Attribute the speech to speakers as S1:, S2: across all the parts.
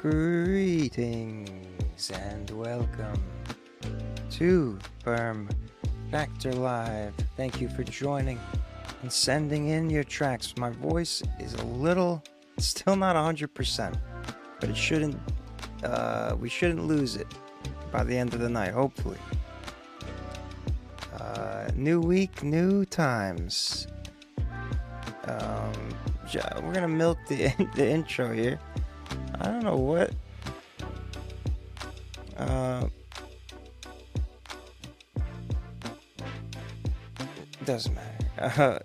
S1: Greetings and welcome to FERM Factor Live. Thank you for joining and sending in your tracks. My voice is still not 100%, but it shouldn't, we shouldn't lose it by the end of the night, hopefully. New week, new times. We're gonna milk the intro here. I don't know what. Doesn't matter.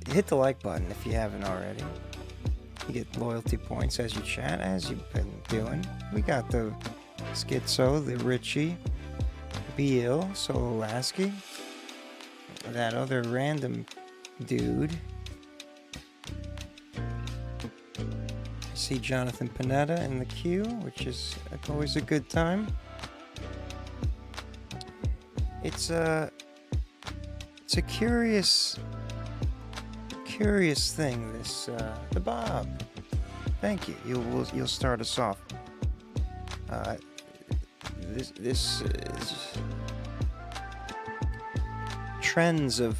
S1: Hit the like button if you haven't already. You get loyalty points as you chat, as you've been doing. We got the Schizo, the Richie, Beal, Sololasky, that other random dude. See Jonathan Panetta in the queue, which is always a good time. It's a curious thing. This the Bob. Thank you. You'll start us off. This is trends of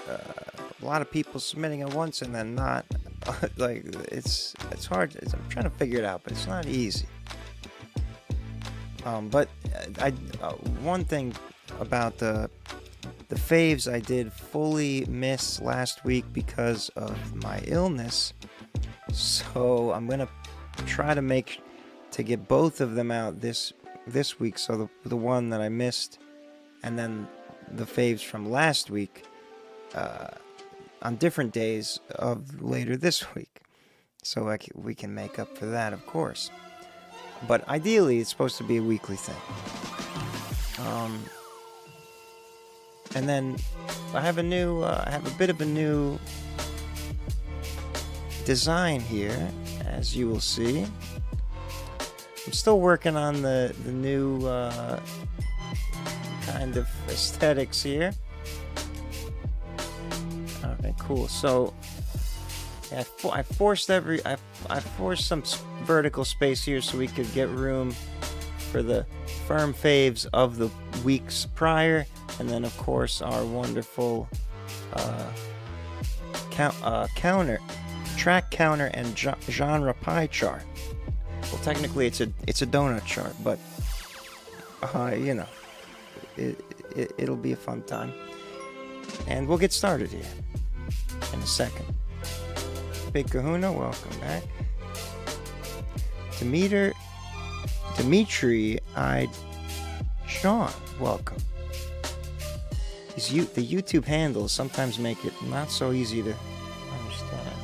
S1: a lot of people submitting at once and then not. Like it's hard. I'm trying to figure it out, but it's not easy. But one thing about the faves I did fully miss last week because of my illness. So I'm gonna try to get both of them out this week. So the one that I missed, and then the faves from last week. On different days of later this week, so we can make up for that, of course. But ideally, it's supposed to be a weekly thing. And then I have a bit of a new design here, as you will see. I'm still working on the new kind of aesthetics here. Okay, cool. So I forced some vertical space here so we could get room for the FERM faves of the weeks prior, and then of course our wonderful track counter and genre pie chart. Well, technically it's a donut chart, but you know, it'll be a fun time, and we'll get started here in a second. Big Kahuna, welcome back. Dimitri, Sean, welcome. The YouTube handles sometimes make it not so easy to understand.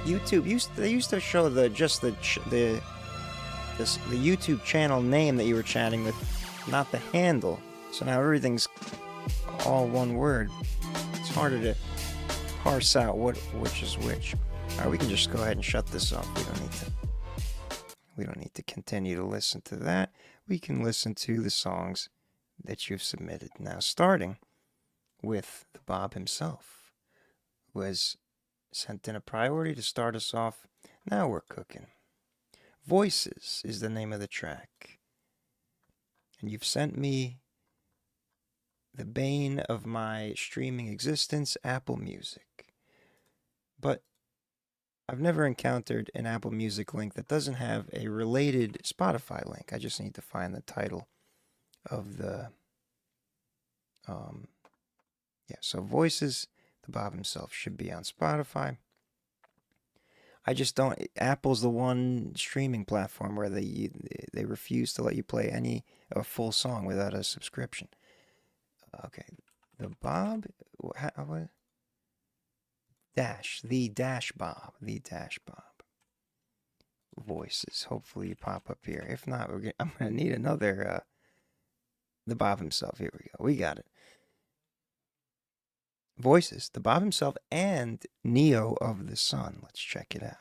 S1: YouTube they used to show the YouTube channel name that you were chatting with, not the handle. So now everything's all one word. It's harder to parse out which is which. Alright, we can just go ahead and shut this off. We don't need to continue to listen to that. We can listen to the songs that you've submitted. Now, starting with the Bob himself, who has sent in a priority to start us off. Now we're cooking. Voices is the name of the track. And you've sent me the bane of my streaming existence, Apple Music. But I've never encountered an Apple Music link that doesn't have a related Spotify link. I just need to find the title of the... so Voices, the Bob himself, should be on Spotify. I just don't... Apple's the one streaming platform where they refuse to let you play a full song without a subscription. Okay, the Bob, what? The Dash Bob. Voices. Hopefully you pop up here. If not, I'm gonna need another. The Bob himself. Here we go. We got it. Voices. The Bob himself and Neo of the Sun. Let's check it out.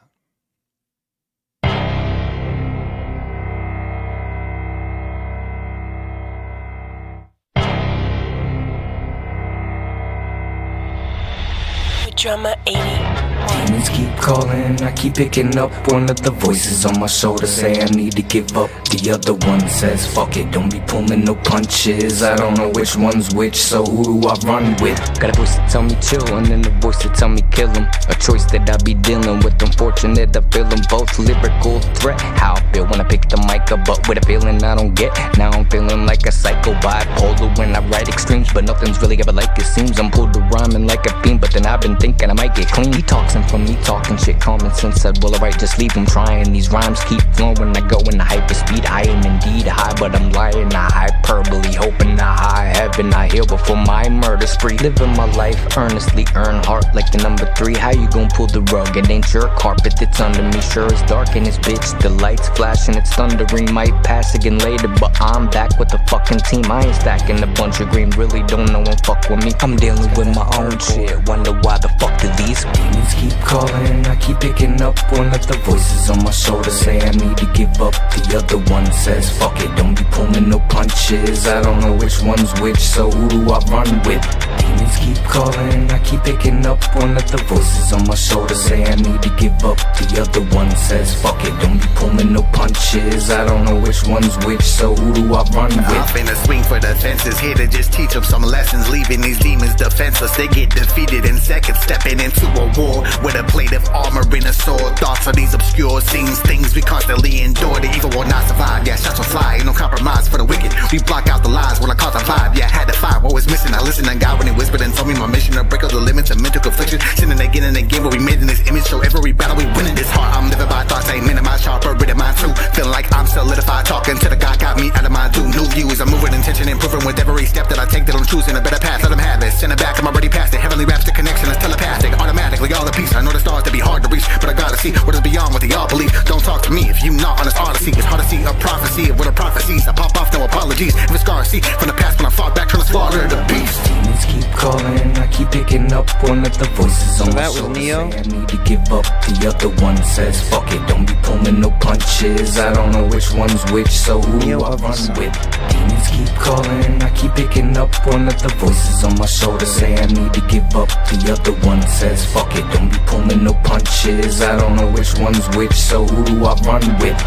S2: Drama 80. Demons keep calling, I keep picking up. One of the voices on my shoulder say I need to give up. The other one says fuck it, don't be pulling no punches. I don't know which one's which, so who do I run with? Got a voice to tell me chill, and then a voice to tell me kill him. A choice that I be dealing with, unfortunate I feel them both. Lyrical threat, how I feel when I pick the mic up, but with a feeling I don't get. Now I'm feeling like a psycho, bipolar when I write extremes, but nothing's really ever like it seems. I'm pulled to rhyming like a fiend, but then I've been thinking I might get clean. He talks and from me talking shit, common sense said, well alright, just leave him trying. These rhymes keep flowing, I go in the hyper speed. I am indeed high, but I'm lying, a hyperbole, hoping to high heaven I heal before my murder spree. Living my life earnestly, earn heart like the number 3. How you gon' pull the rug? It ain't your carpet that's under me. Sure it's dark in this bitch, the lights flashing, it's thundering. Might pass again later, but I'm back with the fucking team. I ain't stacking a bunch of green, really don't know one fuck with me. I'm dealing with my own shit, wonder why the fuck do these demons keep calling, I keep picking up. One of the voices on my shoulder say I need to give up. The other one says fuck it, don't be pulling no punches. I don't know which one's which, so who do I run with? Demons keep calling, I keep picking up. One of the voices on my shoulder say I need to give up. The other one says fuck it, don't be pulling no punches. I don't know which one's which, so who do I run with?
S3: I'm finna swing for the fences, here to just teach them some lessons, leaving these demons defenseless. They get defeated in seconds, stepping into a war with a plate of armor and a sword. Thoughts of these obscure scenes, things we constantly endure. The evil will not survive, yeah, shots will fly, ain't no compromise for the wicked. We block out the lies when I cause a vibe, yeah, had to fight what was missing. I listened to God when he whispered and told me my mission to break all the limits of mental confliction. Sinning again and again, what we made in this image, so every battle we win in this heart. I'm living by thoughts, ain't minimize, sharper, rid of mine too. Feeling like I'm solidified, talking to the God got me out of my doom. New views, I'm moving intention, improving with every step that I take, that I'm choosing a better path, let them have it. Send it back, I'm already past it. Heavenly raps, the connection is telepathic, automatically all the peace. I know the stars to be hard to reach, but I gotta see what is beyond what they all believe. Don't talk to me if you not honest odyssey. It's hard to see a prophecy of what a prophecies. I pop off, no apologies. If it's scar, see from the past when I fought back, trying to slaughter the beast.
S2: Demons keep calling, I keep picking up. One of the voices on my shoulder say I need to give up. The other one says fuck it, don't be pulling no punches. I don't know which one's which, so who do I run with? Demons keep calling, I keep picking up. One of the voices on my shoulder say I need to give up. The other one says fuck it, don't be pulling no punches. I don't know which one's which, so who do I run with?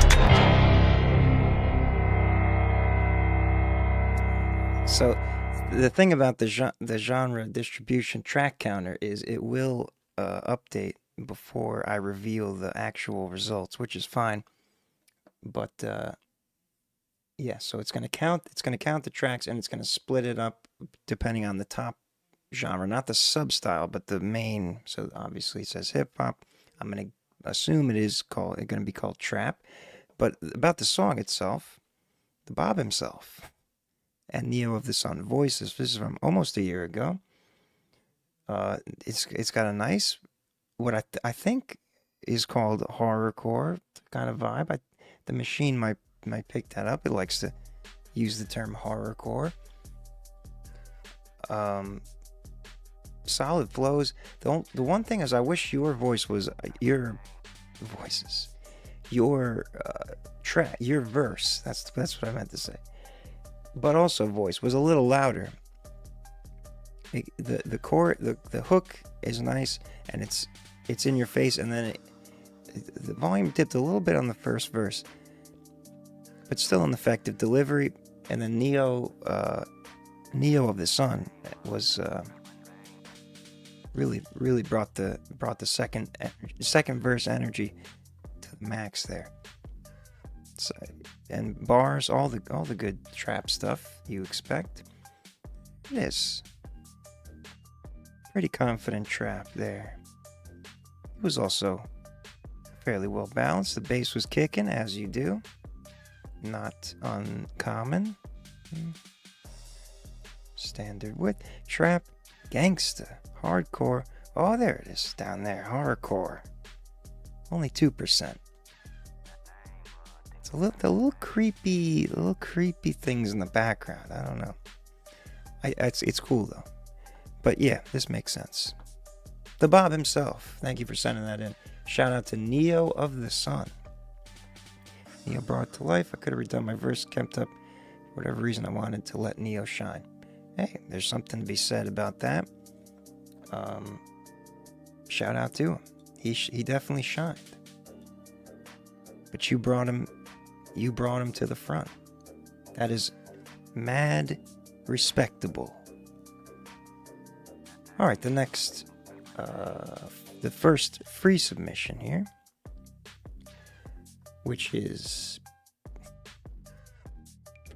S1: So the thing about the genre distribution track counter is it will update before I reveal the actual results, which is fine. But yeah, so it's going to count the tracks, and it's going to split it up depending on the top genre, not the sub-style, but the main. So obviously it says hip hop. I'm going to assume it's going to be called trap. But about the song itself, the Bob himself and Neo of the Sun voices. This is from almost a year ago. It's got a nice, what I think is called horrorcore kind of vibe. The machine might pick that up. It likes to use the term horrorcore. Solid flows. The one thing is, I wish your voice was your verse. That's what I meant to say. But also voice was a little louder. The hook is nice, and it's in your face, and then the volume dipped a little bit on the first verse, but still an effective delivery. And then Neo of the Sun was really brought the second verse energy to the max there. So, and bars, all the good trap stuff you expect. This pretty confident trap there. It was also fairly well balanced. The bass was kicking, as you do. Not uncommon. Standard width. Trap, gangsta, hardcore. Oh, there it is, down there. Horrorcore. Only 2%. It's a little creepy things in the background. I don't know. It's cool though. But yeah, this makes sense. The Bob himself. Thank you for sending that in. Shout out to Neo of the Sun. Neo brought it to life. I could have redone my verse, kept up. For whatever reason, I wanted to let Neo shine. Hey, there's something to be said about that. Shout out to him. he definitely shined. But you brought him to the front. That is mad respectable. All right, the next, the first free submission here, which is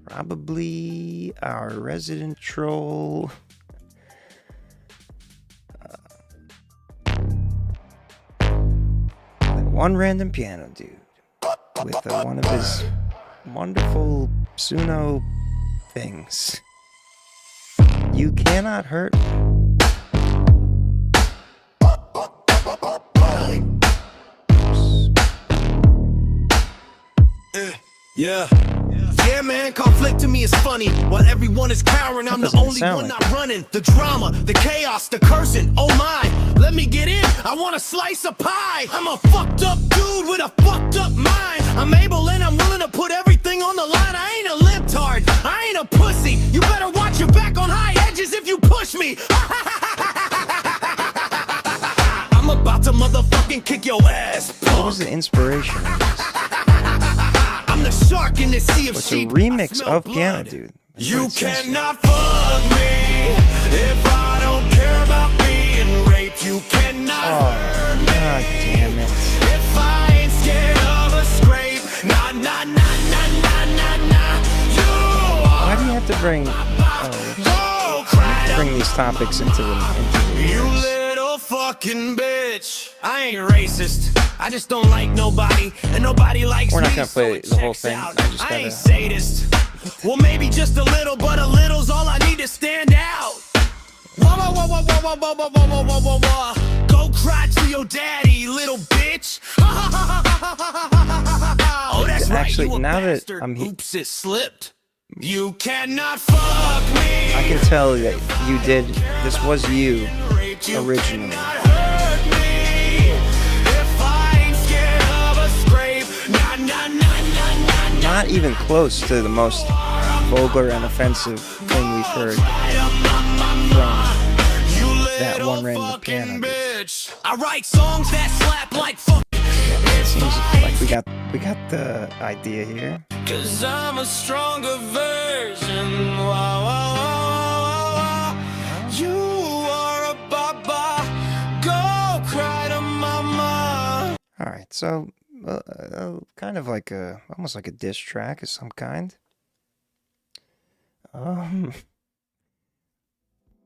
S1: probably our resident troll. One random piano dude with one of his wonderful Suno things. You cannot hurt me.
S4: Yeah, man, conflict to me is funny. While everyone is cowering, I'm the only one not running. The drama, the chaos, the cursing, oh my. Let me get in, I want a slice of pie. I'm a fucked up dude with a fucked up mind. I'm able and I'm willing to put everything on the line. I ain't a libtard, I ain't a pussy. You better watch your back on high edges if you push me. I'm about to motherfucking kick your ass, punk.
S1: What was the inspiration of this?
S4: The shark in the sea of sheep.
S1: It's a remix of Piano Dude.
S4: You cannot fuck me if I don't care about being raped. You cannot hurt me.
S1: God damn it.
S4: If I ain't scared of a scrape. Nah, nah, nah, nah, nah, nah, nah. You are.
S1: Why do you have to bring these topics into the
S4: you little fucking bitch. I ain't racist. I just don't like nobody, and nobody likes me.
S1: We're not gonna play the whole thing.
S4: I ain't sadist. Well, maybe just a little, but a little's all I need to stand out. Whoa, whoa, whoa, whoa, whoa, whoa, whoa, whoa, whoa, whoa, whoa. Go cry to your daddy, little bitch. Oh, that's
S1: actually,
S4: right, you
S1: now
S4: a
S1: that
S4: bastard.
S1: I'm
S4: Oops, it slipped. You cannot fuck me.
S1: I can tell that you did. This was you originally. Not even close to the most vulgar and offensive thing we've heard from that one random piano.
S4: I write songs that slap like fuck.
S1: It seems like we got the idea here.
S4: 'Cause I'm a stronger version. Wah, wah, wah, wah. You are a baba. Go cry to mama.
S1: All right, so kind of like almost like a diss track of some kind.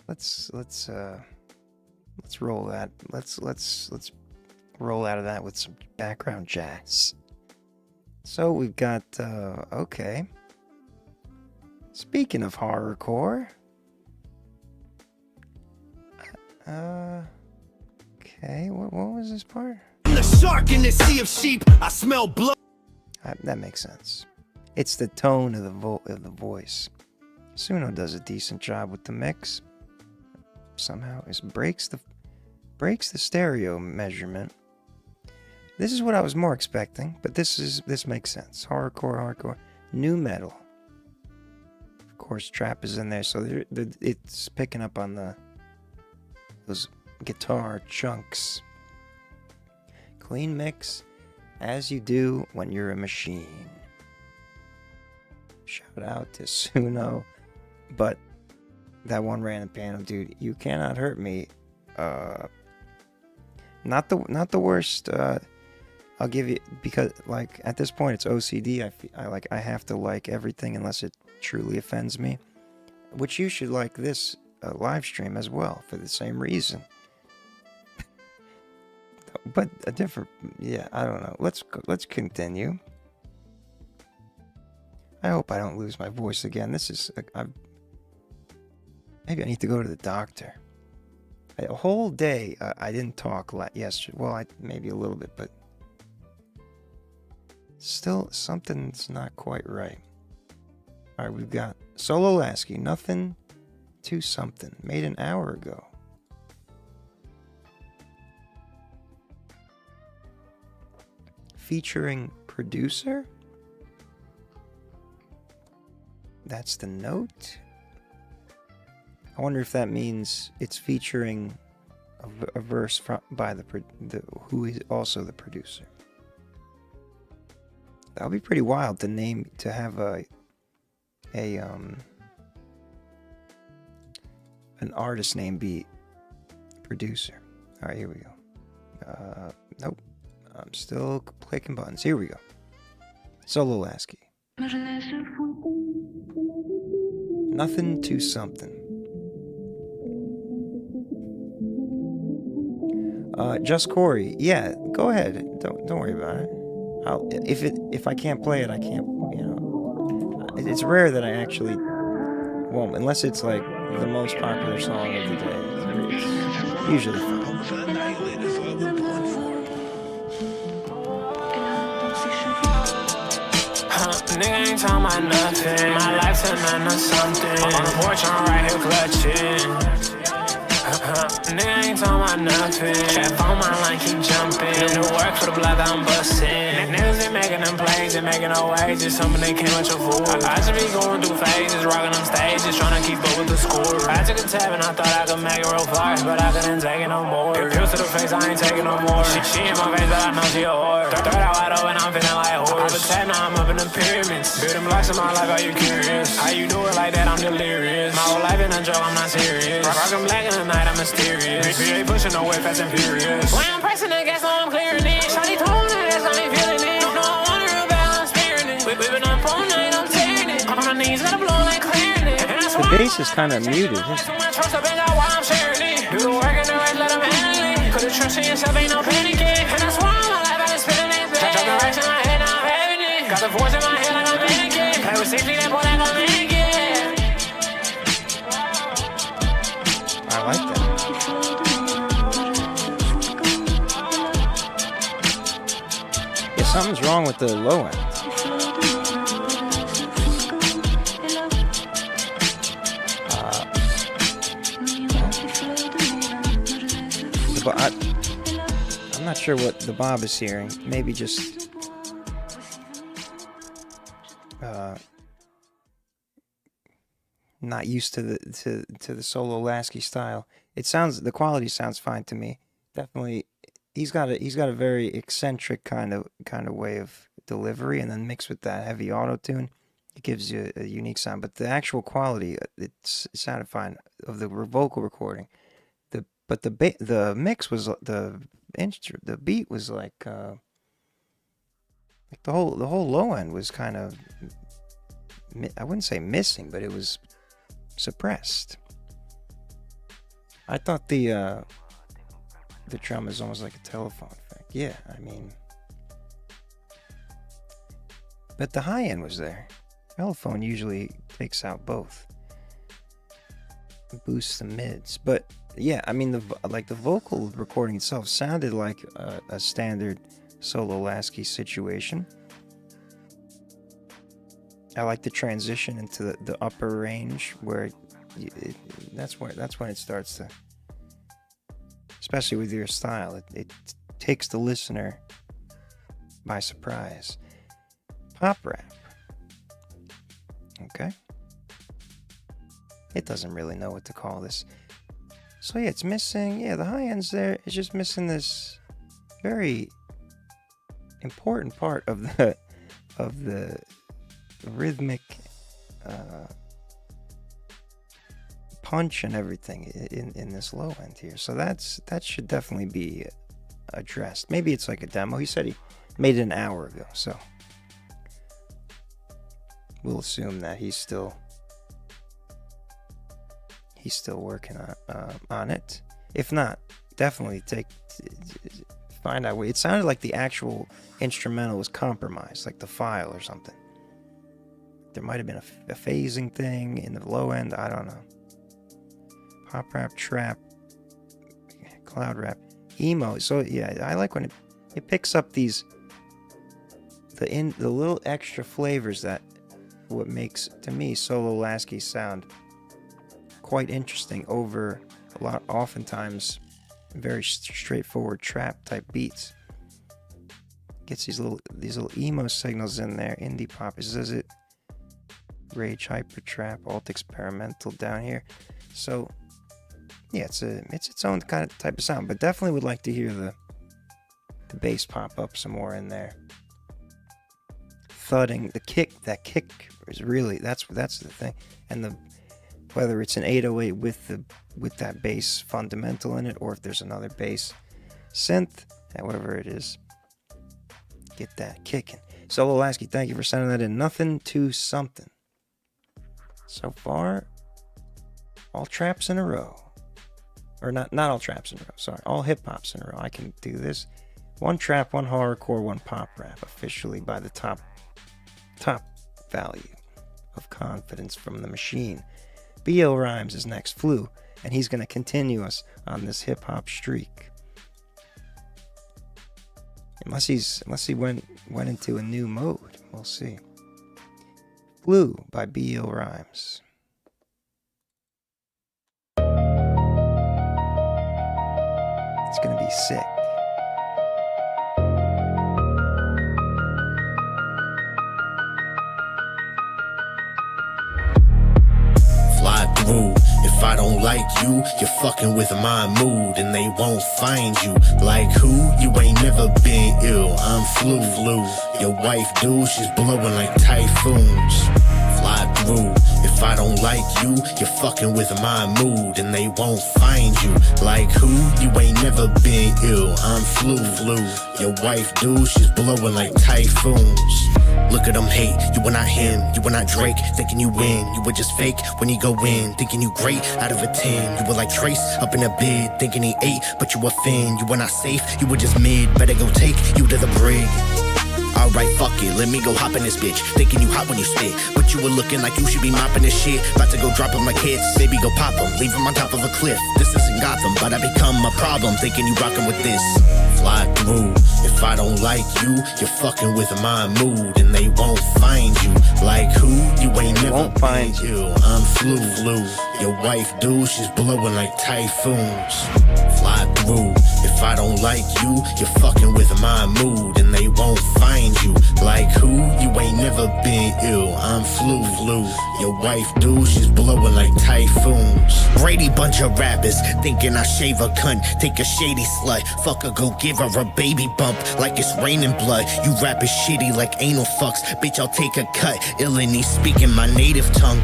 S1: Let's roll that. Let's roll out of that with some background jazz. So we've got okay. Speaking of horrorcore, okay, what was this part?
S4: I'm the shark in the sea of sheep. I smell blood.
S1: That makes sense. It's the tone of the voice. Suno does a decent job with the mix. Somehow it breaks the stereo measurement. This is what I was more expecting, but this makes sense. Hardcore, new metal. Of course, trap is in there, so it's picking up on those guitar chunks. Clean mix, as you do when you're a machine. Shout out to Suno, but that one random piano dude, you cannot hurt me. Not the worst. I'll give you, because like at this point it's OCD. I have to like everything unless it truly offends me, which you should like this live stream as well for the same reason. But a different, yeah, I don't know. Let's continue. I hope I don't lose my voice again. This is maybe I need to go to the doctor. A whole day I didn't talk yesterday. Well, maybe a little bit, but still something's not quite right. All right, we've got Solo Lasky, Nothing to Something, made an hour ago. Featuring producer? That's the note. I wonder if that means it's featuring a verse by who is also the producer. That would be pretty wild to have an artist name be producer. All right, here we go. Nope, I'm still clicking buttons. Here we go. Solo Lasky. Nothing to something. Just Corey. Yeah, go ahead. Don't worry about it. If I can't play it, I can't. You know, it's rare that I actually won't, unless it's like the most popular song of the day. It's usually fun.
S5: Nigga ain't talking about nothing. My life turned into something. On the porch, I'm right here clutching. Nigga ain't talking about nothing. Trap on my line, keep jumping. Do work for the block, I'm bustin'. Niggas ain't making them plays, ain't making no wages. Some of they came at your fool. I just be going through phases, rocking them stages, trying to keep up with the score. I took a tab and I thought I could make it real far, but I couldn't take it no more. Pills to the face, I ain't taking no more. She in my face, but I know she a whore. Third out wide open, I'm feeling like a horse. I've been tapped, now I'm up in the pyramids. Building blocks in my life, are you curious? How you do it like that, I'm delirious. My whole life in a joke, I'm not serious. Rockin' black in the night, I'm mysterious. They pushing away fast and furious. When I'm pressing the gas, now I'm clearing it. Shawty told me that's how they feeling it. No, I want it real bad, I'm spearing it. We been up all night, I'm tearing it. On my knees, gotta blow like clearing it.
S1: The bass is kind of muted.
S5: Do the work and the rest, let them handle it. Put the trust in yourself, ain't no panicking. And that's why my life, I been spinning it. Drop the racks in my head, now I'm having it. Got the voice in my head, like I'm panicking. Play with 60, that boy, like I'm making.
S1: I like that. Yeah, something's wrong with the low end. But I'm not sure what the Bob is hearing. Maybe just not used to the solo Lasky style. The quality sounds fine to me. Definitely, he's got a very eccentric kind of way of delivery, and then mixed with that heavy auto tune, it gives you a unique sound. But the actual quality, it sounded fine of the vocal recording. But the mix was the beat was like the whole low end was kind of, I wouldn't say missing, but it was suppressed. I thought the drum is almost like a telephone effect. Yeah, I mean, but the high end was there. Telephone usually takes out both, boosts the mids, but. Yeah, I mean, the vocal recording itself sounded like a standard solo Lasky situation. I like the transition into the upper range where that's when it starts to, especially with your style, it takes the listener by surprise. Pop rap. Okay. It doesn't really know what to call this. So yeah, it's missing, the high end's there. It's just missing this very important part of the rhythmic punch and everything in this low end here. So that should definitely be addressed. Maybe it's like a demo. He said he made it an hour ago, so we'll assume that he's still working on it. If not, definitely find out. It sounded like the actual instrumental was compromised, like the file or something. There might have been a phasing thing in the low end. I don't know. Pop rap, trap, cloud rap, emo. So yeah, I like when it picks up the little extra flavors that what makes, to me, solo Lasky sound quite interesting over oftentimes very straightforward trap type beats. Gets these little emo signals in there. Indie pop. Does it rage, hyper trap, alt experimental down here? So yeah, it's its own kind of type of sound, but definitely would like to hear the bass pop up some more in there. Thudding, that kick is really, that's the thing. And whether it's an 808 with that bass fundamental in it, or if there's another bass synth, however it is, get that kicking. Solo Lasky, thank you for sending that in. Nothing to something. So far, all traps in a row. Or not all traps in a row, sorry. All hip-hops in a row. I can do this. One trap, one horrorcore, one pop rap. Officially by the top value of confidence from the machine. B.O. Rhymes is next, Flu. And he's going to continue us on this hip-hop streak. Unless he went into a new mode. We'll see. Flu by B.O. Rhymes. It's gonna be sick.
S4: Fly through. If I don't like you, you're fucking with my mood, and they won't find you. Like who? You ain't never been ill. I'm flu. Your wife, dude, she's blowing like typhoons. Fly through. If I don't like you, you're fucking with my mood, and they won't find you. Like who? You ain't never been ill. I'm flu. Your wife, dude, she's blowing like typhoons. Look at them hate, you were not him, you were not Drake, thinking you win, you were just fake when you go in, thinking you great, out of a 10, you were like Trace, up in a bid, thinking he 8, but you were thin, you were not safe, you were just mid, better go take you to the brig. Alright, fuck it, let me go hop in this bitch. Thinking you hot when you spit, but you were looking like you should be mopping this shit. About to go drop him like hits, baby go pop him, leave him on top of a cliff. This isn't Gotham, but I become a problem, thinking you rocking with this. Fly through, if I don't like you, you're fucking with my mood, and they won't find you. Like who? You ain't never
S1: won't find you.
S4: I'm flu. Your wife, dude, she's blowing like typhoons. Fly through, if I don't like you, you're fucking with my mood, and they won't find you. Like who? You ain't never been ill. I'm flu. Your wife, dude, she's blowing like typhoons. Brady bunch of rappers, thinking I shave a cunt, take a shady slut, fuck her, go give her a baby bump, like it's raining blood. You rappers shitty like anal fucks, bitch, I'll take a cut, illini speaking my native tongue.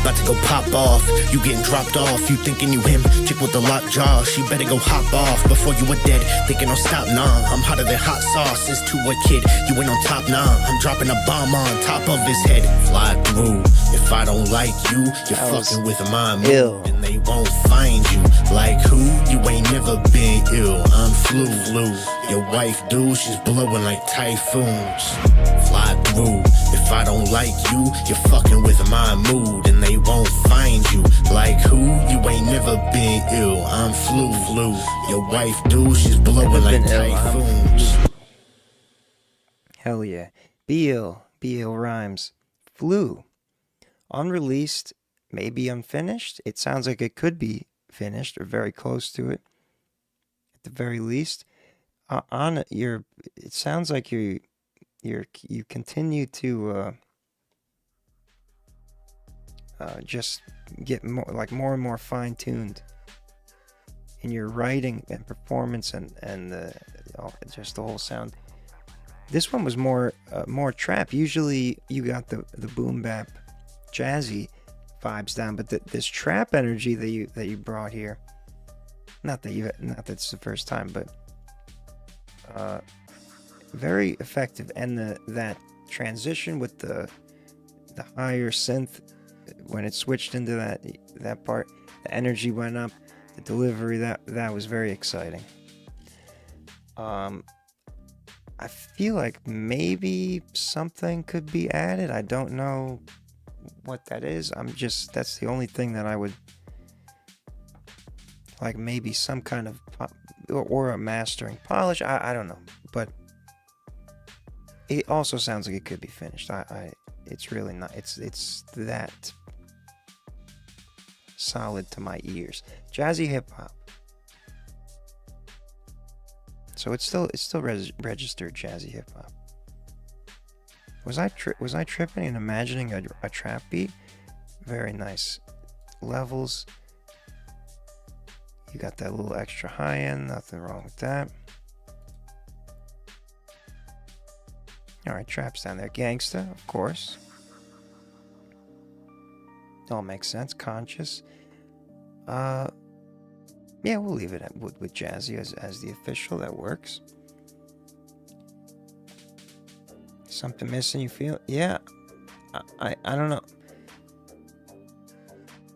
S4: About to go pop off, you getting dropped off, you thinking you him, chick with the locked jaw, she better go hop off, before you were dead, thinking I'll stop, nah, I'm hotter than hot sauce, since to a kid, you ain't on top, nah, I'm dropping a bomb on top of his head, fly through, if I don't like you, you're fucking with my mood, and they won't find you, like who, you ain't never been ill, I'm flu, your wife, dude, she's blowing like typhoons, fly through, if I don't like you, you're fucking with my mood, and they won't find you. Like who? You ain't never been ill. I'm flu. Your wife, dude, she's blowing like typhoons.
S1: Hell yeah. B.O. Rhymes. Flu. Unreleased, maybe unfinished. It sounds like it could be finished or very close to it. At the very least. It sounds like you continue to just get more and more fine-tuned in your writing and performance and just the whole sound. This one was more trap. Usually you got the boom bap jazzy vibes down, but this trap energy that you brought here, not that it's the first time, but very effective. And that transition with the higher synth, when it switched into that part, the energy went up, the delivery, that was very exciting. I feel like maybe something could be added. I don't know what that is. That's the only thing that I would like, maybe some kind of or a mastering polish. I don't know, but it also sounds like it could be finished. It's really not. It's that solid to my ears. Jazzy hip hop. So it's still registered jazzy hip hop. Was I tripping and imagining a trap beat? Very nice levels. You got that little extra high end, nothing wrong with that. All right, traps down there. Gangsta, of course. All makes sense. Conscious. Yeah, we'll leave it with Jazzy as the official. That works. Something missing, you feel? Yeah. I don't know.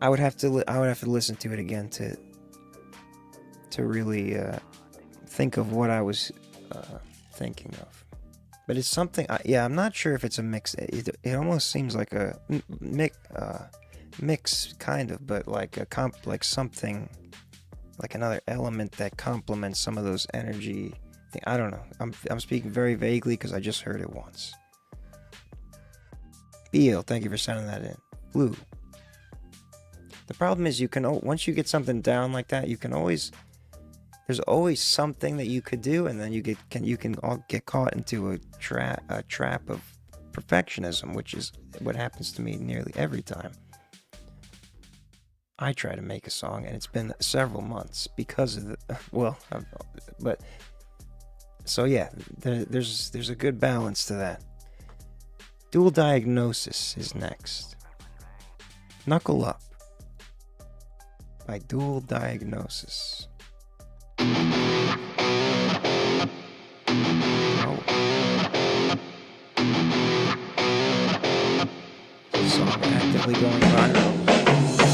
S1: I would have to listen to it again to really think of what I was thinking of. But it's something. Yeah, I'm not sure if it's a mix. It almost seems like a mix, kind of, but like like something, like another element that complements some of those energy things. I don't know. I'm speaking very vaguely because I just heard it once. Beal, thank you for sending that in. Blue. The problem is you can, once you get something down like that, you can always, there's always something that you could do, and then you can all get caught into a trap of perfectionism, which is what happens to me nearly every time I try to make a song, and it's been several months because of the, but so yeah, there's a good balance to that. Dual Diagnosis is next. Knuckle Up by Dual Diagnosis. Song actively going viral.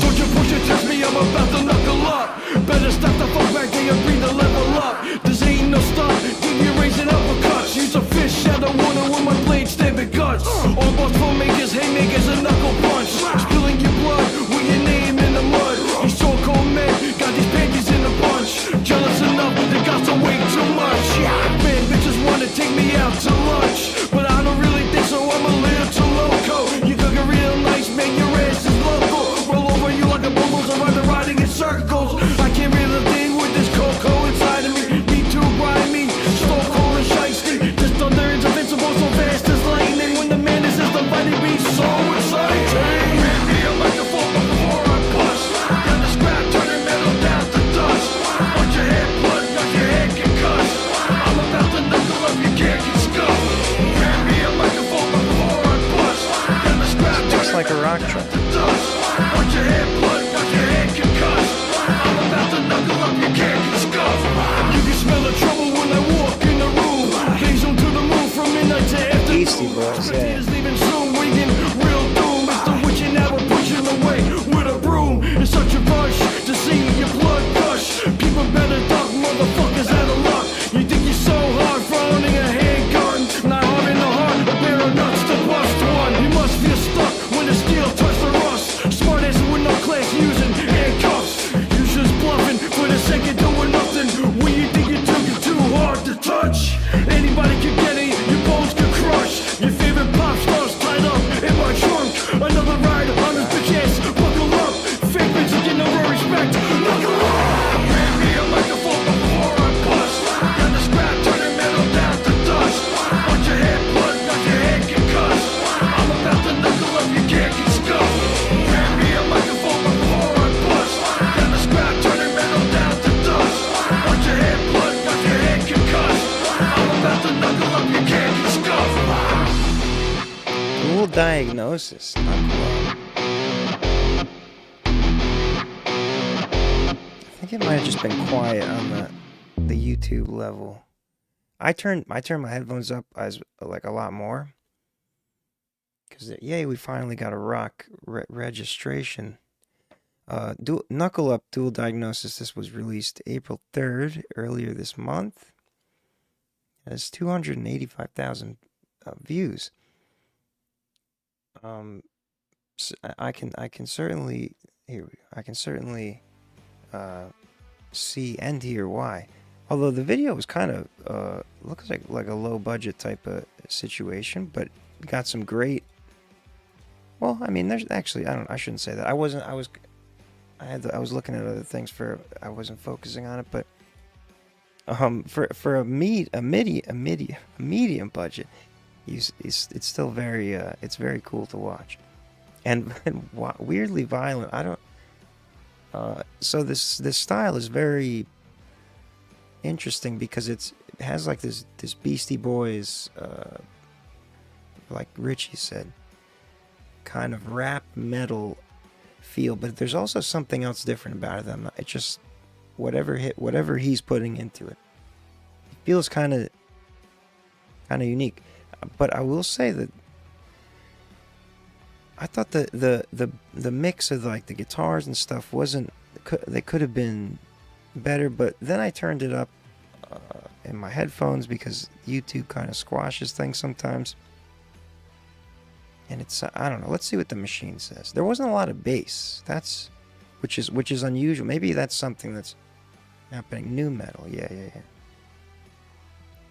S4: Don't you push it, test me, I'm about to knuckle up. Better stop the fuck back there and bring the level up. This ain't no stunt, give you raising uppercuts. Use a fish out of water with my blade stabbing guts. All boss filmmakers, haymakers, and knuckle punch. Spilling your blood with your name in the mud. These so-called men got these panties in a bunch. Jealous enough, they got to wait too much. Man, bitches wanna take me out to lunch, but I don't really think so, I'm a little too loco. You cooking real nice, man, your ass is local. Roll over you like a bulldozer, riding in circles. I can't read a thing with this cocoa inside of me. Me too grimy, stone cold and shiesty. This thunder is invincible, so fast as lightning. When the man is dividing me, so exciting. Man, me a microphone before I bust. Got the scrap, turning metal down to dust. Want your head blood, got your head concussed. I'm about to knuckle up, you can't get scuffed. Man, me a microphone before I bust. Got the scrap,
S1: Looks like a rock track.
S4: want your head blood, got your head concussed. I'm about to knuckle up, you can't get scuffed. You can smell the trouble when I walk in the room. Blaze on to the moon from midnight to afternoon.
S1: Beastie Boys, yeah.
S4: Is leaving soon, winging real doom. It's the witching hour pushing away with a broom. It's such a rush to see your blood gush. People better duck, motherfuckers out of luck. You think you're so hard for owning a handgun? Not hard in the heart, a pair of nuts to bust one. You must feel stuck when the steel touch the rust. Smart ass with no class using handcuffs. You just bluffing for the second doing nothing. When you think you took it too hard to touch. Anybody can get it, your bones can crush. Your favorite pop stars tied up in my trunk. Another ride on this bitch ass, buckle up. Fake bitches get no respect, knuckle up. Hand me a microphone before I bust. Got the scrap, turning metal down to dust. Want your head blood, got your head concussed. I'm about to knuckle up, you can't get scuffed. Hand me a microphone before I bust. Got the scrap, turning metal down to dust. Want your head blood, got your head concussed. I'm about to knuckle up, you can't get scuffed.
S1: Dual Diagnosis. Knuckle Up. I think it might have just been quiet on the YouTube level. I turned my headphones up as like a lot more. Because, yay, we finally got a rock registration. Knuckle Up Dual Diagnosis. This was released April 3rd, earlier this month. It has 285,000 views. So I can certainly see and hear why. Although the video was kind of looks like a low budget type of situation, but got some great. Well, I mean, there's actually I shouldn't say that. I was looking at other things I wasn't focusing on it, but for a medium budget, it's still very it's very cool to watch, and weirdly violent. So this style is very interesting because it has like this Beastie Boys, like Richie said, kind of rap metal feel, but there's also something else different about it. It just whatever he's putting into it, it feels kind of unique. But I will say that I thought the mix of like the guitars and stuff they could have been better, but then I turned it up in my headphones because YouTube kind of squashes things sometimes. And it's I don't know. Let's see what the machine says. There wasn't a lot of bass. Which is unusual. Maybe that's something that's happening. New metal. Yeah.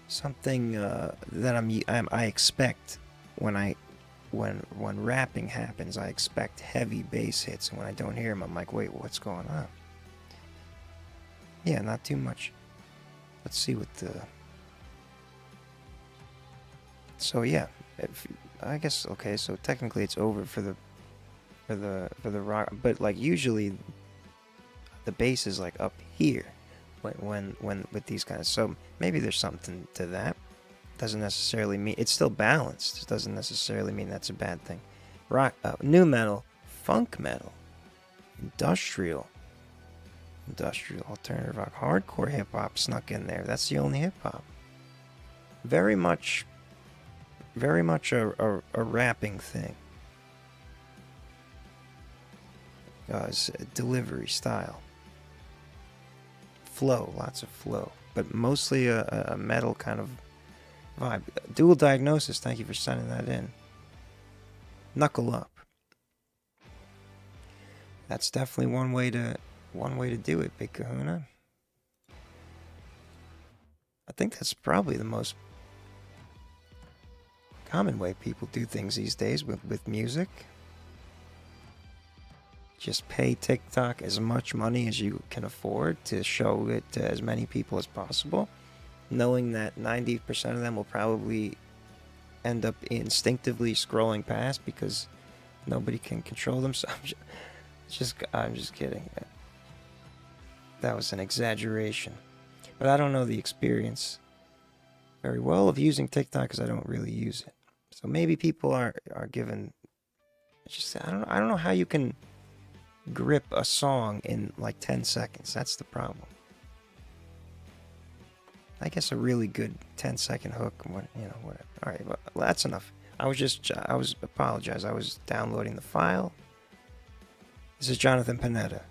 S1: Something that I expect when rapping happens. I expect heavy bass hits, and when I don't hear them, I'm like, wait, what's going on? Yeah, not too much. Let's see what the. So yeah. I guess okay. So technically, it's over for the rock, but like usually, the bass is like up here when with these guys. So maybe there's something to that. Doesn't necessarily mean it's still balanced. It doesn't necessarily mean that's a bad thing. Rock, new metal, funk metal, industrial, alternative rock, hardcore hip hop snuck in there. That's the only hip hop. Very much a rapping thing. It's a delivery style. Flow, lots of flow. But mostly a metal kind of vibe. Dual Diagnosis, thank you for sending that in. Knuckle Up. That's definitely one way to do it, Big Kahuna. I think that's probably the most common way people do things these days with music. Just pay TikTok as much money as you can afford to show it to as many people as possible, knowing that 90% of them will probably end up instinctively scrolling past because nobody can control themselves. I'm just kidding. That was an exaggeration. But I don't know the experience very well of using TikTok because I don't really use it. So maybe people are given. Just I don't know how you can grip a song in like 10 seconds. That's the problem. I guess a really good 10-second hook. Whatever. All right, well, that's enough. I apologize. I was downloading the file. This is Jonathan Panetta,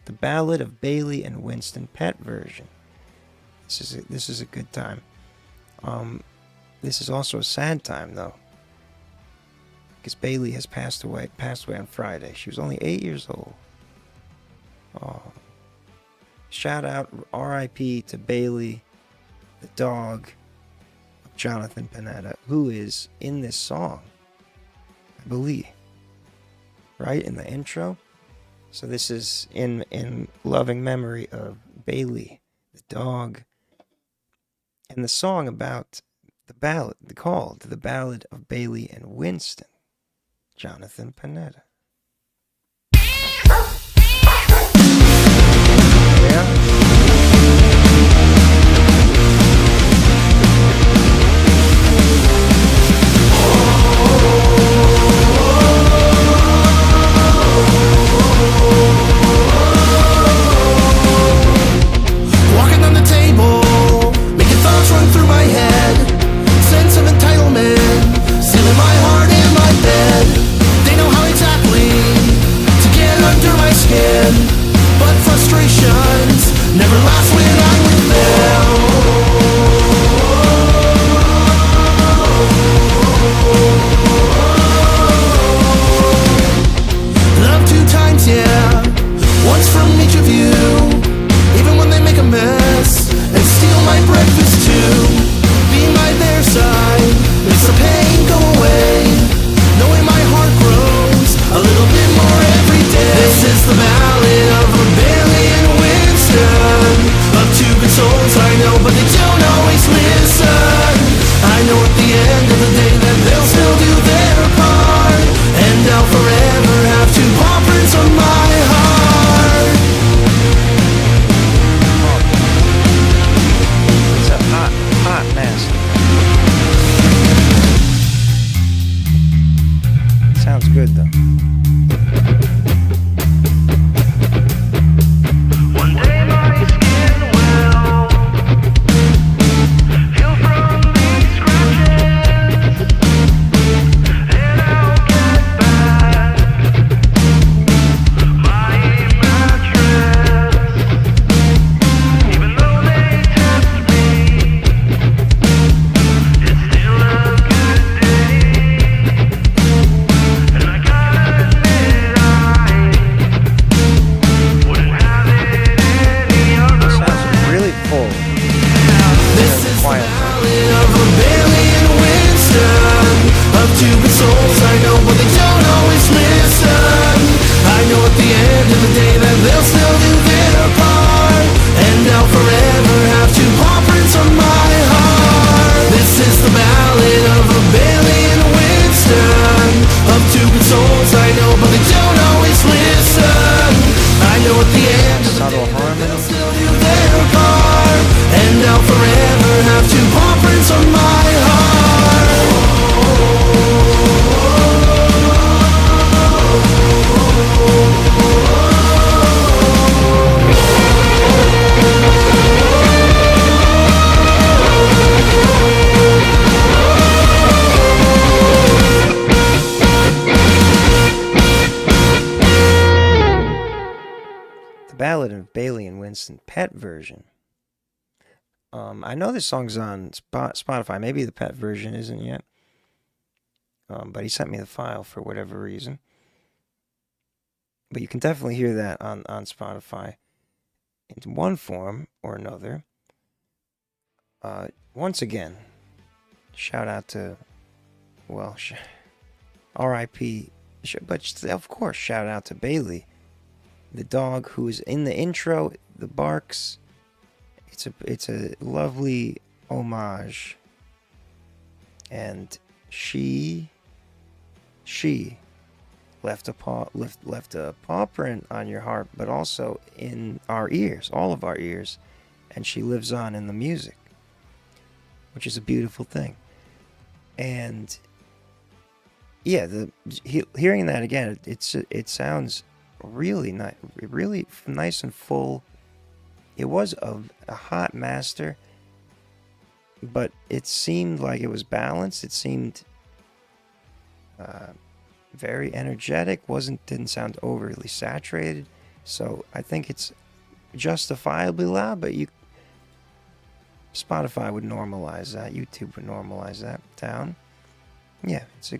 S1: the Ballad of Bailey and Winston Pett version. This is a good time. This is also a sad time, though, because Bailey has passed away on Friday. She was only 8 years old. Oh. Shout out, R.I.P. to Bailey, the dog of Jonathan Panetta, who is in this song, I believe, right in the intro. So this is in loving memory of Bailey, the dog, and the song about the ballad, called The Ballad of Bailey and Winston, Jonathan Panetta. Yeah.
S4: Walking on the table, making thoughts run through my head. Sense of entitlement, sealing my heart in my bed. They know how exactly to get under my skin, but frustrations never last when I'm with them. Love 2 times, yeah, once from each of you. Even when they make a mess and steal my breakfast too. Be by their side, makes the pain go away. Knowing my heart grows a little bit more every day. This is the ballad of a Bailey and Winston, of 2 good souls I know, but they don't always listen. I know at the end of the day that they'll still do their part, and I'll forever have 2 paw prints on my heart.
S1: Winston Pet version. I know this song's on Spotify. Maybe the Pet version isn't yet. But he sent me the file for whatever reason. But you can definitely hear that on Spotify in one form or another. Once again, shout out to, well, R.I.P. But of course, shout out to Bailey, the dog who is in the intro, the barks. It's a lovely homage, and she left a paw print on your heart, but also in our ears, all of our ears, and she lives on in the music, which is a beautiful thing. And yeah, hearing that again, it sounds really nice and full. It was a hot master, but it seemed like it was balanced. It seemed very energetic. Didn't sound overly saturated. So I think it's justifiably loud, but Spotify would normalize that. YouTube would normalize that down. Yeah, it's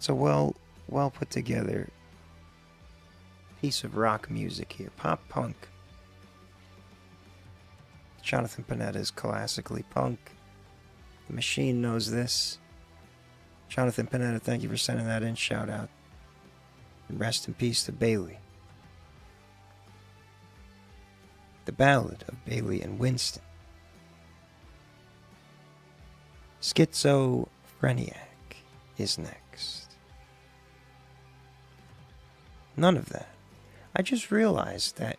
S1: a well put together piece of rock music here. Pop punk. Jonathan Panetta is classically punk. The Machine knows this. Jonathan Panetta, thank you for sending that in. Shout out. And rest in peace to Bailey. The Ballad of Bailey and Winston. Schizophrenic is next. None of that. I just realized that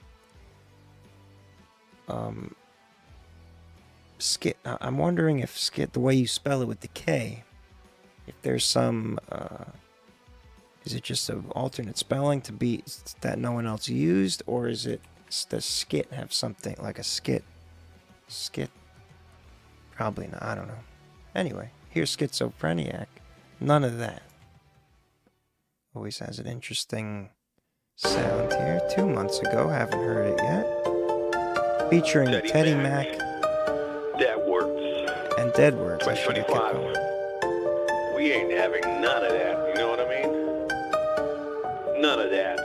S1: skit. I'm wondering if skit, the way you spell it with the K, if there's some, is it just an alternate spelling to be that no one else used, or is it, does skit have something like a skit? Probably not. I don't know. Anyway, here's Schizophrenic. None of that. Always has an interesting sound here. 2 months ago, haven't heard it yet. Featuring Teddy Mac.
S6: Deadwords.
S1: And Deadwords. I should
S6: 25.
S1: have kept going.
S6: We ain't having none of that. You know what I mean? None of that.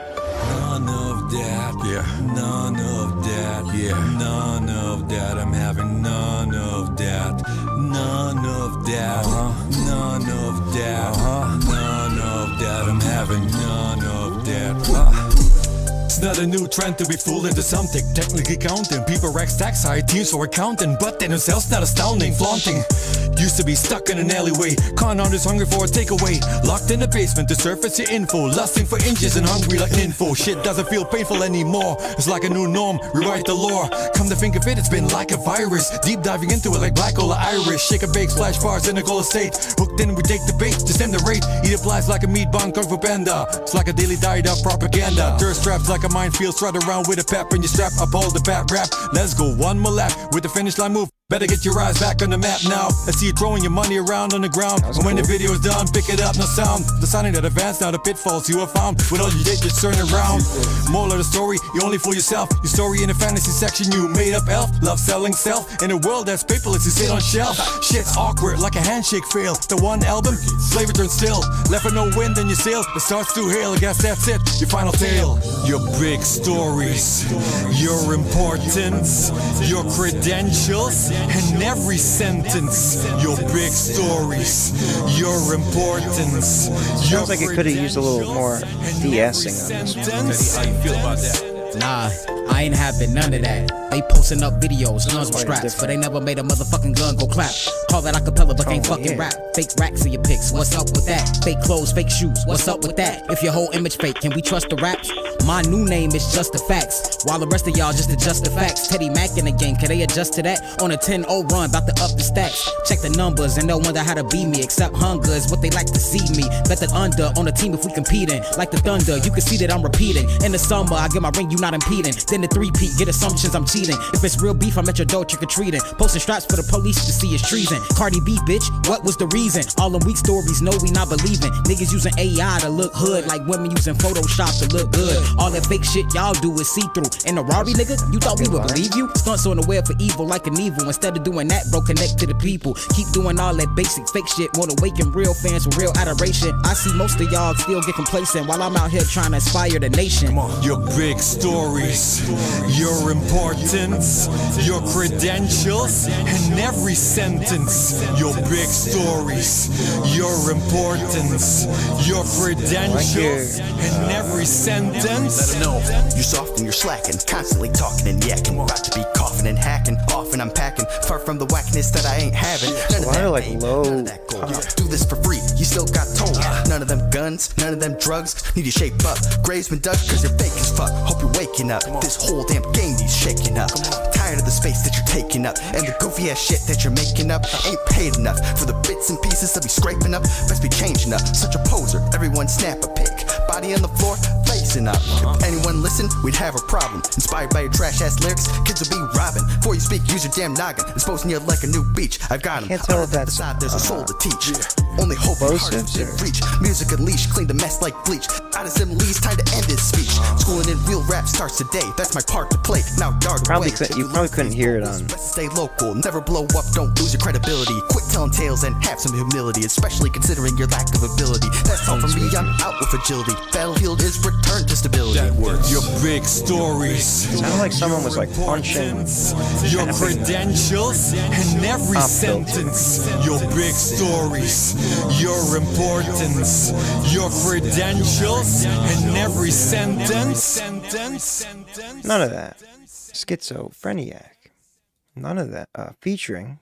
S7: None of that.
S8: Yeah.
S7: None of that.
S8: Yeah.
S7: None of that. I'm having none of that. None of that. None of that. None of that. I'm having none of that. It's not a new trend to be fooled into something. Technically counting, people rack stacks, high teams for accounting, but they themselves not astounding, flaunting. Used to be stuck in an alleyway, con artists hungry for a takeaway. Locked in the basement to surface your info, lusting for inches and hungry like info. Shit doesn't feel painful anymore. It's like a new norm, rewrite the lore. Come to think of it, it's been like a virus. Deep diving into it like black cola Irish. Shake a bake, splash bars in a cola state. Hooked in, we take the bait, just end the rate. Eat applies like a meat bun, kung fu panda. It's like a daily diet of propaganda. Thirst traps like a minefield, strut around with a pep in your strap. Up all the bat rap. Let's go one more lap with the finish line move. Better get your eyes back on the map now. I see you throwing your money around on the ground. And when the video is done, pick it up, no sound. The sounding that advanced, now the pitfalls you have found. With all you did, just turn around. Moral of the story, you only fool yourself. Your story in the fantasy section, you made up elf. Love selling self. In a world that's paperless, you sit on shelf. Shit's awkward, like a handshake fail. The one album, flavor turns still. Left with no wind in your sail. The starts to hail, I guess that's it, your final tale. Your big stories, your importance, your credentials. In every sentence, your big stories, your importance.
S1: Sounds like it could have used a little more de-essing on this one.
S7: How you feel about that?
S9: Nah, I ain't having none of that. They posting up videos, guns with straps, but they never made a motherfucking gun go clap. Call that acapella, but can't fucking rap. Fake racks in your pics, what's up with that? Fake clothes, fake shoes, what's up with that? If your whole image fake, can we trust the raps? My new name is Just the Facts, while the rest of y'all just adjust the facts. Teddy Mac in the game, can they adjust to that? On a 10-0 run, about to up the stats. Check the numbers and they'll wonder how to be me. Except hunger is what they like to see me. Bet that under on the team if we competing. Like the thunder, you can see that I'm repeating. In the summer, I get my ring, you not impeding. Then the 3-peat, get assumptions I'm cheating. If it's real beef, I'm at your door trick-or-treating. Posting straps for the police to see is treason. Cardi B, bitch, what was the reason? All them weak stories, no, we not believing. Niggas using AI to look hood, like women using Photoshop to look good. All that fake shit y'all do is see through. And a Rari nigga, you thought we would believe you? Stunts on the web for evil like an evil. Instead of doing that, bro, connect to the people. Keep doing all that basic fake shit. Wanna awaken real fans with real adoration. I see most of y'all still get complacent while I'm out here trying to inspire the nation.
S7: Your big stories, your importance, your credentials, and every sentence. Your big stories, your importance, your credentials, and every sentence.
S3: Let 'em know you're soft and you're slacking, constantly talking and yakking, about to be coughing and hacking, off and unpacking, far from the whackness that I ain't having. None of that
S1: like
S3: fame,
S1: low
S3: none of that gold. Do this for free, you still got told. None of them guns, none of them drugs, need to shape up. Graves been dug cause you're fake as fuck. Hope you're waking up, this whole damn game needs shaking up. Tired of the space that you're taking up, and the goofy ass shit that you're making up. Ain't paid enough for the bits and pieces that be scraping up. Best be changing up, such a poser, everyone snap a pic. Body on the floor, facing up. If anyone listen, we'd have a problem. Inspired by your trash ass lyrics, kids will be robbing. Before you speak, use your damn noggin. Exposing you like a new beach. I've got 'em.
S1: Can't tell if that's
S3: there's a soul to teach. Only hope your heart is in reach. Music unleashed, clean the mess like bleach. Out of similes, time to end this speech. Schooling in real rap starts today. That's my part to play. Now dart away.
S1: You probably couldn't hear it on.
S3: Stay local, never blow up, don't lose your credibility. Quit telling tales and have some humility, especially considering your lack of ability. That's all from me, I'm out with agility. Battlefield is return to stability.
S7: Your big stories.
S1: Sounded like someone was like punching.
S7: Your credentials and every sentence. Your big stories. Your importance. Your credentials and every sentence.
S1: None of that. Schizophreniac. None of that. Featuring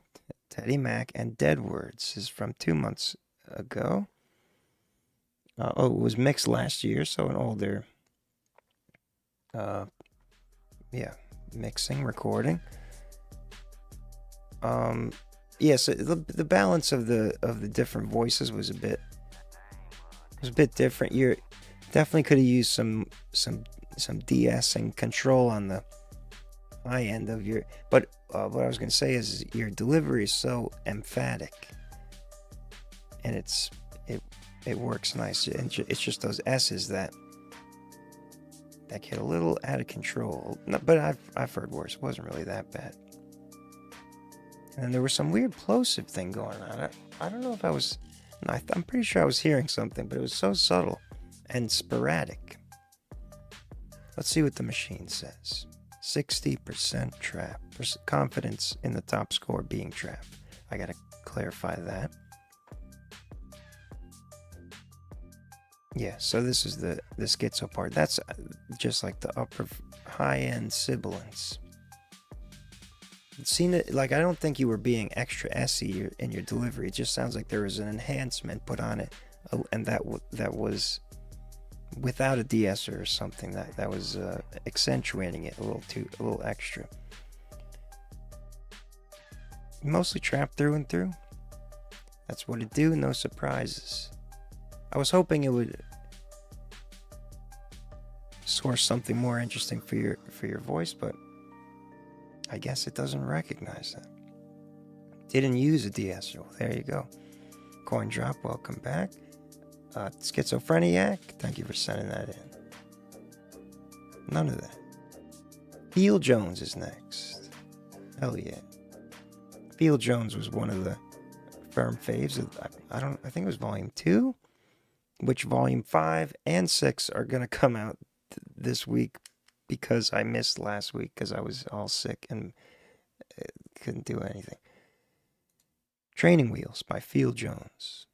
S1: Teddy Mac and Dead Words is from 2 months ago. It was mixed last year, so an older, mixing, recording. So the balance of the different voices was a bit different. You definitely could have used some de-essing control on the high end of your, but what I was gonna say is your delivery is so emphatic, and it works nice. It's just those S's that get a little out of control. But I've heard worse. It wasn't really that bad. And then there was some weird plosive thing going on. I don't know if I was. I'm pretty sure I was hearing something, but it was so subtle and sporadic. Let's see what the machine says. 60% trap. Confidence in the top score being trap. I gotta clarify that. Yeah, so this is the schizo part. That's just like the upper high-end sibilance. Seen it, like, I don't think you were being extra S-y in your delivery. It just sounds like there was an enhancement put on it, and that was without a de-esser or something that was accentuating it a little extra. Mostly trap through and through. That's what it do. No surprises. I was hoping it would source something more interesting for your voice, but I guess it doesn't recognize that. Didn't use a de-esser. Well, there you go. Coin drop, welcome back. Schizophreniac, thank you for sending that in. None of that. Phil Jones is next. Hell yeah. Phil Jones was one of the FERM faves. I think it was volume 2, which volume 5 and 6 are going to come out this week because I missed last week because I was all sick and couldn't do anything. Training Wheels by Phil Jones.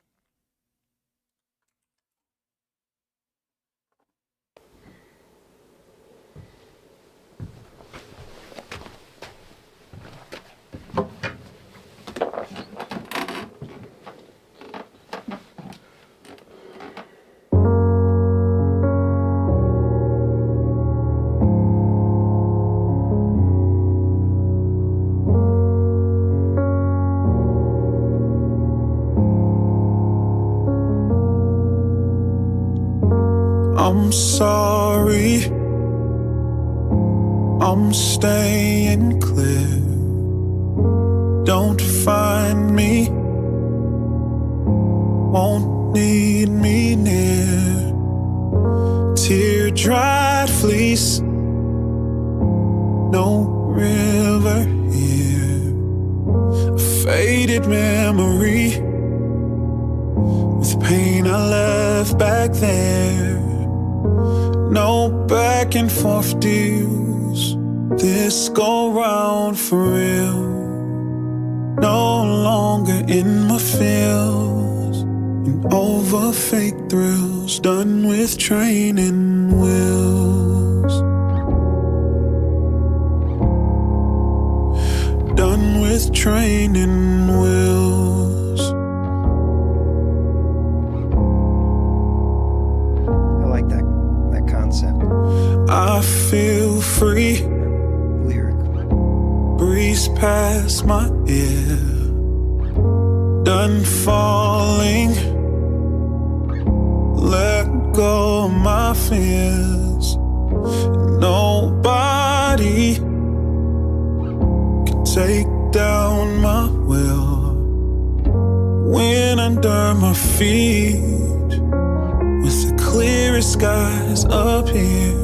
S8: I'm sorry, I'm staying clear. Don't find me, won't need me near. Tears tear-dried fleece. No river here, a faded memory with pain I left back there. No back and forth deals, this go round for real. No longer in my feels, and over fake thrills, done with training wheels. Done with training wheels.
S1: I like that concept.
S8: I feel free.
S1: Lyric.
S8: Breeze past my ear. Done falling. Let go of my fears. Nobody can take down my will. Wind under my feet, with the clearest skies up here.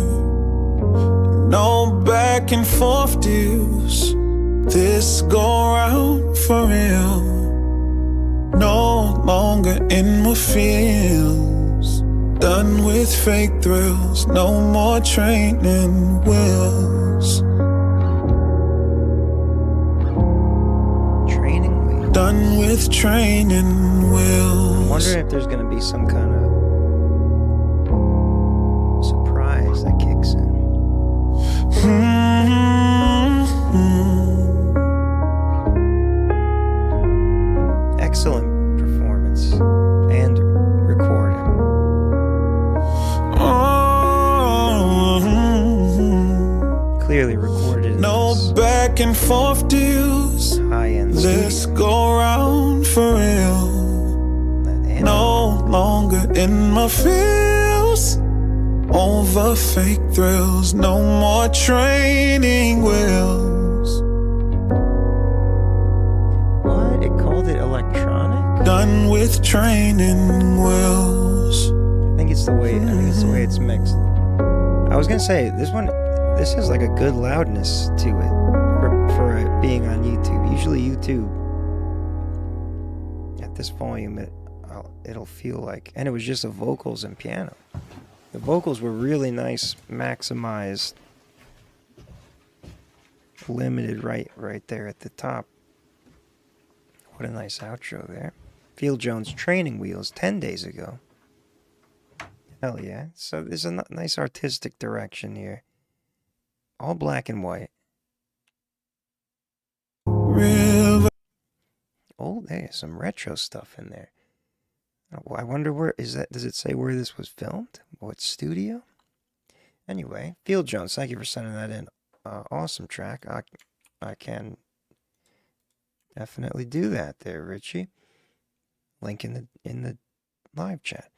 S8: No back and forth deals, this go round for real. No longer in my feels, done with fake thrills. No more training wheels.
S1: Training wheels.
S8: Done with training wheels.
S1: I'm wondering if there's gonna be some kind of surprise that kicks in. Excellent performance and recording. Clearly recorded.
S8: No back and forth deals,
S1: high-end
S8: let's go round for real. No longer in my feels, over fake thrills. No more training wheels.
S1: What? It called it electronic?
S8: Done with training wheels.
S1: I think it's the way it's mixed. I was gonna say this has like a good loudness to it for it being on YouTube. Usually YouTube at this volume it'll feel like, and it was just the vocals and piano. The vocals were really nice, maximized, limited right there at the top. What a nice outro there. Field Jones Training Wheels 10 days ago. Hell yeah. So there's a nice artistic direction here. All black and white.
S8: River.
S1: Oh, there's some retro stuff in there. I wonder where is that? Does it say where this was filmed? What studio? Anyway, Field Jones, thank you for sending that in. Awesome track. I can definitely do that there, Richie. Link in the live chat.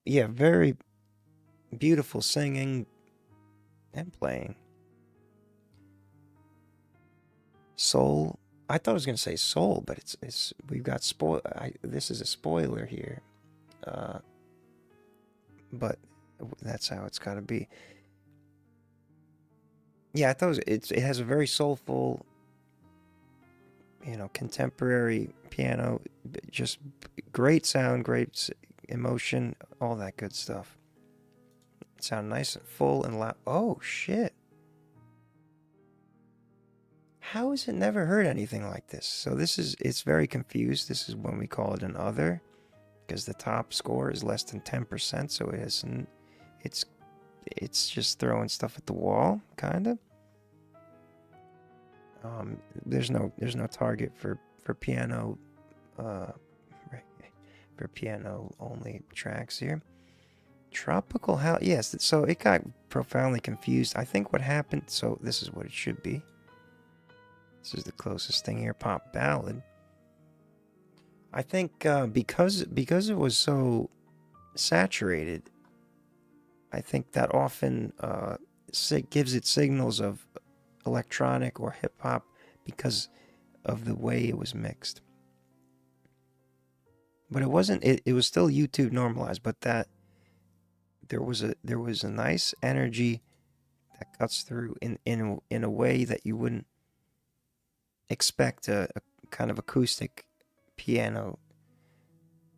S1: Yeah, very beautiful singing and playing. Soul. I thought I was gonna say soul, but it's we've got this is a spoiler here, but that's how it's got to be. Yeah, I thought it has a very soulful, contemporary piano, just great sound, great emotion, all that good stuff. It sounded nice and full and loud. Oh shit. How has it never heard anything like this? So it's very confused. This is when we call it an other, because the top score is less than 10%, so it's just throwing stuff at the wall, kind of. There's no target for piano, for piano only tracks here. Tropical house, yes. So it got profoundly confused. I think what happened. So this is what it should be. This is the closest thing here. Pop ballad. I think because it was so saturated, I think that often gives it signals of electronic or hip hop because of the way it was mixed. But it wasn't. It was still YouTube normalized, but that there was a nice energy that cuts through in a way that you wouldn't expect a kind of acoustic piano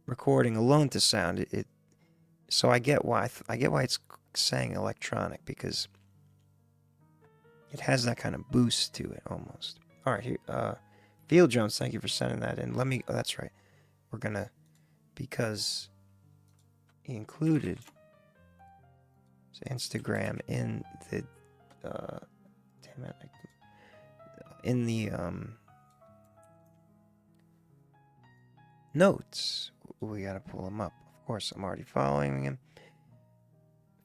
S1: recording alone to sound. So I get why it's saying electronic, because it has that kind of boost to it almost. All right, here, Field Jones, thank you for sending that in. Let me. Oh, that's right. We're gonna, because he included his Instagram in the damn it, in the notes. We gotta pull him up. Of course, I'm already following him.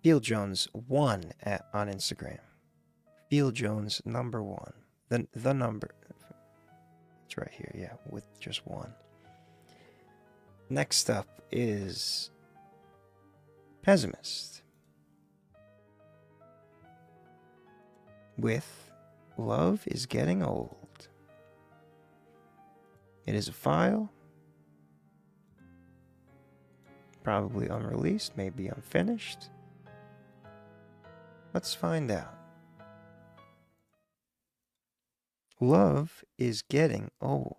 S1: Field Jones 1 on Instagram. Field Jones number 1. The number. It's right here, yeah, with just 1. Next up is Pessimist with Love is Getting Old. It is a file, probably unreleased, maybe unfinished. Let's find out. Love is Getting Old.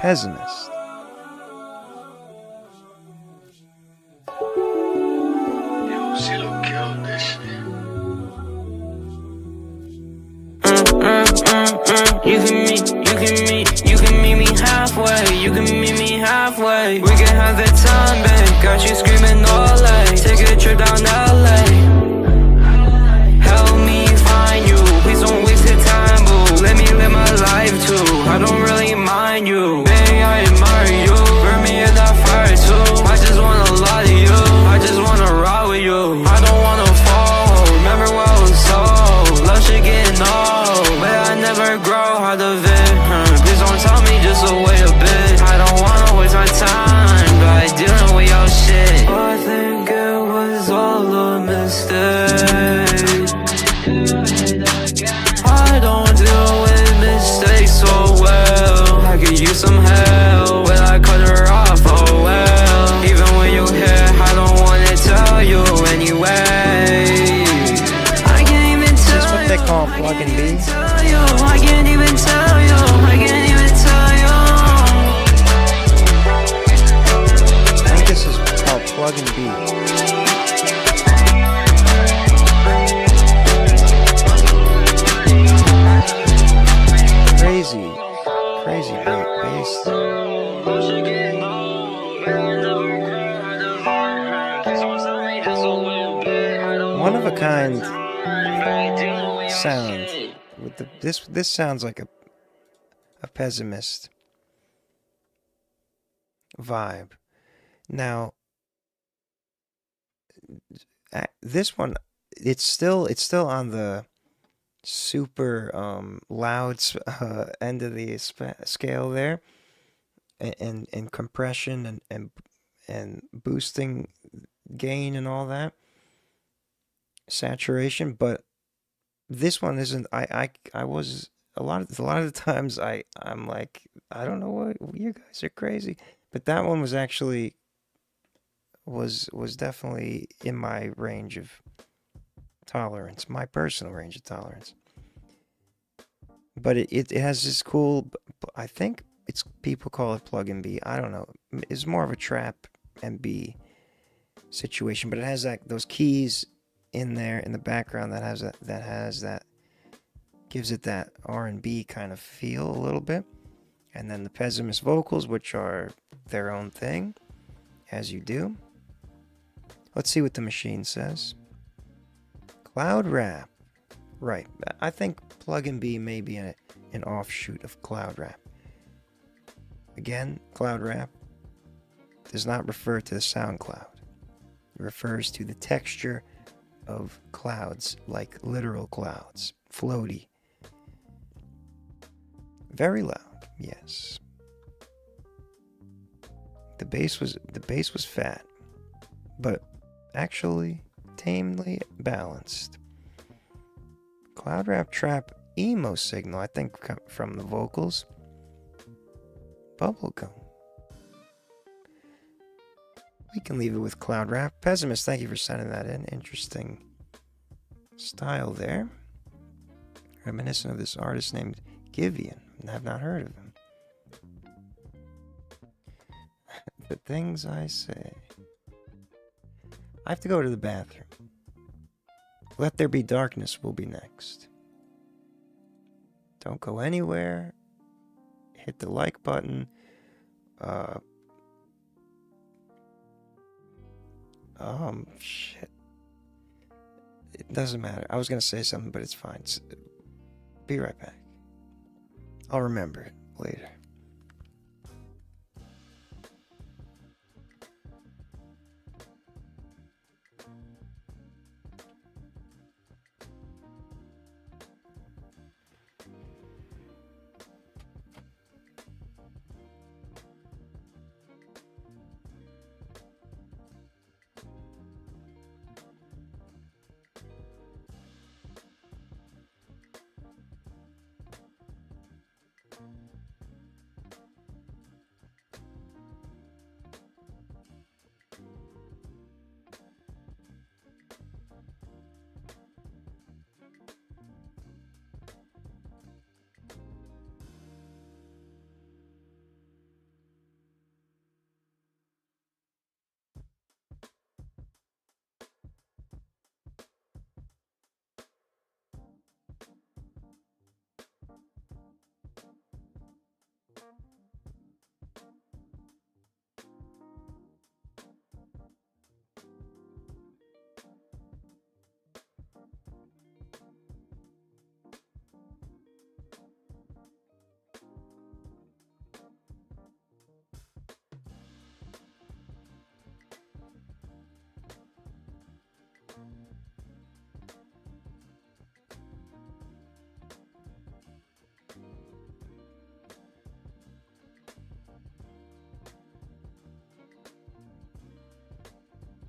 S1: Pessimist.
S5: You can meet me halfway. You can meet me halfway. We can have the time, babe. Got you screaming all day. Take a trip down LA. Help me find you. Please don't waste your time, boo. Let me live my life too. I don't really mind you. Baby, I admire you. Burn me in that fire too. I just wanna lie to you. I just wanna ride with you. I don't wanna fall. Remember when I was so love shit getting old, but I never grow out of it. Please don't tell me just to wait a bit. I don't wanna waste my time by dealing with your shit. I think it was all a mistake. I don't deal with mistakes so well. I could use some help when I cut her off, oh well. Even when you're here, I don't wanna tell you anyway. I can't even tell you.
S1: That's what they call plug and B.
S5: I can't even tell you. I can't even tell you.
S1: I think this is called plug and B. Crazy bass. One of a kind sound. With this sounds like a Pessimist vibe. Now, this one, it's still on the super loud end of the scale there, and compression and boosting gain and all that, saturation. But this one isn't. I was a lot of the times I'm like, I don't know what, you guys are crazy, but that one was actually was definitely in my range of tolerance, my personal range of tolerance. But it has this cool, I think it's, people call it plug and B. I don't know. It's more of a trap and B situation, but it has those keys in there in the background that gives it that R&B kind of feel a little bit. And then the Pessimist vocals, which are their own thing, as you do. Let's see what the machine says. Cloud Rap. Right. I think plug and B may be an offshoot of Cloud Rap. Again, Cloud Rap does not refer to the sound cloud. It refers to the texture of clouds, like literal clouds, floaty. Very loud, yes. The bass was fat, but actually tamely balanced. Cloud Rap Trap emo signal, I think, from the vocals. Bubblegum. We can leave it with cloud rap. Pessimist, thank you for sending that in. Interesting style there. Reminiscent of this artist named Givian. I have not heard of him. The things I say. I have to go to the bathroom. Let There Be Darkness will be next. Don't go anywhere. Hit the like button. Shit. It doesn't matter. I was gonna say something, but it's fine. Be right back. I'll remember it later.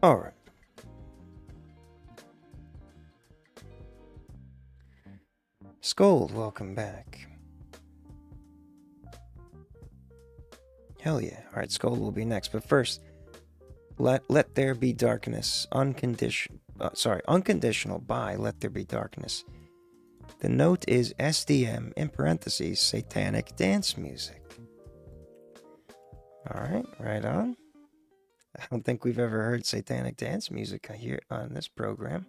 S1: All right. Scold, welcome back. Hell yeah. All right, Scold will be next. But first, Let There Be Darkness. Unconditional by Let There Be Darkness. The note is SDM, in parentheses, satanic dance music. All right, right on. I don't think we've ever heard satanic dance music here on this program.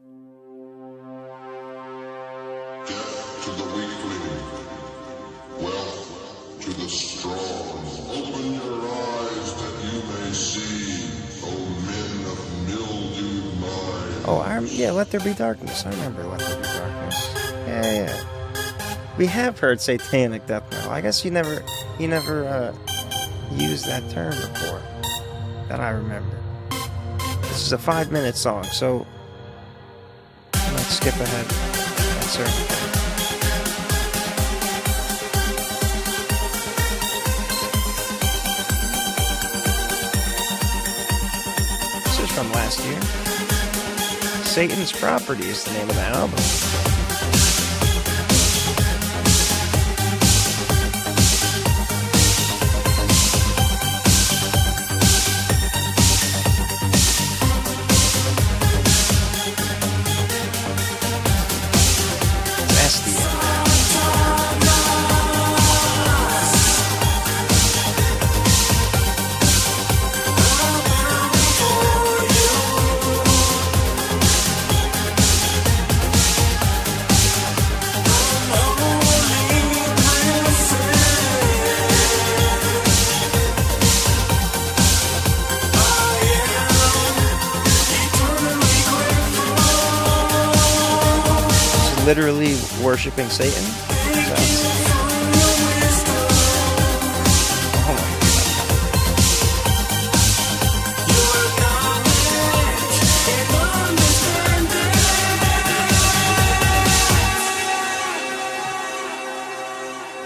S10: Death to the weakling, wealth to the strong. Open your eyes that you may see, O men of mildewed mind.
S1: Oh, yeah, Let There Be Darkness. I remember Let There Be Darkness. Yeah. We have heard satanic death metal. I guess you never used that term before. That I remember. This is a 5-minute song, so let's skip ahead at certain things. This is from last year. Satan's Property is the name of the album. Literally worshiping Satan? Oh my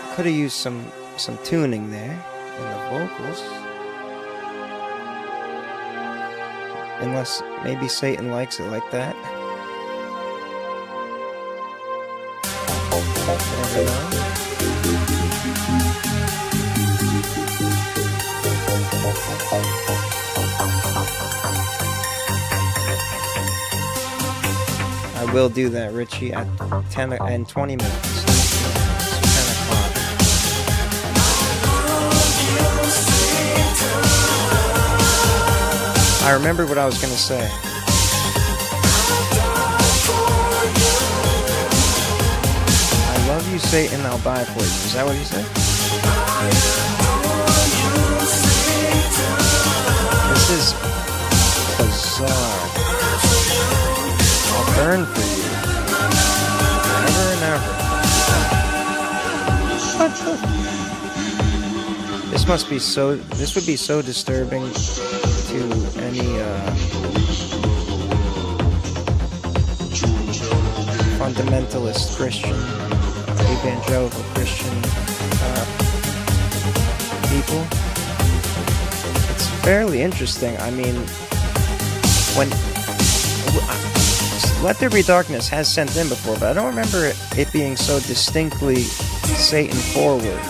S1: God. Could have used some tuning there in the vocals. Unless maybe Satan likes it like that. Never know. will do that, Richie, at 10 and 20 minutes. 10 o'clock. I remember what I was going to say. I love you, Satan, I'll die for you. Is that what he said? This is bizarre. I'll burn for you. Forever and ever. This must be so... This would be so disturbing to any fundamentalist Christian, evangelical Christian people. It's fairly interesting. I mean, when Let There Be Darkness has sent in before, but I don't remember it being so distinctly Satan forward.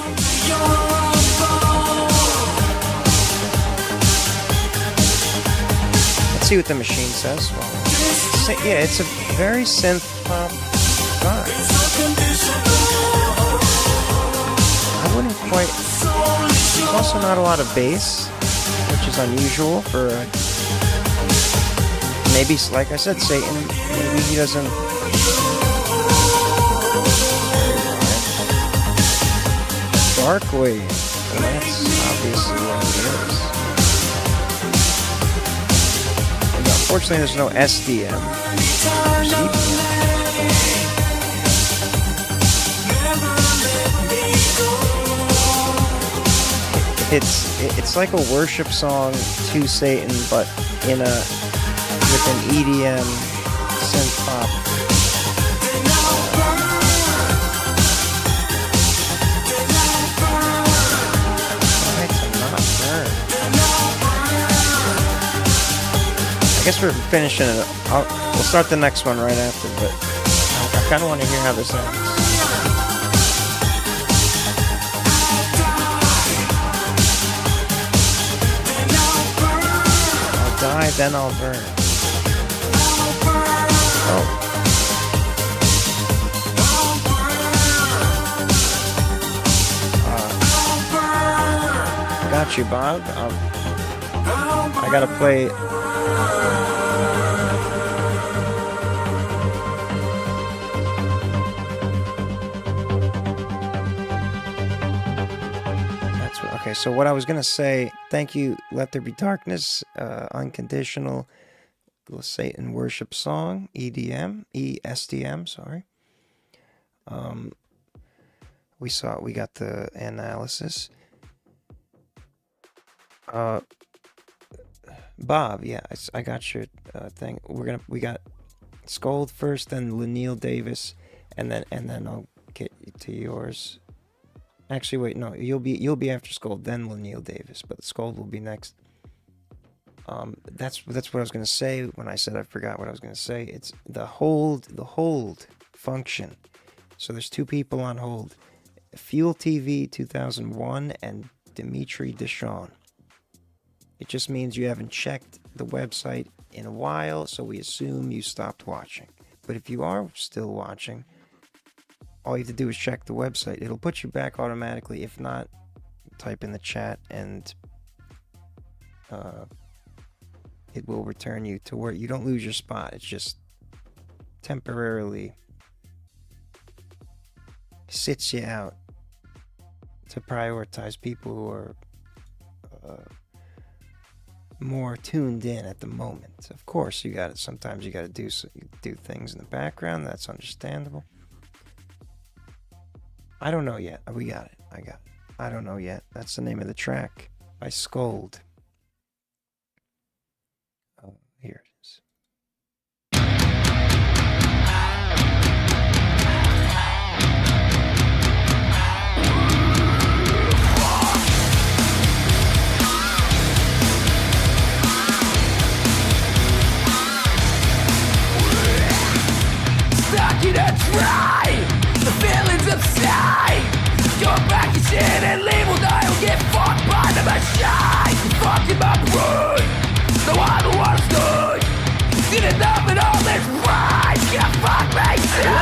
S1: Let's see what the machine says. Well, yeah, it's a very synth pop vibe. I wouldn't quite... There's also not a lot of bass, which is unusual for a... Maybe, like I said, Satan, maybe he doesn't... Dark wave. Well, that's obviously what it is. And unfortunately, there's no SDM. It's like a worship song to Satan, but in a... with an EDM synth pop. I guess we're finishing it. We'll start the next one right after, but I kind of want to hear how this ends. I'll die, then I'll burn. Oh. Got you, Bob. I gotta play. That's what, okay, so what I was gonna say, thank you, Let There Be Darkness, unconditional Satan worship song, ESDM, sorry. We got the analysis. Bob, yeah, I got your thing. We got Scold first, then Lanil Davis, and then I'll get to yours. Actually, wait, no, you'll be after Scold, then Lanil Davis, but Scold will be next. That's what I was gonna say when I said I forgot what I was gonna say. It's the hold function. So there's two people on hold: Fuel TV 2001 and Dimitri Deschamps. It just means you haven't checked the website in a while, so we assume you stopped watching. But if you are still watching, all you have to do is check the website. It'll put you back automatically. If not, type in the chat and it will return you to where you don't lose your spot. It's just temporarily sits you out to prioritize people who are more tuned in at the moment. Of course, sometimes you got to do things in the background. That's understandable. I don't know yet. We got it. I got it. I don't know yet. That's the name of the track by Scold. Oh, here it is.
S2: Stuck in a dry, the feelings upside. Go back your shit and leave, will die or get fucked by the machine. Fucking my brain, the one who understood. seen enough in all this pride. Can't fuck me too.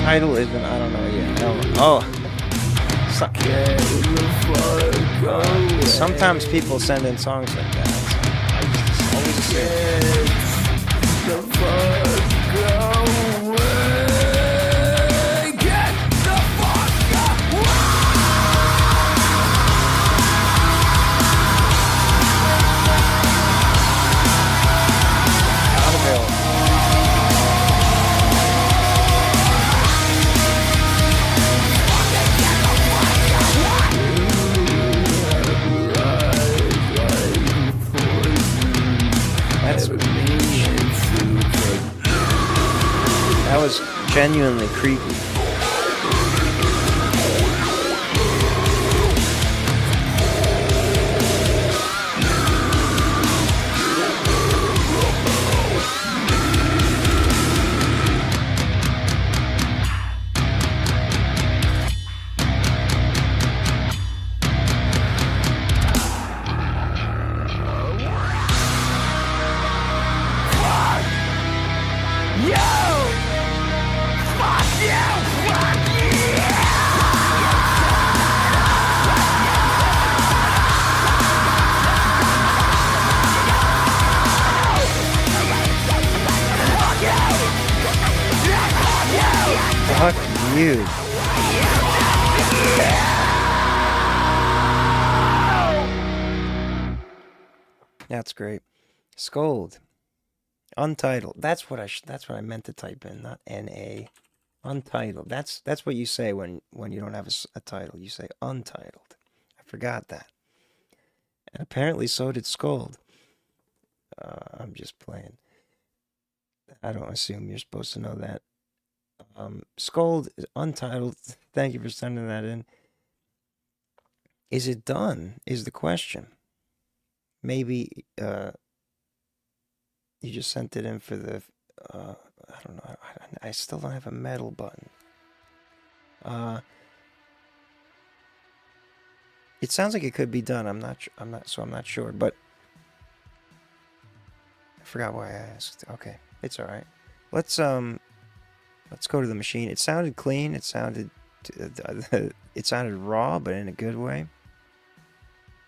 S1: Title isn't, I don't know yet. Oh. Sometimes people send in songs like that. It's always the same. Not available. That was genuinely creepy. Fuck you. That's great. Scold. Untitled. That's what I meant to type in, not N-A. Untitled. That's what you say when you don't have a title. You say untitled. I forgot that. And apparently so did Scold. I'm just playing. I don't assume you're supposed to know that. Scold is untitled. Thank you for sending that in. Is it done? Is the question. Maybe you just sent it in for the I don't know. I still don't have a metal button. It sounds like it could be done. I'm not sure, but I forgot why I asked. Okay, it's all right. Let's go to the machine. It sounded clean. It sounded raw, but in a good way.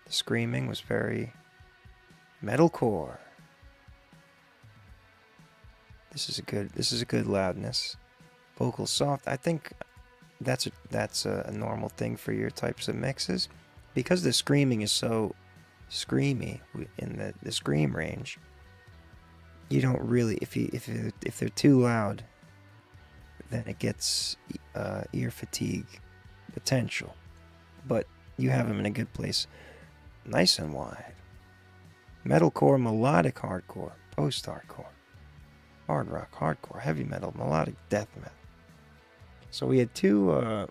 S1: The screaming was very metalcore. This is a good loudness. Vocal soft. I think that's a normal thing for your types of mixes, because the screaming is so screamy in the scream range. You don't really, if they're too loud, then it gets ear fatigue potential. But you have them in a good place, nice and wide. Metalcore, melodic hardcore, post-hardcore, hard rock, hardcore, heavy metal, melodic death metal. So we had two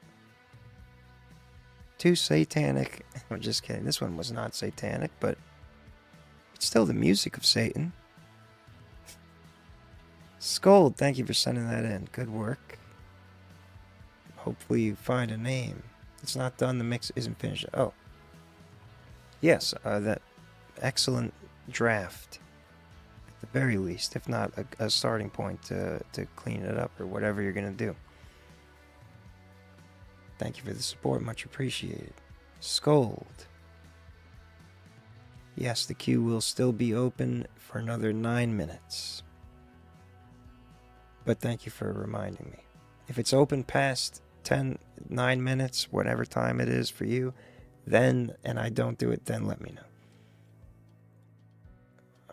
S1: satanic. I'm just kidding. This one was not satanic, but it's still the music of Satan. Scold, thank you for sending that in. Good work. Hopefully you find a name. It's not done. The mix isn't finished. Oh. Yes, that excellent draft. At the very least, if not a starting point to clean it up or whatever you're going to do. Thank you for the support. Much appreciated. Scold. Yes, the queue will still be open for another 9 minutes. But thank you for reminding me. If it's open past 9 minutes, whatever time it is for you, then, and I don't do it, then let me know.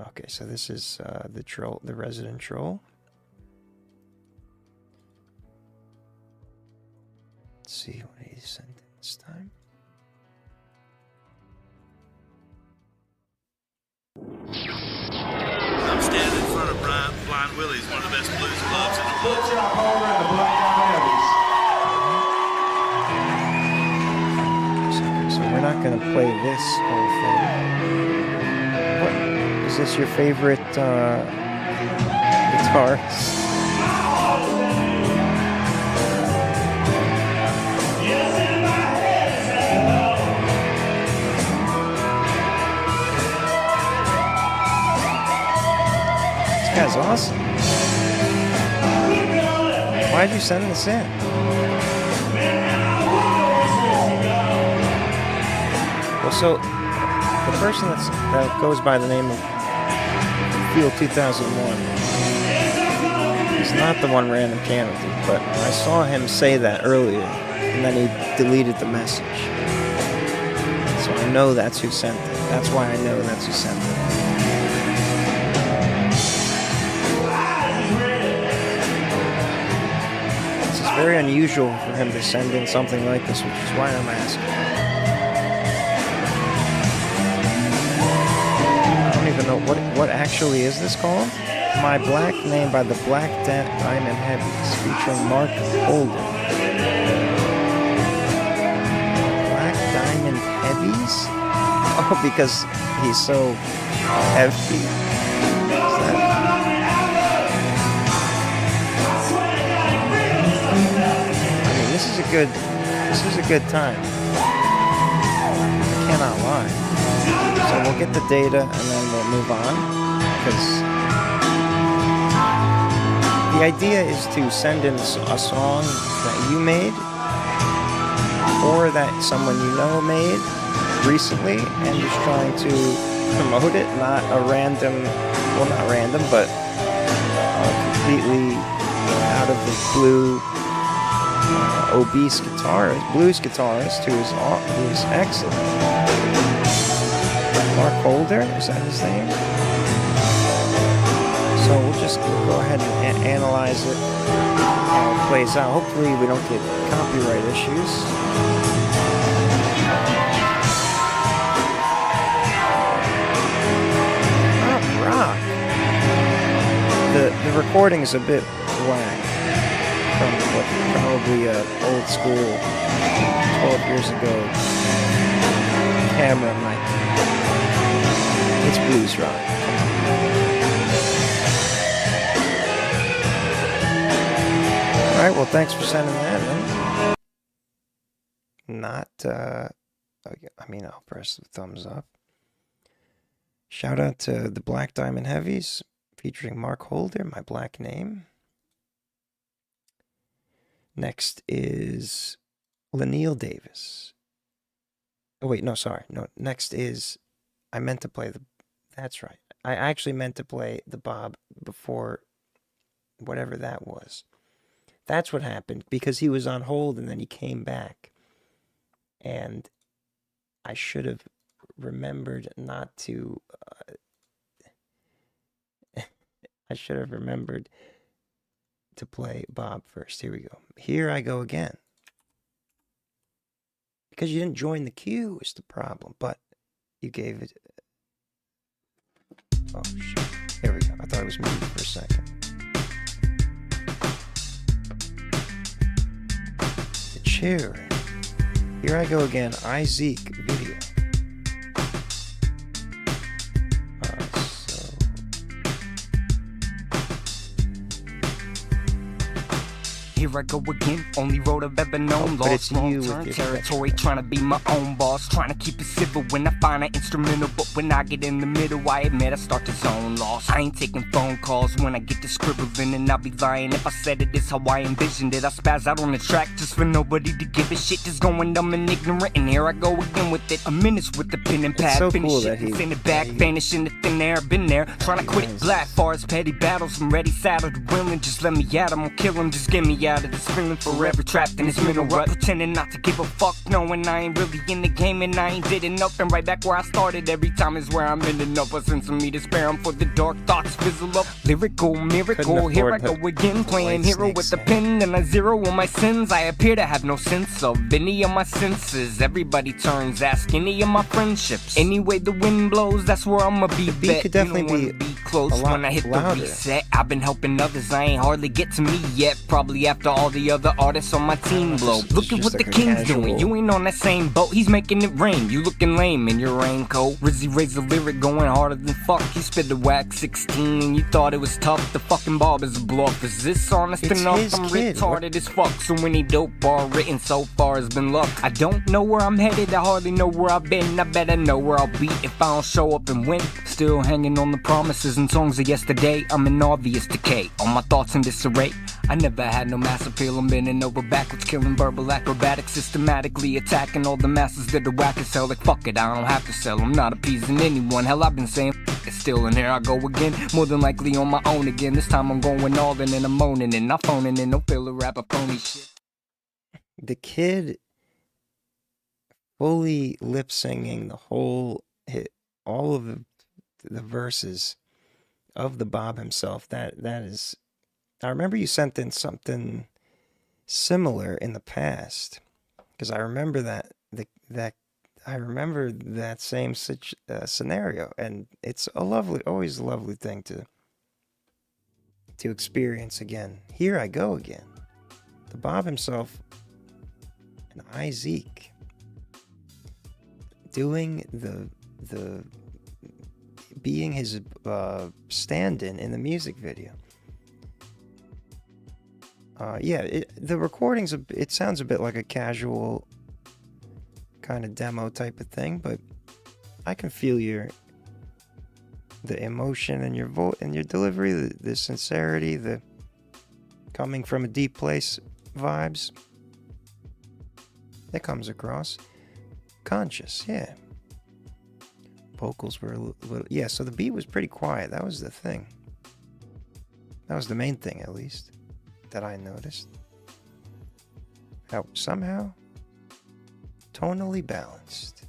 S1: Okay, so this is the resident troll. Let's see what he sent this time.
S11: I'm standing in front of Blind Willie's, one of the best blues clubs in the world.
S12: Good job over at the Blind Willie's.
S1: So we're not going to play this whole thing. Is this your favorite guitarist? This guy's awesome. Why'd you send this in? Well, so the person that goes by the name of Field 2001 is not the one Random Channel did, but I saw him say that earlier, and then he deleted the message. So I know that's who sent it. That's why I know that's who sent it. This is very unusual for him to send in something like this, which is why I'm asking. I don't even know what actually is this called? My Black Name by the Black Diamond Heavies, featuring Mark Holder. Black Diamond Heavies? Oh, because he's so heavy. I mean, this is a good time. I cannot lie. So we'll get the data and then we'll move on, because the idea is to send in a song that you made or that someone you know made recently, and just trying to promote it, not a random, well, not random, but completely out of the blue obese guitarist, blues guitarist who is excellent. Mark Holder, is that his name? So we'll just go ahead and analyze it, how it plays out. Hopefully we don't get copyright issues. Rock. The recording is a bit whack from what probably old school 12 years ago camera mic. It's blues rock. All right, well, thanks for sending that in. Not I mean, I'll press the thumbs up. Shout out to the Black Diamond Heavies, featuring Mark Holder, My Black Name. Next is Lanil Davis. Oh, wait, no, sorry. No, next is, I meant to play the, that's right. I actually meant to play the Bob before whatever that was. That's what happened, because he was on hold and then he came back. And I should have remembered not to I should have remembered to play Bob first. Here we go. Here I go again. Because you didn't join the queue is the problem, but you gave it. Oh shit. Here we go. I thought it was muted for a second. The chair. Here I go again. Zeke video.
S2: Here I go again, only road I've ever known. Lost wrong turn territory, trying to be my own boss, trying to keep it civil when I find an instrumental. But when I get in the middle, I admit I start to zone lost. I ain't taking phone calls when I get to scribbling, and I'll be lying if I said it is how I envisioned it. I spaz out on the track just for nobody to give a shit. Just going dumb and ignorant, and here I go again with it. A minute with the pen and pad,
S1: so
S2: finish
S1: cool
S2: it, send it back, vanish in the thin air. Been there, trying to quit it black. Far as petty battles, I'm ready, saddled, willing. Just let me at 'em, I'll kill 'em. Just get me out of this feeling, forever trapped in this mental rut, pretending not to give a fuck, knowing I ain't really in the game and I ain't did enough. And right back where I started, every time is where I'm ending up. A sense of me to spare 'em for the dark thoughts fizzle up. Lyrical miracle, here I go again, playing hero with the pen and I zero on my sins. I appear to have no sense of any of my senses. Everybody turns, ask any of my friendships. Anyway the wind blows, that's where I'ma be.
S1: The beat could definitely be
S2: close when I hit
S1: louder.
S2: the reset. I've been helping others, I ain't hardly get to me yet. Probably after after all the other artists on my team blow. Look at what the king's doing, you ain't on that same boat. He's making it rain, you looking lame in your raincoat. Rizzy raised a lyric going harder than fuck. He spit the whack 16 and you thought it was tough. The fucking Bob is a bluff. Is this honest enough? I'm retarded as fuck. So many dope bar written so far has been luck. I don't know where I'm headed, I hardly know where I've been. I better know where I'll be if I don't show up and win. Still hanging on the promises and songs of yesterday. I'm in obvious decay, all my thoughts in disarray. I never had no mass appeal, I'm bending over backwards, killing verbal acrobatics, systematically attacking all the masses that are whack as hell. Like fuck it, I don't have to sell, I'm not appeasing anyone. Hell, I've been saying it's still, and here I go again, more than likely on my own again. This time I'm going all in and I'm moaning and not phoning in no filler rapper pony shit.
S1: The kid fully lip singing the whole hit, all of the verses of the Bob himself. That is. I remember you sent in something similar in the past, because I remember that same scenario, and it's always a lovely thing to experience again. Here I go again. The Bob himself and Isaac doing the being his stand-in in the music video. The recording's it sounds a bit like a casual kind of demo type of thing, but I can feel the emotion in your voice and your delivery, the sincerity, the coming from a deep place vibes. That comes across. Conscious, yeah. Vocals were a little, yeah, so the beat was pretty quiet. That was the thing. That was the main thing, at least, that I noticed. How somehow tonally balanced.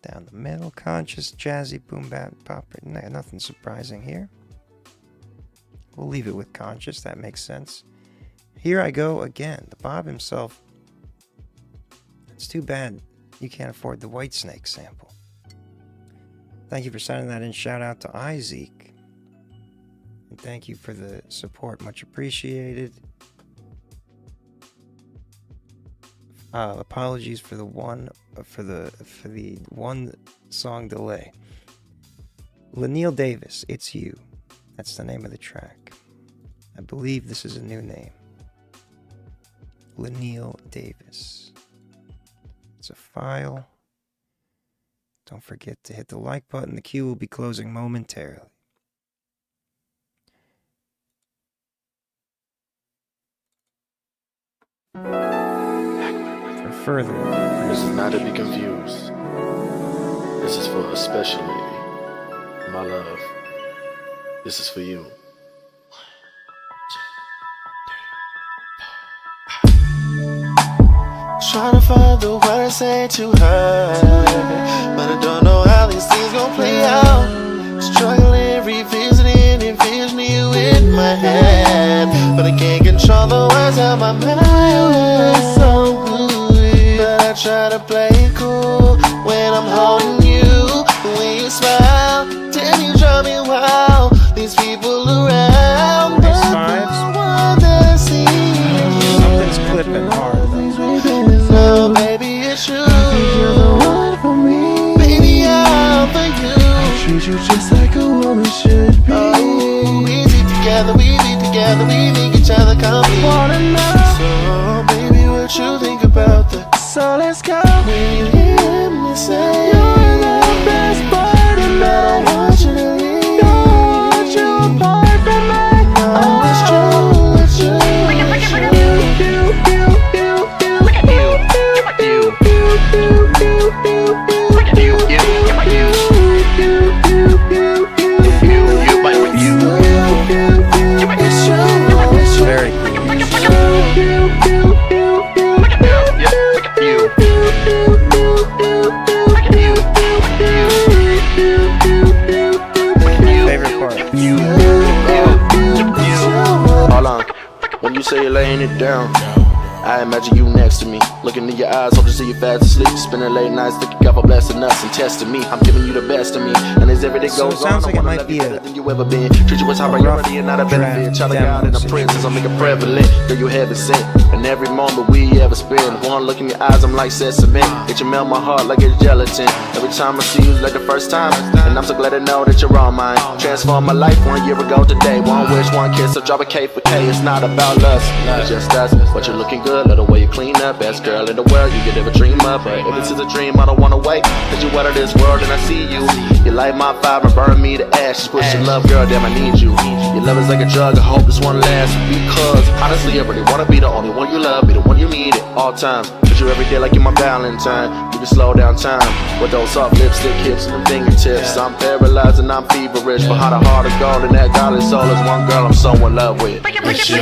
S1: Down the middle, conscious, jazzy, boom, bap, pop. Nothing surprising here. We'll leave it with conscious, that makes sense. Here I go again. The Bob himself. It's too bad you can't afford the Whitesnake sample. Thank you for sending that in. Shout out to Isaac. And thank you for the support. Much appreciated. Apologies for the one song delay. Lanil Davis, It's You. That's the name of the track. I believe this is a new name. Lanil Davis. It's a file. Don't forget to hit the like button. The queue will be closing momentarily. For further,
S12: this is not to be confused. This is for a special lady. My love. This is for you. Trying to find the words to say to her, but I don't know how these things gon' play out. Struggling, revisiting, envisioning you in my head, but I can't control the words out my mouth. So good, but I try to play it cool when I'm holding you. When you smile, then you drive me wild. These people around, but the one that I see,
S1: something's clipping hard.
S12: No, baby, it's you. You're the one for me. Baby, I'm for you. I treat you just like a woman should be. Oh, we be together, we make each other company. Wanna know? So, baby, what you think about that? So let's go. When you hear me say you're the best part of me, I don't want you to leave. Don't want you apart from me. Oh, it's true, it's true.
S1: Very cool. Favorite part.
S12: Hold on. When you say you're laying it down, I imagine you next to me, looking in your eyes, hope to see you fast asleep. Spending late nights thinking God for blessing us and testing me. I'm giving you the best of me, and as every day goes
S1: So it sounds
S12: on,
S1: like
S12: I
S1: it
S12: wanna
S1: might
S12: love
S1: be
S12: you
S1: a
S12: better than you ever been. Treat you as high priority and not a benefit. Child of God and a princess, I'll make it prevalent. Though you heaven sent, and every moment we ever spend. One look in your eyes, I'm like said cement. It you melt my heart like it's gelatin. Every time I see you, like the first time, and I'm so glad to know that you're all mine. Transformed my life 1 year ago today. One wish, one kiss, so drop a K for K. It's not about us, it's just us. But you're looking good, love the way you clean up. Best girl in the world, you could ever dream of. But if this is a dream, I don't wanna wait. Cause you out of this world and I see you. You light my fire and burn me to ashes. Push your love, girl, damn, I need you. Your love is like a drug, I hope this one lasts. Because honestly, I really wanna be the only one you love, be the one you need at all times. Treat you every day like you're my Valentine. You can slow down time with those soft lipstick hips and fingertips. I'm paralyzed and I'm feverish. Behind a heart of gold and that godly soul is one girl I'm so in love with. It's you.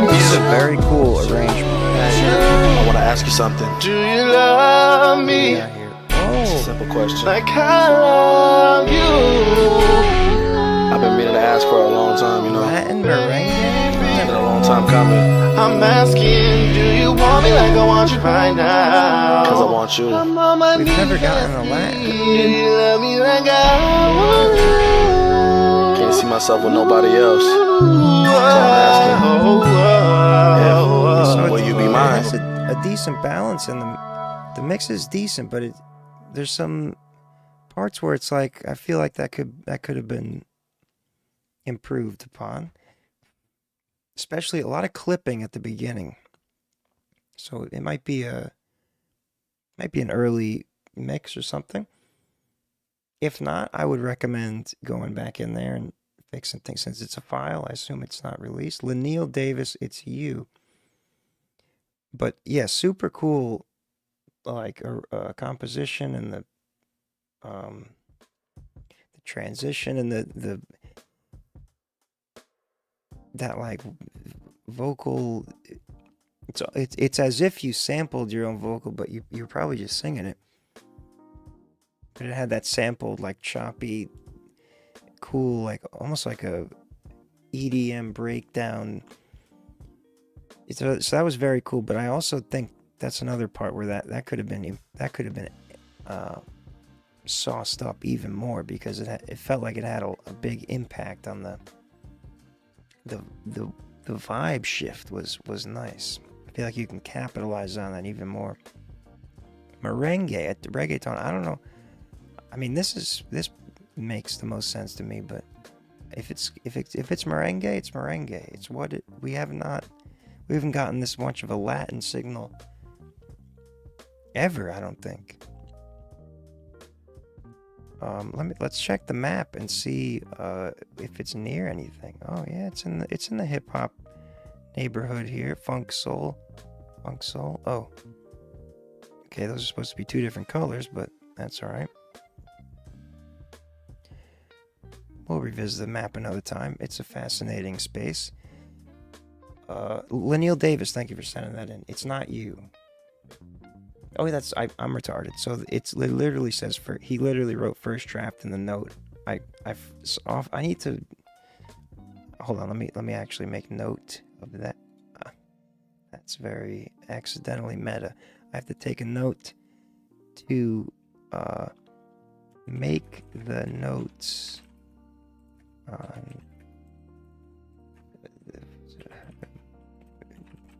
S1: This is a very cool arrangement.
S12: I wanna ask you something. Do you love me?
S1: Yeah, here. Oh,
S12: Simple question.
S1: like I love you.
S12: I've been meaning to ask for a long time, you know.
S1: Latin merengue.
S12: It's been a long time coming.
S1: I'm asking, do you want me like I want you right now?
S12: Cause I want you.
S1: We've never gotten a Latin. Do you love me like I want you?
S12: Can't see myself with nobody else. So I'm asking.
S1: So
S12: Will you be mine?
S1: It's a decent balance, and the mix is decent, but there's some parts where it's like I feel like that could have been improved upon. Especially a lot of clipping at the beginning. So it might be an early mix or something. If not, I would recommend going back in there and fixing things. Since it's a file, I assume it's not released. Lanil Davis, it's you. But yeah, super cool, like a composition and the transition and the that like vocal. It's as if you sampled your own vocal, but you're probably just singing it. But it had that sampled, like choppy, cool, like almost like a EDM breakdown. So that was very cool. But I also think that's another part where that could have been sauced up even more, because it felt like it had a big impact on the vibe shift was nice. I feel like you can capitalize on that even more. Merengue at the reggaeton, I don't know. I mean, this makes the most sense to me, but if it's merengue, it's merengue. It's what we haven't gotten this much of a Latin signal ever, I don't think. Let's check the map and see if it's near anything. Oh yeah, it's in the hip hop neighborhood here. Funk soul. Oh, okay, those are supposed to be two different colors, but that's all right. We'll revisit the map another time. It's a fascinating space. Lanil Davis, thank you for sending that in. It's not you. Oh, I'm retarded. So it literally says he literally wrote first draft in the note. I need to hold on. Let me actually make note of that. That's very accidentally meta. I have to take a note to make the notes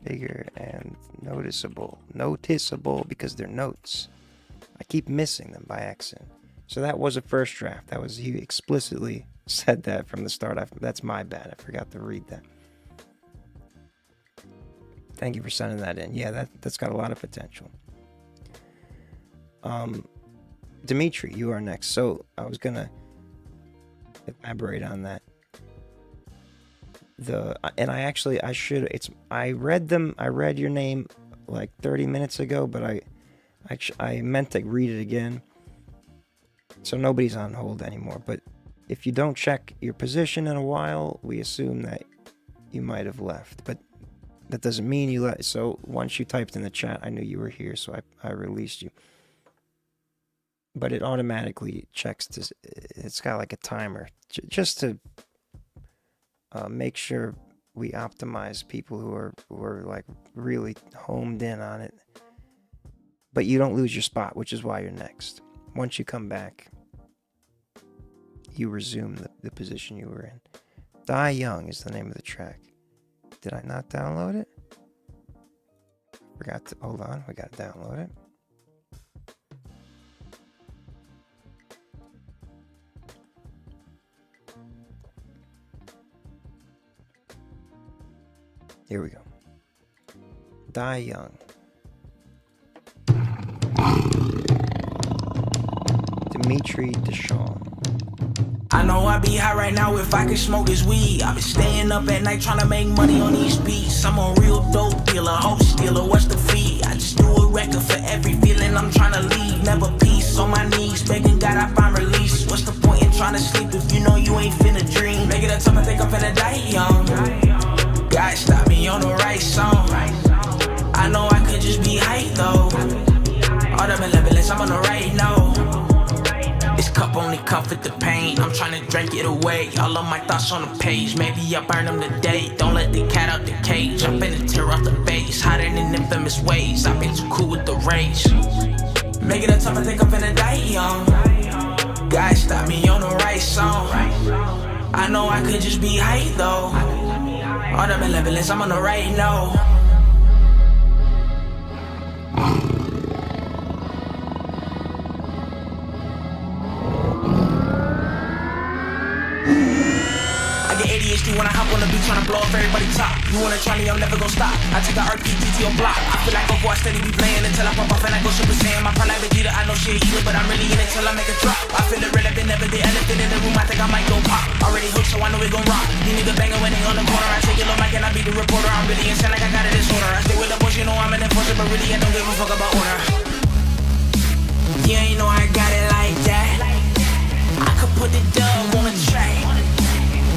S1: bigger and noticeable because they're notes. I keep missing them by accident. So that was a first draft. He explicitly said that from the start. That's my bad. I forgot to read that. Thank you for sending that in. Yeah, that's got a lot of potential. Dimitri, you are next. So I was gonna elaborate on that. I read your name like 30 minutes ago, but I meant to read it again. So nobody's on hold anymore. But if you don't check your position in a while, we assume that you might have left. But that doesn't mean you left. So once you typed in the chat, I knew you were here, so I released you. But it automatically checks to, it's got like a timer just to make sure we optimize people who are like really homed in on it. But you don't lose your spot, which is why you're next. Once you come back, you resume the position you were in. Die Young is the name of the track. Did I not download it? Forgot to, hold on, we gotta download it. Here we go. Die Young. Dimitri Deschamps.
S13: I know I'd be high right now if I could smoke this weed. I've been staying up at night trying to make money on these beats. I'm a real dope dealer, hope stealer, what's the fee? I just do a record for every feeling I'm trying to leave. Never peace, on my knees, begging God I find release. What's the point in trying to sleep if you know you ain't finna dream? Make it a time I think I'm finna die young. God stop me on the right song. I know I could just be hype though. All the malevolence, I'm on the right note. This cup only comfort the pain. I'm trying to drink it away. All of my thoughts on the page. Maybe I burn them today. Don't let the cat out the cage. I'm finna tear off the base. Hiding in infamous ways. I've been too cool with the rage. Make it a tough, I think I'm finna die young. God stop me on the right song. I know I could just be hype though. All the malevolence, I'm on the right note. ADHD when I hop on the beat tryna blow up everybody top. You wanna try me, I'm never gon' stop. I take a RPG to your block. I feel like a boy steady be playing until I pop off and I go Super Saiyan. My prime Vegeta, I know shit either, but I'm really in it till I make a drop. I feel irrelevant, never the elephant in the room. I think I might go pop. Already hooked, so I know we gon' rock. These niggas banging when they on the corner. I take it low mic and I be the reporter. I'm really insane like I got a disorder. I stay with the boys, you know I'm an enforcer, but really I don't give a fuck about order. Yeah, you know I got it like that. I could put the dub on the track.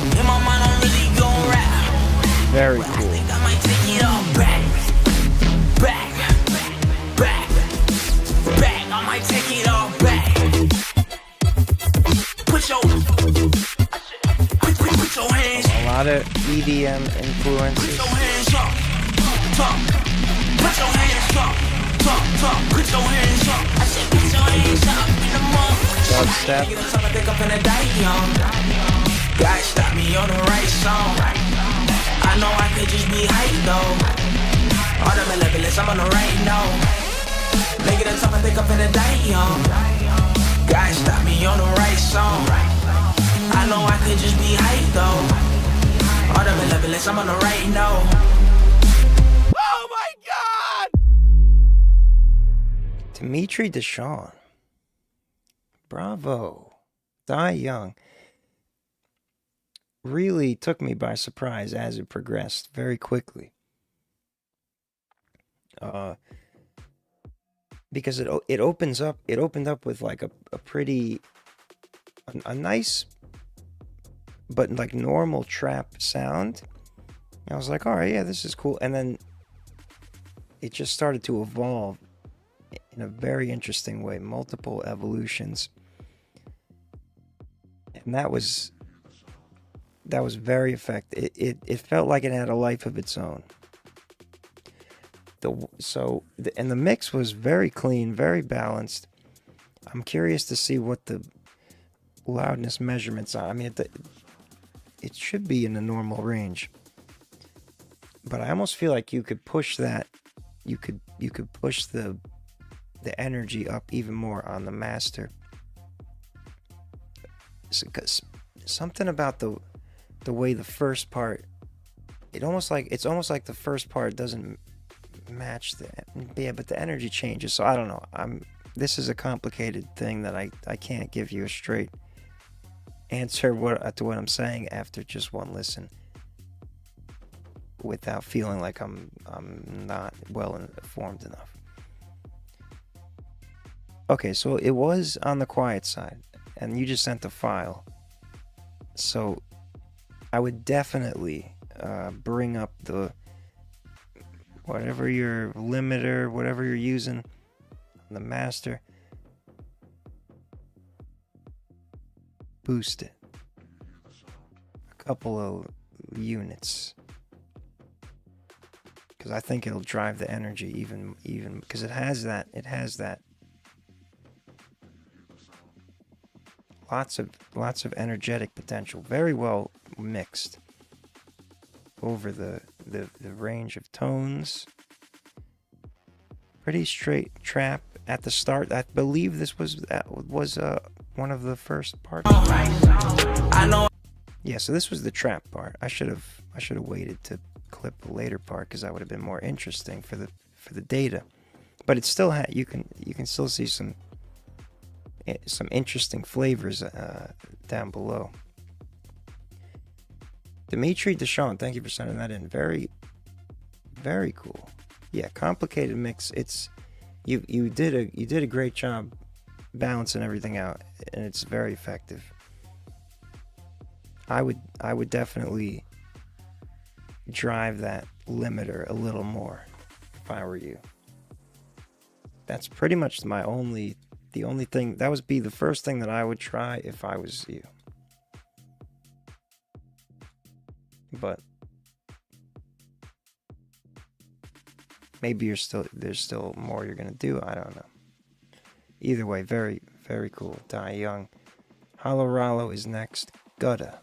S13: In my mind, I'm really gon' rap.
S1: Very cool.
S13: I think I might take it all back. I might take it all back. Put your hands.
S1: A lot of EDM influences.
S13: Put your hands up. Put your hands up. Put your hands up. I said put your hands up in the mud.
S1: Dubstep.
S13: I think I'm finna die young. God stop me on the right song. I know I could just be hype though. All the malevolence, I'm on the right note. Make it a top, I think I'm finna die young. God stop me on the right song. I know I could just be hype though. All the malevolence, I'm on the right note. Oh my God!
S1: Dimitri Deschamps. Bravo. Die Young. Really took me by surprise as it progressed very quickly. Because it opened up with like a pretty a nice but like normal trap sound. I was like, all right, yeah, this is cool. And then it just started to evolve in a very interesting way, multiple evolutions. And that was very effective. It felt like it had a life of its own. And the mix was very clean, very balanced. I'm curious to see what the loudness measurements are. I mean, it should be in the normal range, but I almost feel like you could push that. You could push the energy up even more on the master. Because something about the way the first part, it's almost like the first part doesn't match but the energy changes. So I don't know. This is a complicated thing that I can't give you a straight answer to what I'm saying after just one listen, without feeling like I'm not well informed enough. Okay, so it was on the quiet side, and you just sent the file. So I would definitely bring up the whatever your limiter, whatever you're using, the master. Boost it a couple of units, because I think it'll drive the energy even because it has that lots of energetic potential, very well mixed over the range of tones. Pretty straight trap at the start. I believe this was one of the first parts.
S13: I know.
S1: Yeah, so this was the trap part. I should have waited to clip the later part because that would have been more interesting for the data. But it still had you can still see some interesting flavors down below. Dimitri Deshawn, thank you for sending that in. Very, very cool. Yeah, complicated mix. It's you did a great job balancing everything out, and it's very effective. I would definitely drive that limiter a little more if I were you. That's pretty much the only thing. That would be the first thing that I would try if I was you. But maybe there's still more you're gonna do. I don't know. Either way, very, very cool. Die Young. Hollow Rollo is next. Gutta.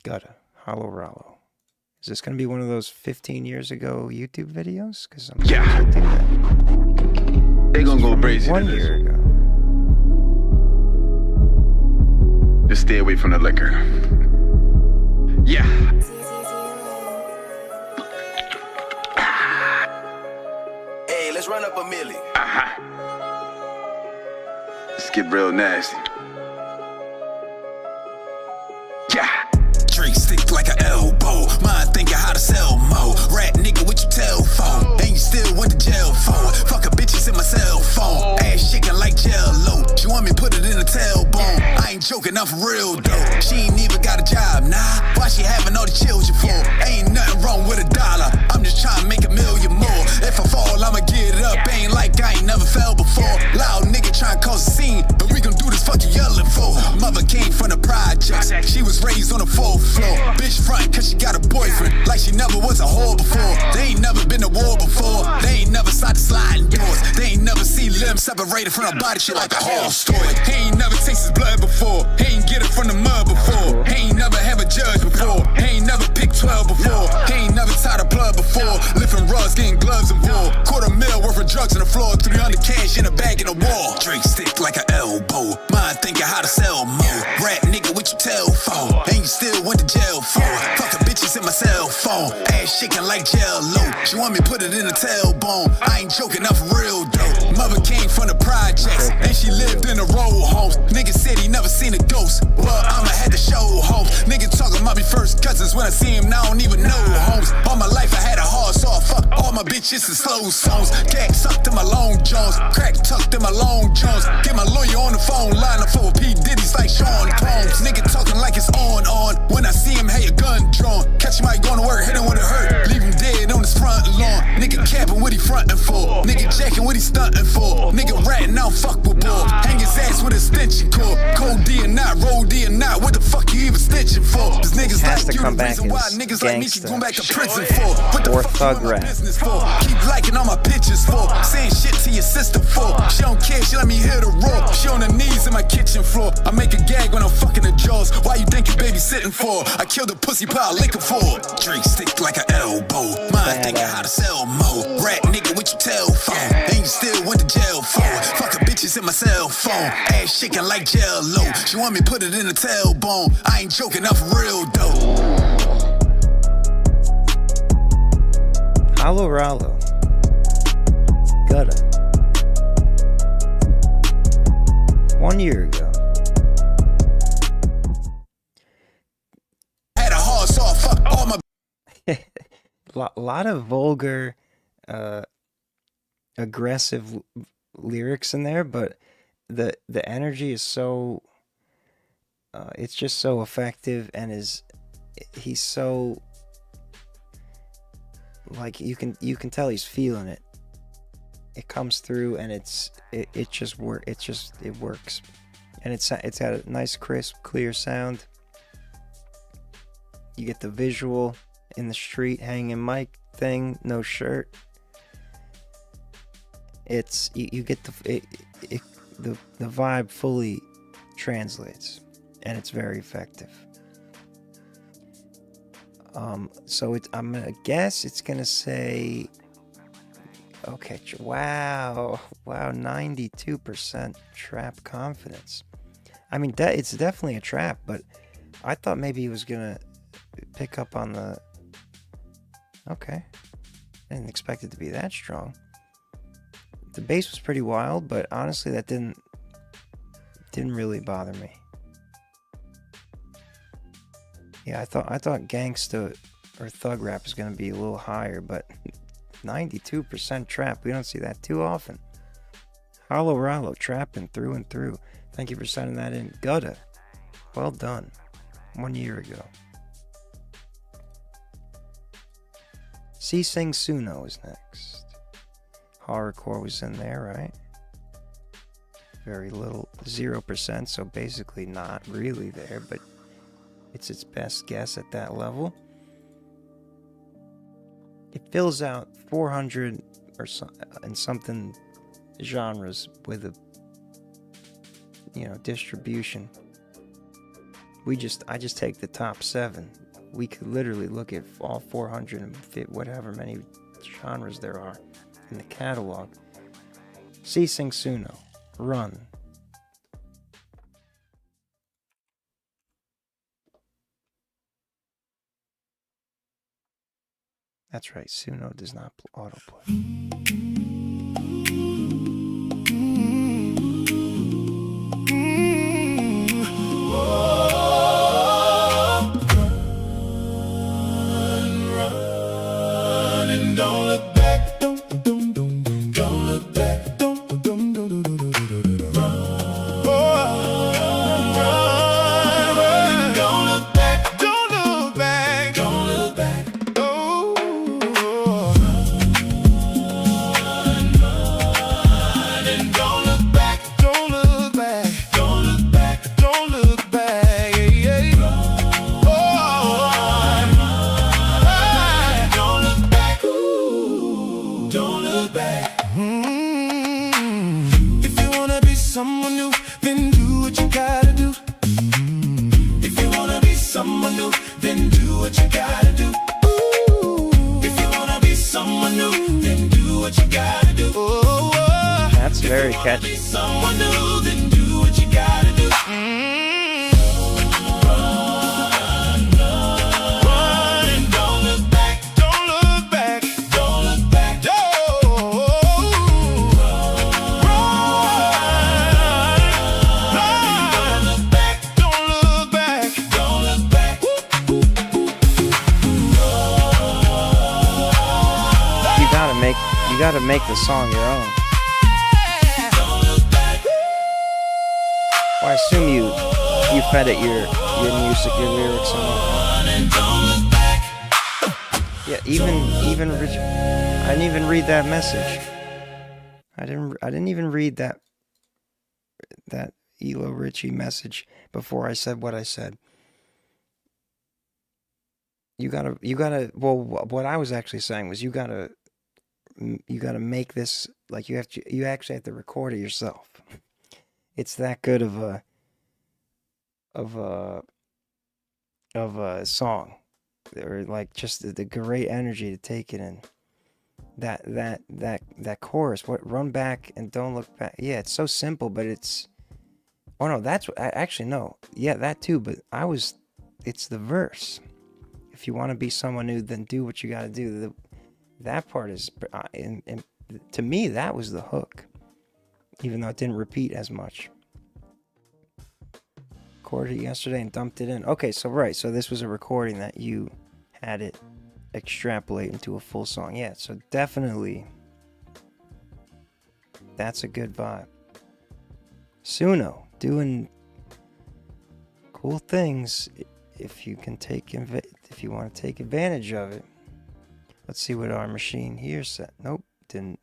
S1: Gutta. Hollow Rollo. Is this gonna be one of those 15 years ago YouTube videos? Because I'm
S14: They're gonna go crazy.
S1: 1 year ago.
S14: Just stay away from the liquor. Yeah.
S13: Hey, let's run up a milli.
S14: Let's get real nasty. Yeah.
S15: Drink stick like an elbow. Mind thinking how to sell mo. Rat nigga, what you tell for? And you still went to jail for? Fuck a bitches in my cell phone. Ass shaking like jello. She want me put it in the tailbone. I ain't joking, I'm for real though. She ain't even got a job, nah. Why she having all the children for? Ain't nothing wrong with $1. I'm just trying to make $1 million more. If I fall, I'ma get it up. Ain't like I ain't never fell before. Loud nigga trying to cause a scene, but we gon' do this fuck you yelling for. Mother came from the projects. She was raised on the 4th floor. Bitch frontin' cause she got a boyfriend, like she never was a whore before. They ain't never been to war before. They ain't never started sliding doors. They ain't never seen limbs separated from her body. Shit like a horror story. He ain't never tasted blood before. He ain't get it from the mud before. He ain't never have a judge before. He ain't never picked 12 before. He ain't never tied a blood before. Lifting rugs, getting gloves involved. $250,000 worth of drugs on the floor. 300 cash in a bag in the wall. Drink stick like an elbow. Mind thinking how to sell more. Rat nigga, what you tell for? And you still went to jail for? Fuck a bitches in my cell phone. Ass shaking like jello. She want me put it in the tailbone. I ain't joking, I'm for real though. Mother came from the projects, and she lived in a row homes. Nigga said he never seen a ghost. Well, I'ma had to show hope. Nigga talking about me first cousins. When I see him now, I don't even know homes. All my life I had a hard saw. Fuck all my bitches and slow songs. Gag sucked in my long johns. Crack tucked in my long johns. Get my lawyer on the phone, line up for P. Diddy's like Sean Combs. Nigga talking like it's on. When I see him, hey, a gun drawn. Catch him out going to work, hit him with a hurt. Leave him dead on his front lawn. Nigga capping what he frontin' for. Nigga jacking what he stuntin' for. Nigga ratting out, fuck with bull. Hang his ass with a extension cord. Cold D or not, roll D or not. What the fuck you even stitching for? Cause niggas like you the reason why niggas like me keep going back to prison for. What the fuck you in business for? Keep liking all my pictures for. Saying shit to your sister for. She don't care, she let me hear the roar. She on her knees in my kitchen floor. I make a gag when I'm fucking the jaws. Why you think you babysitting for? I killed a pussy pile liquor for. Drink stick like an elbow. Mind thinking how to sell mo. Rat nigga, what you tell for? And you still went to jail for? Fuck a bitches in my cell phone. Ass shaking like jello. She want me put it in the tailbone. I ain't joking, I'm for real though.
S1: Hollow Rollo. Gutta. 1 year ago.
S15: Had a hard saw, fuck all my.
S1: lot of vulgar, aggressive lyrics in there, but the energy is so it's just so effective, and he's so, like, you can tell he's feeling it. It comes through, and it works, and it's had a nice, crisp, clear sound. You get the visual in the street, hanging mic thing, no shirt. You get the vibe fully translates, and it's very effective. So I'm gonna guess it's gonna say, okay, wow, 92% trap confidence. I mean, it's definitely a trap, but I thought maybe he was gonna pick up on the. Okay, I didn't expect it to be that strong. The bass was pretty wild, but honestly, that didn't really bother me. Yeah, I thought gangsta or thug rap is gonna be a little higher, but 92% trap, we don't see that too often. Hollow Rollo, trapping through and through. Thank you for sending that in. Gutta, well done. 1 year ago. Sing Suno is next. Horrorcore was in there, right? Very little, 0%, so basically not really there, but it's its best guess at that level. It fills out 400 or something genres with a, distribution. I just take the top 7. We could literally look at all 400 and fit whatever many genres there are in the catalog. Sing Suno, Run. That's right, Suno does not autoplay.
S12: Don't look back, don't look back, don't run, don't look back, don't look back, don't look back, oh, run, and don't look back, don't look back, don't look back, don't look back, yeah, yeah. Don't look back. If you wanna be someone new, then do what you gotta do. If you wanna be someone new, then do what you gotta do. If you wanna be someone new, then do what you gotta do.
S1: That's very catchy.
S12: Someone new, then do what you gotta do.
S1: You gotta make the song your own. Well, I assume you fed it your music, your lyrics and whatnot. Yeah, even Rich. I didn't even read that message. I didn't even read that Elo Richie message before I said what I said. You gotta. Well, what I was actually saying was you gotta make this, like, you actually have to record it yourself. It's that good of a song, or like just the great energy to take it in. That chorus, what, run back and don't look back. Yeah, it's so simple, but it's. Oh no, that's what. Actually no. Yeah, that too. But it's the verse. If you want to be someone new, then do what you got to do. That part is, and to me, that was the hook, even though it didn't repeat as much. Recorded it yesterday and dumped it in. Okay, so this was a recording that you had it extrapolate into a full song. Yeah, so definitely that's a good vibe. Suno doing cool things if you can take if you want to take advantage of it. Let's see what our machine here said. Nope, didn't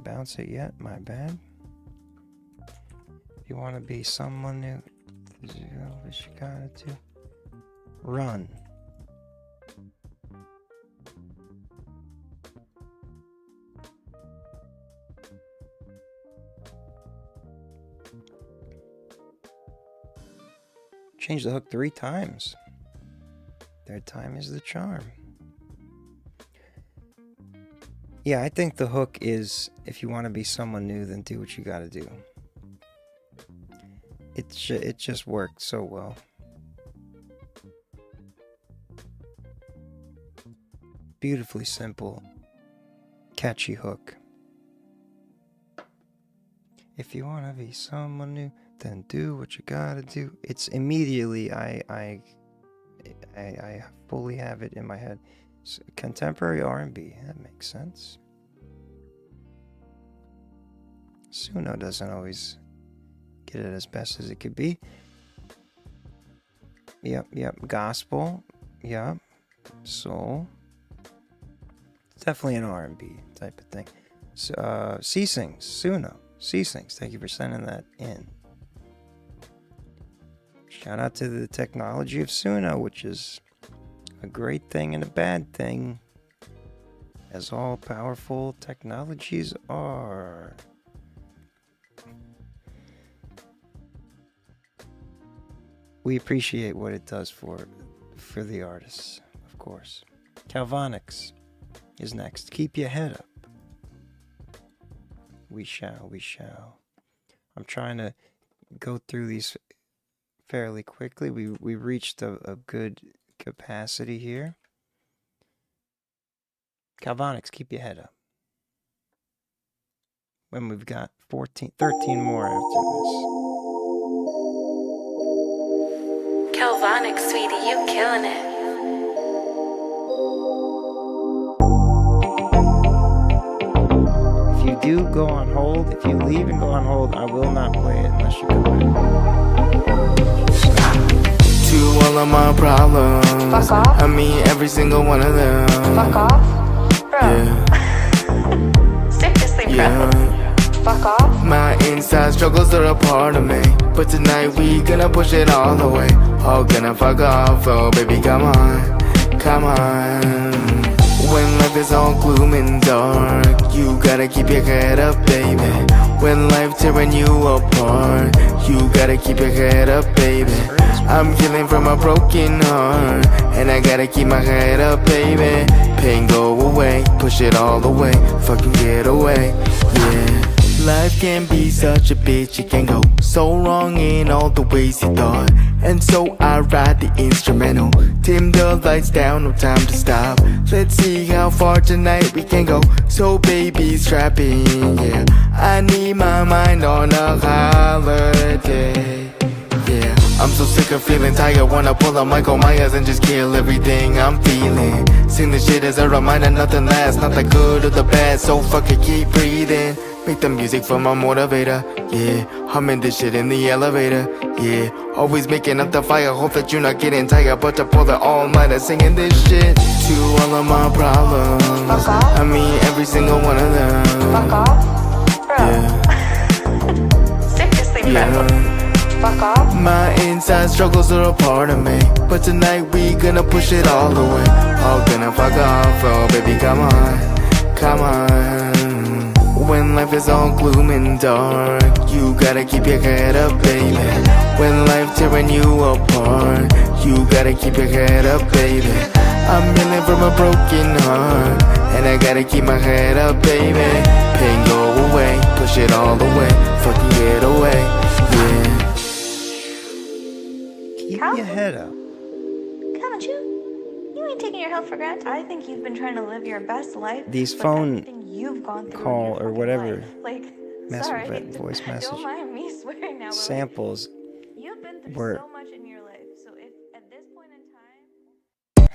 S1: bounce it yet. My bad. If you want to be someone new, what you gotta do? Run. Change the hook 3 times. Third time is the charm. Yeah, I think the hook is, if you want to be someone new, then do what you gotta do. It just worked so well. Beautifully simple, catchy hook. If you want to be someone new, then do what you gotta do. It's immediately, I fully have it in my head. So, contemporary R&B, that makes sense. Suno doesn't always get it as best as it could be. Yep, gospel, yep, soul. It's definitely an R&B type of thing. So, C-Sings, Suno, C-Sings, thank you for sending that in. Shout out to the technology of Suno, which is a great thing and a bad thing, as all powerful technologies are. We appreciate what it does for the artists, of course. Calvonics is next. Keep your head up. We shall. I'm trying to go through these fairly quickly. We reached a good capacity here. Calvonics, keep your head up. When we've got 13 more after this.
S16: Calvonics, sweetie, you killing it.
S1: If you do go on hold, if you leave and go on hold, I will not play it unless you come back.
S12: To all of my problems,
S16: Fuck off.
S12: I mean every single one of them.
S16: Fuck off, bro.
S12: Yeah.
S16: Seriously, bro.
S12: Yeah.
S16: Fuck off.
S12: My inside struggles are a part of me, but tonight we gonna push it all the way. All gonna fuck off, oh baby, come on, come on. When life is all gloom and dark, you gotta keep your head up, baby. When life tearing you apart, you gotta keep your head up, baby. I'm healing from a broken heart, and I gotta keep my head up, baby. Pain go away, push it all the way, fucking get away, yeah. Life can be such a bitch, it can go so wrong in all the ways you thought. And so I ride the instrumental, dim the lights down, no time to stop. Let's see how far tonight we can go, so baby strap in, yeah. I need my mind on a holiday, yeah. I'm so sick of feeling tired, wanna pull out Michael Myers and just kill everything I'm feeling. Sing this shit as a reminder, nothing lasts, not the good or the bad, so fuck it, keep breathing. Make the music for my motivator, yeah. Humming this shit in the elevator, yeah. Always making up the fire, hope that you're not getting tired, but to pull it all nighter, singing this shit. To all of my problems,
S16: Fuck off.
S12: I mean every single one of them.
S16: Fuck off, bro.
S12: Yeah.
S16: Seriously, bro.
S12: Yeah.
S16: Fuck off.
S12: My inside struggles are a part of me, but tonight we gonna push it all the way. All gonna fuck off, oh baby, come on, come on. When life is all gloom and dark, you gotta keep your head up, baby. When life tearing you apart, you gotta keep your head up, baby. I'm healing from a broken heart, and I gotta keep my head up, baby. Pain go away, push it all the way, fucking get away, yeah.
S1: Keep your head up.
S17: Haven't you? You ain't taking your health for granted. I think you've been trying to live your best life.
S1: These
S17: but
S1: phone
S17: everything you've gone through
S1: call
S17: in your
S1: or whatever
S17: life. Like,
S1: message,
S17: sorry,
S1: voice message
S17: don't mind me swearing now, but
S1: samples
S17: you've been through
S1: were
S17: so much in your life. So if at this point in time,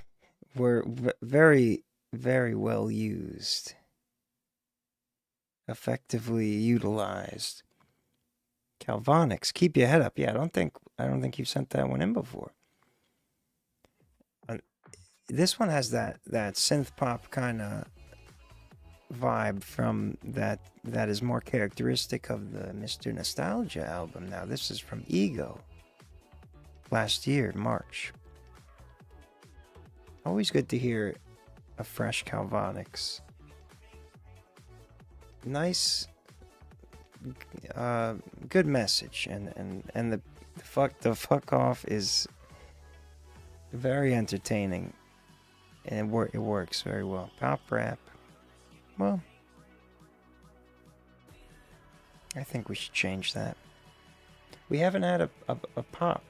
S1: were very, very well used. Effectively utilized. Calvonics, keep your head up. Yeah, I don't think you've sent that one in before. This one has that synth pop kind of vibe from that is more characteristic of the Mr. Nostalgia album. Now this is from Ego. Last year, March. Always good to hear a fresh Calvonics. Nice, good message, and the fuck off is very entertaining, and it works very well. Pop rap, well, I think we should change that. We haven't had a pop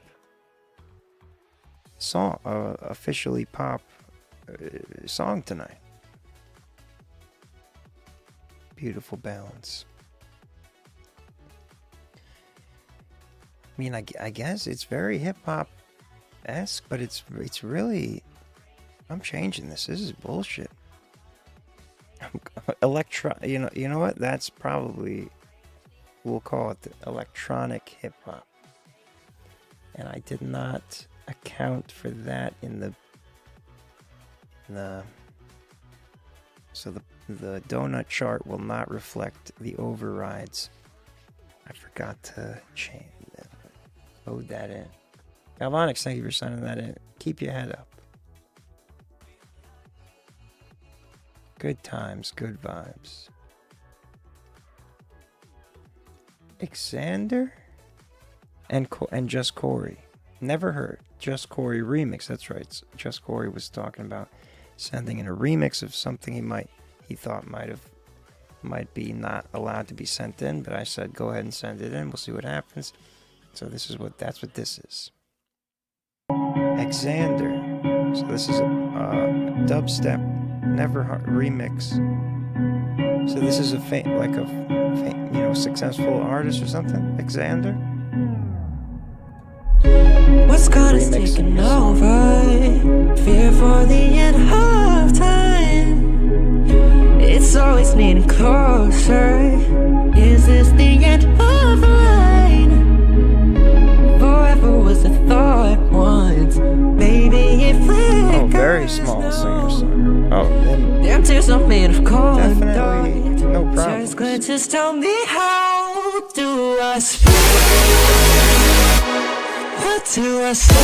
S1: song, officially pop song tonight. Beautiful balance. I mean, I guess it's very hip-hop-esque, but it's really... I'm changing this. This is bullshit. You know what? That's probably... We'll call it the electronic hip-hop. And I did not account for that in the so the donut chart will not reflect the overrides. I forgot to change that. Load that in. Galvonics, thank you for sending that in. Keep your head up. Good times, good vibes. Xander and Just Corey. Never heard. Just Corey remix. That's right. Just Corey was talking about sending in a remix of something he thought might be not allowed to be sent in, but I said go ahead and send it in. We'll see what happens. So that's what this is. Xander. So this is a dubstep never remix. So this is a successful artist or something. Xander.
S18: What's God is taking over? Fear for the end of time. It's always getting closer. Is this the end of the line? Forever was a thought once. Maybe it flickers.
S1: Oh, very small singer. Oh, then
S18: damn tears are made of cold.
S1: Definitely no problem.
S18: Just good, just tell me how do I speak? What do I say?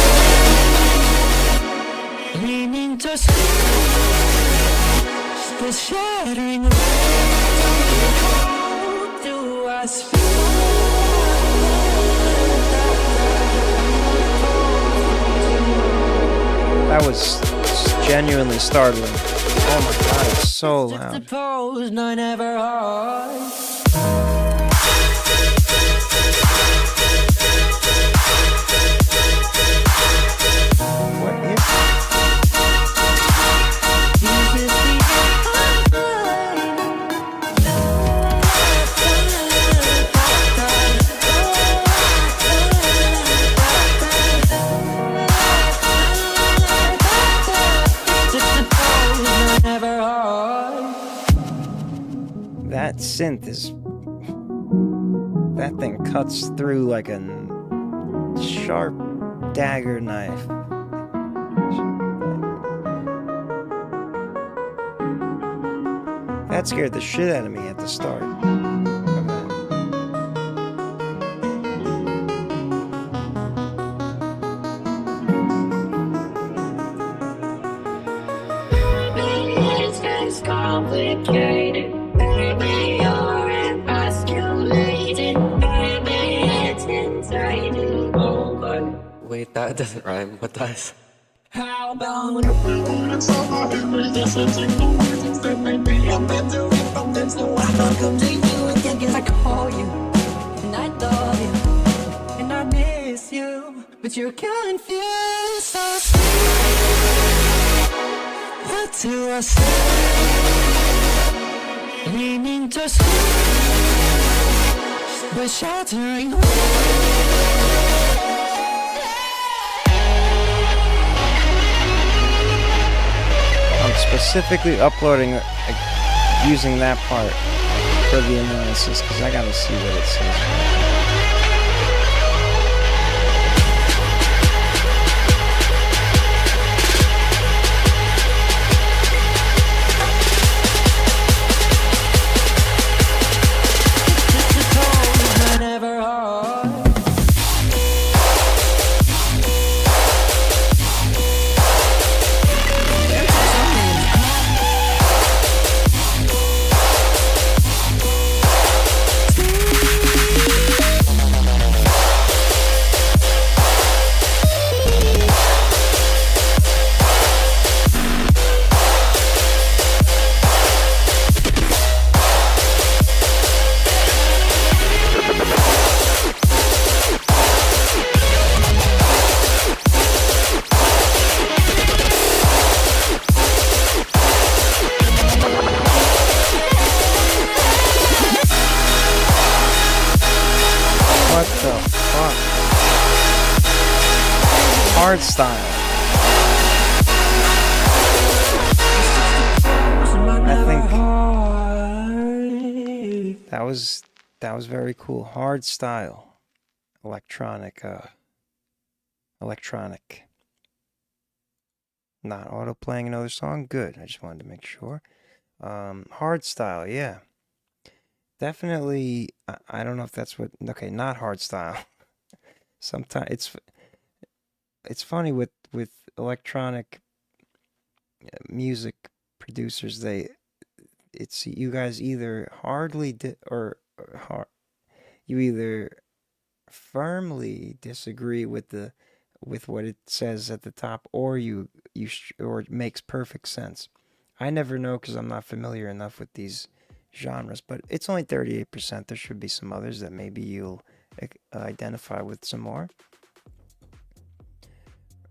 S18: Leaning to the shattering. How do I speak?
S1: That was genuinely startling. Oh my god, it's so loud.
S18: Suppose none ever are.
S1: That synth that thing cuts through like a sharp dagger knife. That scared the shit out of me at the start.
S18: It's complicated. Baby, you're emasculated. Baby, it's inside you. Over.
S19: Wait, that doesn't rhyme. What does?
S18: How about it's all about it? Just a single words that make me a better from them. So I come to you again, cause I call you. And I love you. And I miss you. But you're confused. So what do I say? Leaning to but shattering.
S1: specifically uploading, using that part for the analysis, because I gotta see what it says. What the fuck? Hard style. I think that was very cool. Hard style. Electronic. Not auto playing another song. Good. I just wanted to make sure. Hard style, yeah. Definitely, I don't know if that's what, okay, not hard style. Sometimes it's funny with electronic music producers, it's you guys either you either firmly disagree with what it says at the top, or or it makes perfect sense. I never know because I'm not familiar enough with these genres, but it's only 38%. There should be some others that maybe you'll identify with some more.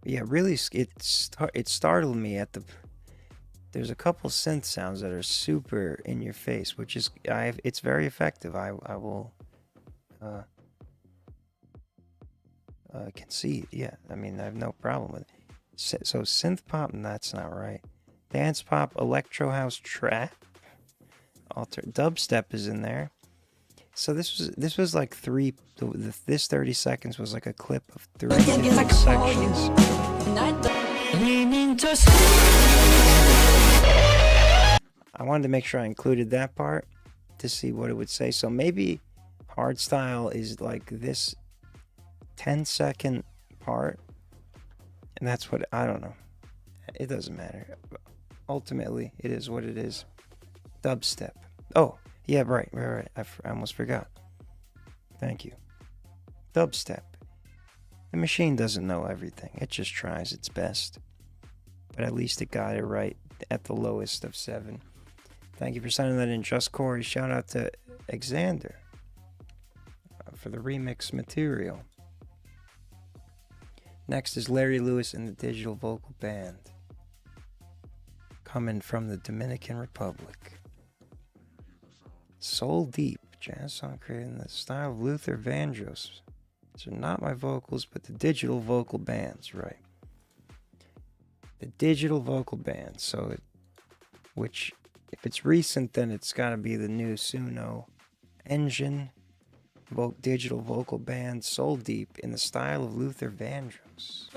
S1: Yeah, really, it startled me at there's a couple synth sounds that are super in your face, which is it's very effective. I will concede. Yeah, I mean, I have no problem with it. So synth pop, that's not right. Dance pop, electro house, trap. Dubstep is in there. So this was like this 30 seconds was like a clip of 3 different sections. I wanted to make sure I included that part to see what it would say. So maybe hardstyle is like this 10-second part, and that's what, I don't know. It doesn't matter. Ultimately, it is what it is. Dubstep. Oh, yeah, right. I almost forgot. Thank you. Dubstep. The machine doesn't know everything. It just tries its best. But at least it got it right at the lowest of 7. Thank you for sending that in, Just Corey. Shout out to Xander for the remix material. Next is Larry Lewis and the Digital Vocal Band, coming from the Dominican Republic. Soul Deep, jazz song created in the style of Luther Vandross. These are not my vocals, but the Digital Vocal Band's right. The Digital Vocal Band. So, which, if it's recent, then it's got to be the new Suno engine. Digital Vocal Band, Soul Deep, in the style of Luther Vandross.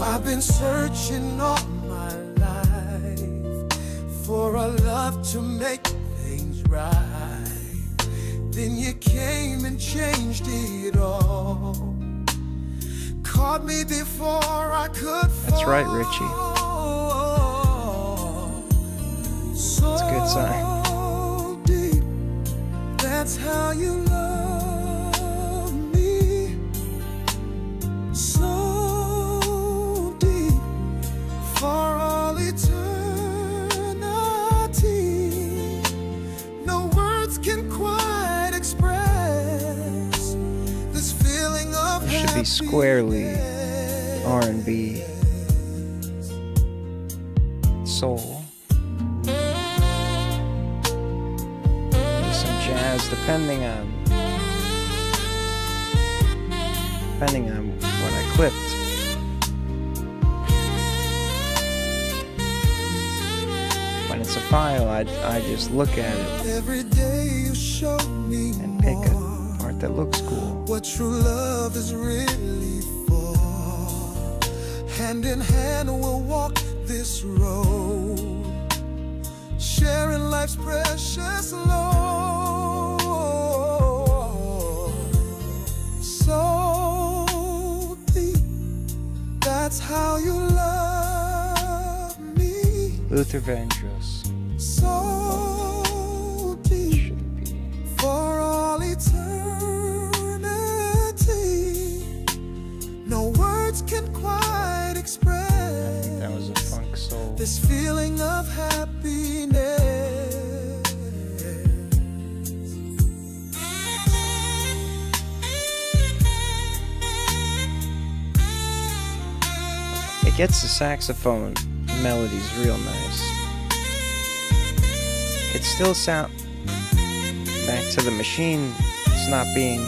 S20: I've been searching all my life for a love to make things right. Then you came and changed it all. Caught me before I could fall.
S1: That's right, Richie. That's a good sign.
S20: Deep, that's how you love me. So for all eternity, no words can quite express this feeling of
S1: It should be squarely R&B. soul. Maybe some jazz, depending on what I clipped. When it's a file, I just look at it
S20: Every day you show me
S1: and pick a part that looks cool.
S20: what true love is really for. Hand in hand we'll walk this road, sharing life's precious load. So deep, that's how you love me.
S1: Luther Vandross.
S20: So deep, for all eternity, no words can quite express.
S1: I think that was a funk soul.
S20: This feeling of happiness.
S1: It gets the saxophone melodies real nice. It still sound back to the machine. It's not being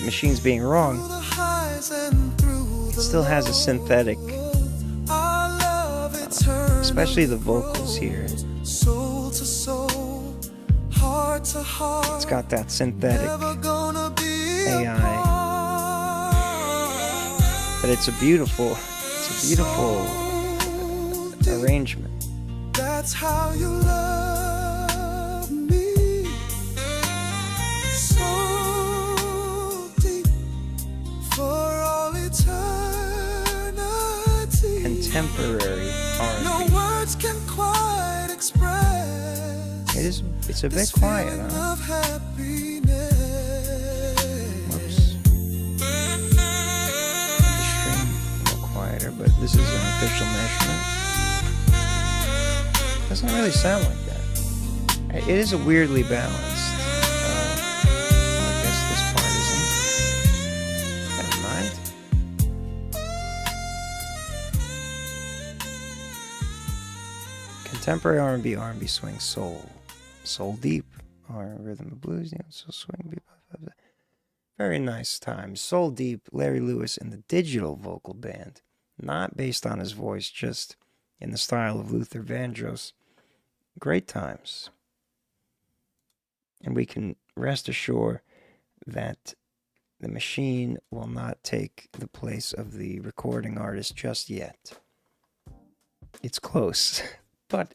S1: machines being wrong. It still has a synthetic, especially the vocals here.
S20: Soul to soul, heart to heart.
S1: It's got that synthetic AI, but it's a beautiful arrangement.
S20: That's how you love me. So deep, for all eternity.
S1: Contemporary R&B.
S20: No words can quite express.
S1: It's a bit quiet, huh?
S20: Of happiness.
S1: Whoops. The stream a little quieter, but this is an official measurement. Doesn't really sound like that. It is a weirdly balanced. Well, I guess this part isn't. Never mind. Contemporary R&B swing, soul deep, rhythm and blues, soul swing, bebop. Very nice time. Soul deep, Larry Lewis and the Digital Vocal Band, not based on his voice, just in the style of Luther Vandross. Great times. And we can rest assured that the machine will not take the place of the recording artist just yet. It's close, but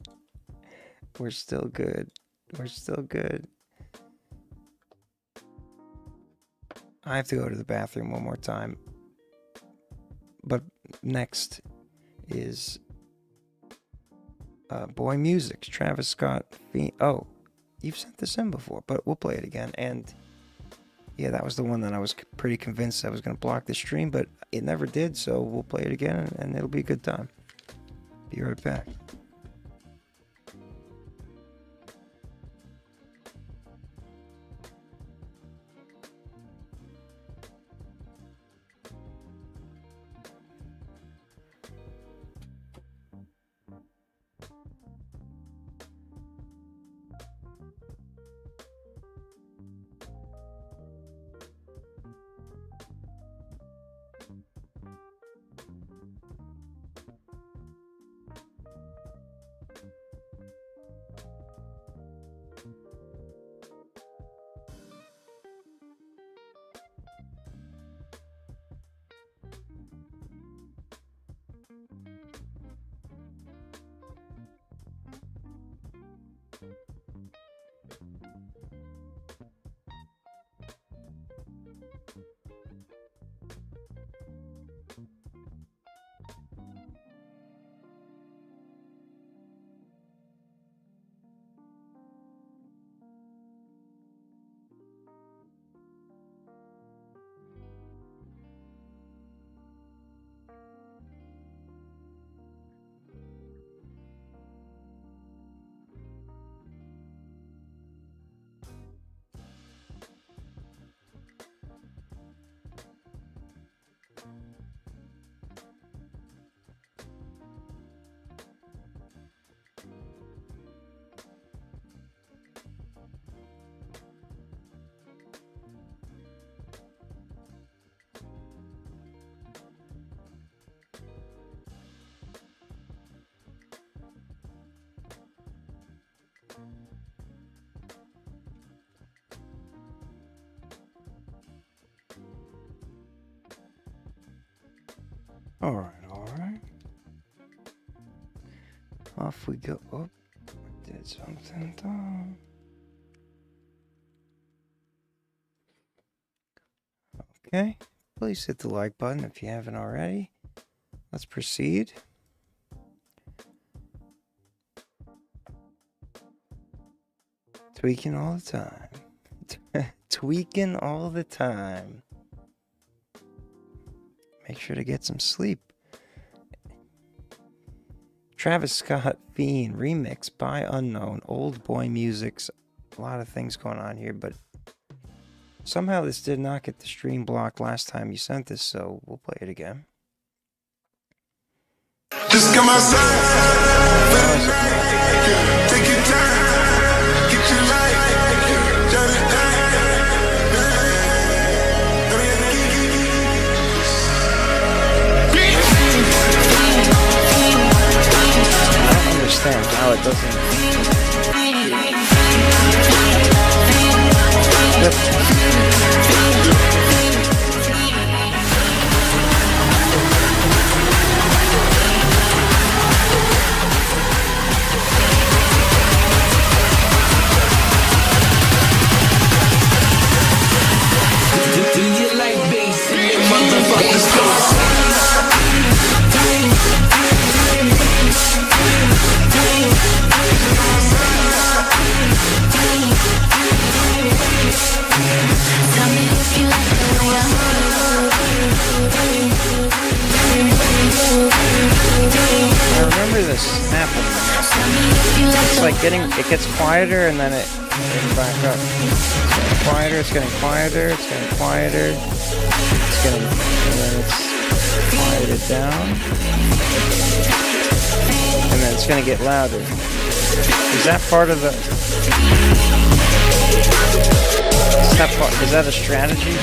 S1: we're still good. We're still good. I have to go to the bathroom one more time. But next is Boy Music's Travis Scott. Oh, you've sent this in before, but we'll play it again. And yeah, that was the one that I was pretty convinced I was going to block the stream, but it never did, so we'll play it again, and it'll be a good time. Be right back. Alright. Off we go. Oh, did something dumb. Okay. Please hit the like button if you haven't already. Let's proceed. Tweaking all the time. Tweaking all the time. Make sure to get some sleep. Travis Scott Fiend remix by Unknown. Old boy music's. A lot of things going on here, but somehow this did not get the stream block last time you sent this, so we'll play it again.
S10: Just come outside for the night. Take your time, get your life, turn it down.
S1: I don't understand how it doesn't.
S13: Do you like bass in your motherfucking space?
S1: I remember this happening. It's like it gets quieter and then it back up. It's getting quieter, it's getting quieter, it's getting quieter. It's getting, and then it's quieted down. And then it's gonna get louder. Is that part of the... Is that a strategy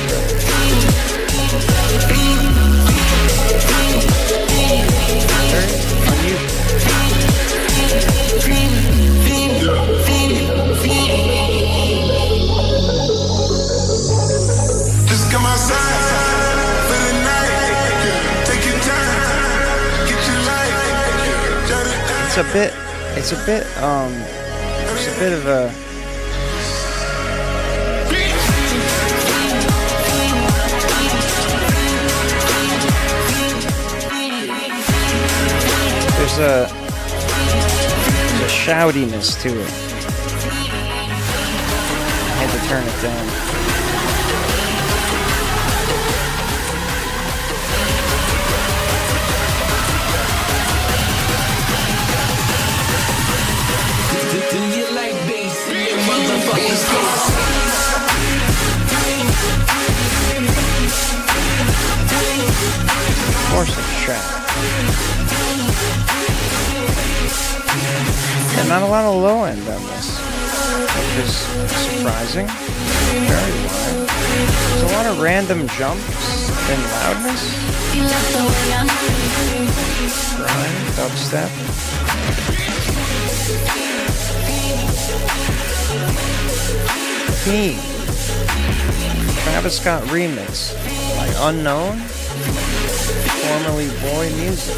S10: Just come outside for the night. Take your time, get your life, turn it down.
S1: It's a bit of a... There's a shoutiness to it. I had to turn it down.
S13: Do you like bass in your motherfucking space?
S1: Of course it's trap. And not a lot of low end on this, which is surprising. Very wide. There's a lot of random jumps and loudness. Grind, dubstep. Theme. Travis Scott remix by Unknown, formerly Boy Music.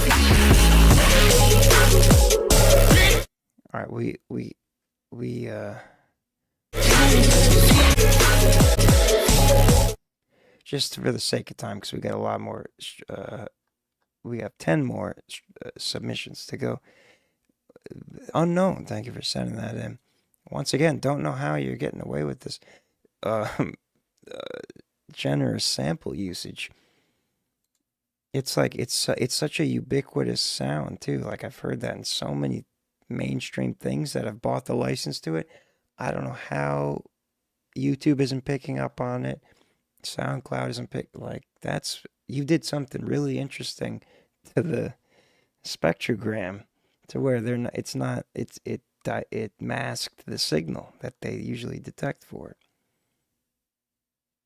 S1: All right, we just for the sake of time, because we got a lot more. We have 10 more submissions to go. Unknown, thank you for sending that in. Once again, don't know how you're getting away with this generous sample usage. It's like it's such a ubiquitous sound too. Like I've heard that in so many mainstream things that have bought the license to it. I don't know how YouTube isn't picking up on it. SoundCloud isn't you did something really interesting to the spectrogram to where they're not. It masked the signal that they usually detect for it.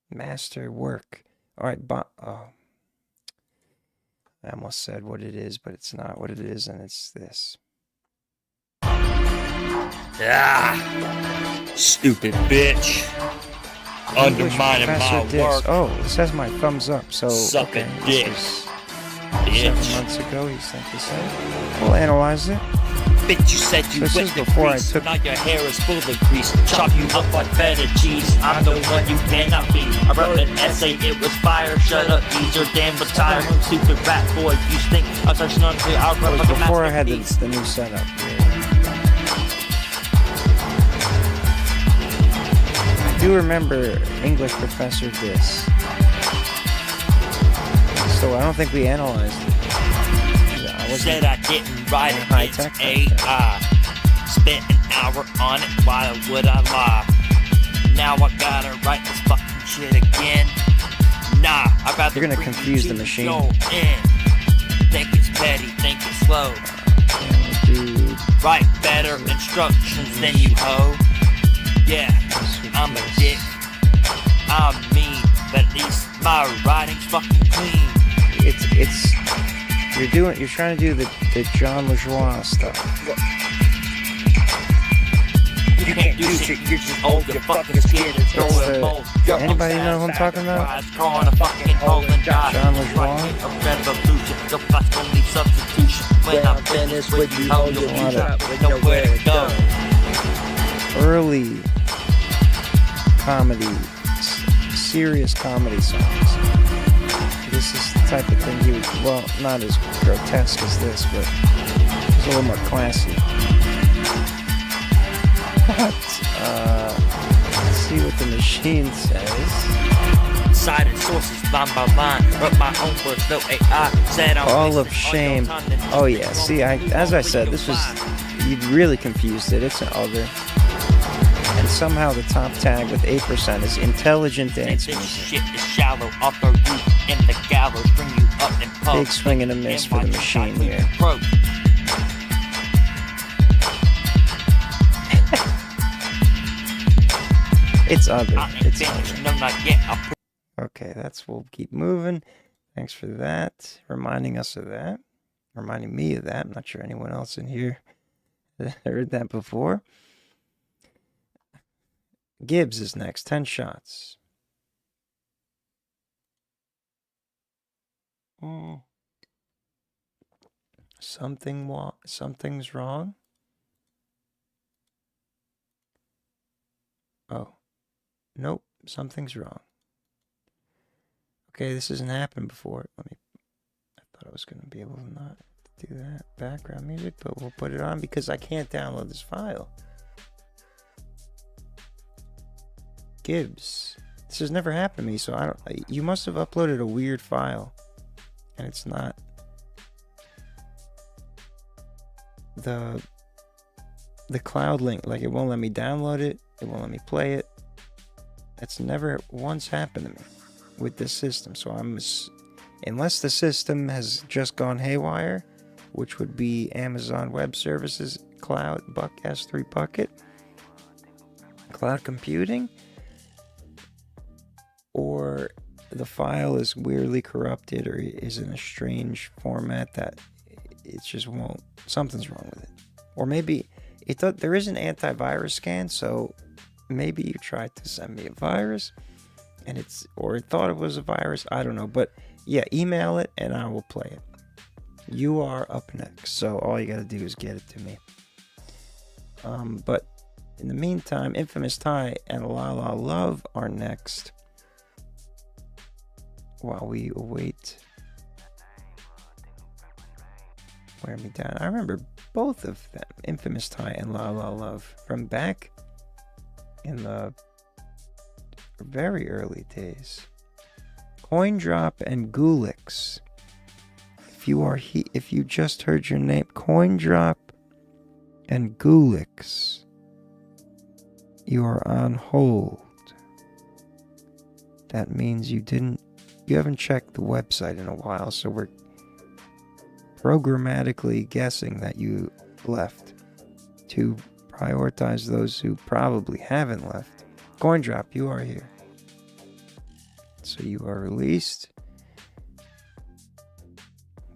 S1: Master work. All right, I almost said what it is, but it's not what it is, and it's this.
S21: Ah, stupid bitch. Undermining my work.
S1: Oh, it says my thumbs up, so...
S21: Suck a dick.
S1: 7
S21: bitch.
S1: months ago. He sent this in. We'll analyze it.
S21: Bitch, you said you
S1: This
S21: went
S1: is
S21: to
S1: before I
S21: Greece,
S1: took-
S21: now your hair is full of grease. Chop you up like feta cheese. I'm the one you cannot be. I wrote an essay, it was fire. Shut up, ease your damn retire. Stupid rat boy, you stink. I'm touching on to our
S1: That was before I had the new setup. I do remember English professor this. So I don't think we analyzed it.
S21: Said I didn't write it,
S1: high
S21: it's
S1: tech.
S21: AI. Spent an hour on it, why would I lie? Now I gotta write this fucking shit again. Nah, I'd rather
S1: You're gonna
S21: bring you
S1: confuse
S21: to
S1: the machine.
S21: your end. Think it's petty, think it's slow. Write better instructions than you hoe. Yeah, I'm a dick. I'm mean, but at least my writing's fucking clean.
S1: You're trying to do the John LaJoie stuff.
S21: You can't do shit, you're just old, your fucking skin is growing bold.
S1: Anybody know who I'm talking about?
S21: John
S1: LaJoie?
S21: A revolution, the classical needs substitution. When I'm finished with you, how you'll be trapped with nowhere to go.
S1: Early comedy, serious comedy songs. This is the type of thing you would, well, not as grotesque as this, but it's a little more classy. But, let's see what the machine says.
S21: Cited sources line by line, wrote my own words, no AI. Said I'm
S1: All of shame. Oh yeah, see, as I said, this was, you really confused it. It's an other. And somehow the top tag with 8% is intelligent dance
S21: This
S1: music.
S21: shit is shallow, I'll throw you in the gallows, bring you up and poke.
S1: Big swing and a miss for the machine here. It's other. It's other.
S21: No, not yet.
S1: Okay, we'll keep moving. Thanks for that. Reminding us of that. Reminding me of that. I'm not sure anyone else in here heard that before. Gibbs is next. 10 shots. Something's wrong. Oh. Nope. Something's wrong. Okay, this hasn't happened before. I thought I was going to be able to not do that background music, but we'll put it on because I can't download this file. Gibbs. This has never happened to me, so you must have uploaded a weird file. And it's not the cloud link, like it won't let me download it, it won't let me play it. That's never once happened to me with this system. So unless the system has just gone haywire, which would be Amazon Web Services Cloud S3 bucket, cloud computing, or the file is weirdly corrupted or is in a strange format that it just won't, something's wrong with it. Or maybe there is an antivirus scan, so maybe you tried to send me a virus and it thought it was a virus. I don't know, but yeah, email it and I will play it. You are up next, so all you gotta do is get it to me. But in the meantime, Infamous Ty and La La Love are next. While we await Wear Me Down. I remember both of them, Infamous Ty and La La Love, from back in the very early days. Coin Drop and Gulix. If you just heard your name, Coin Drop and Gulix, you are on hold. That means you haven't checked the website in a while, so we're programmatically guessing that you left to prioritize those who probably haven't left. Coin Drop, you are here. So you are released.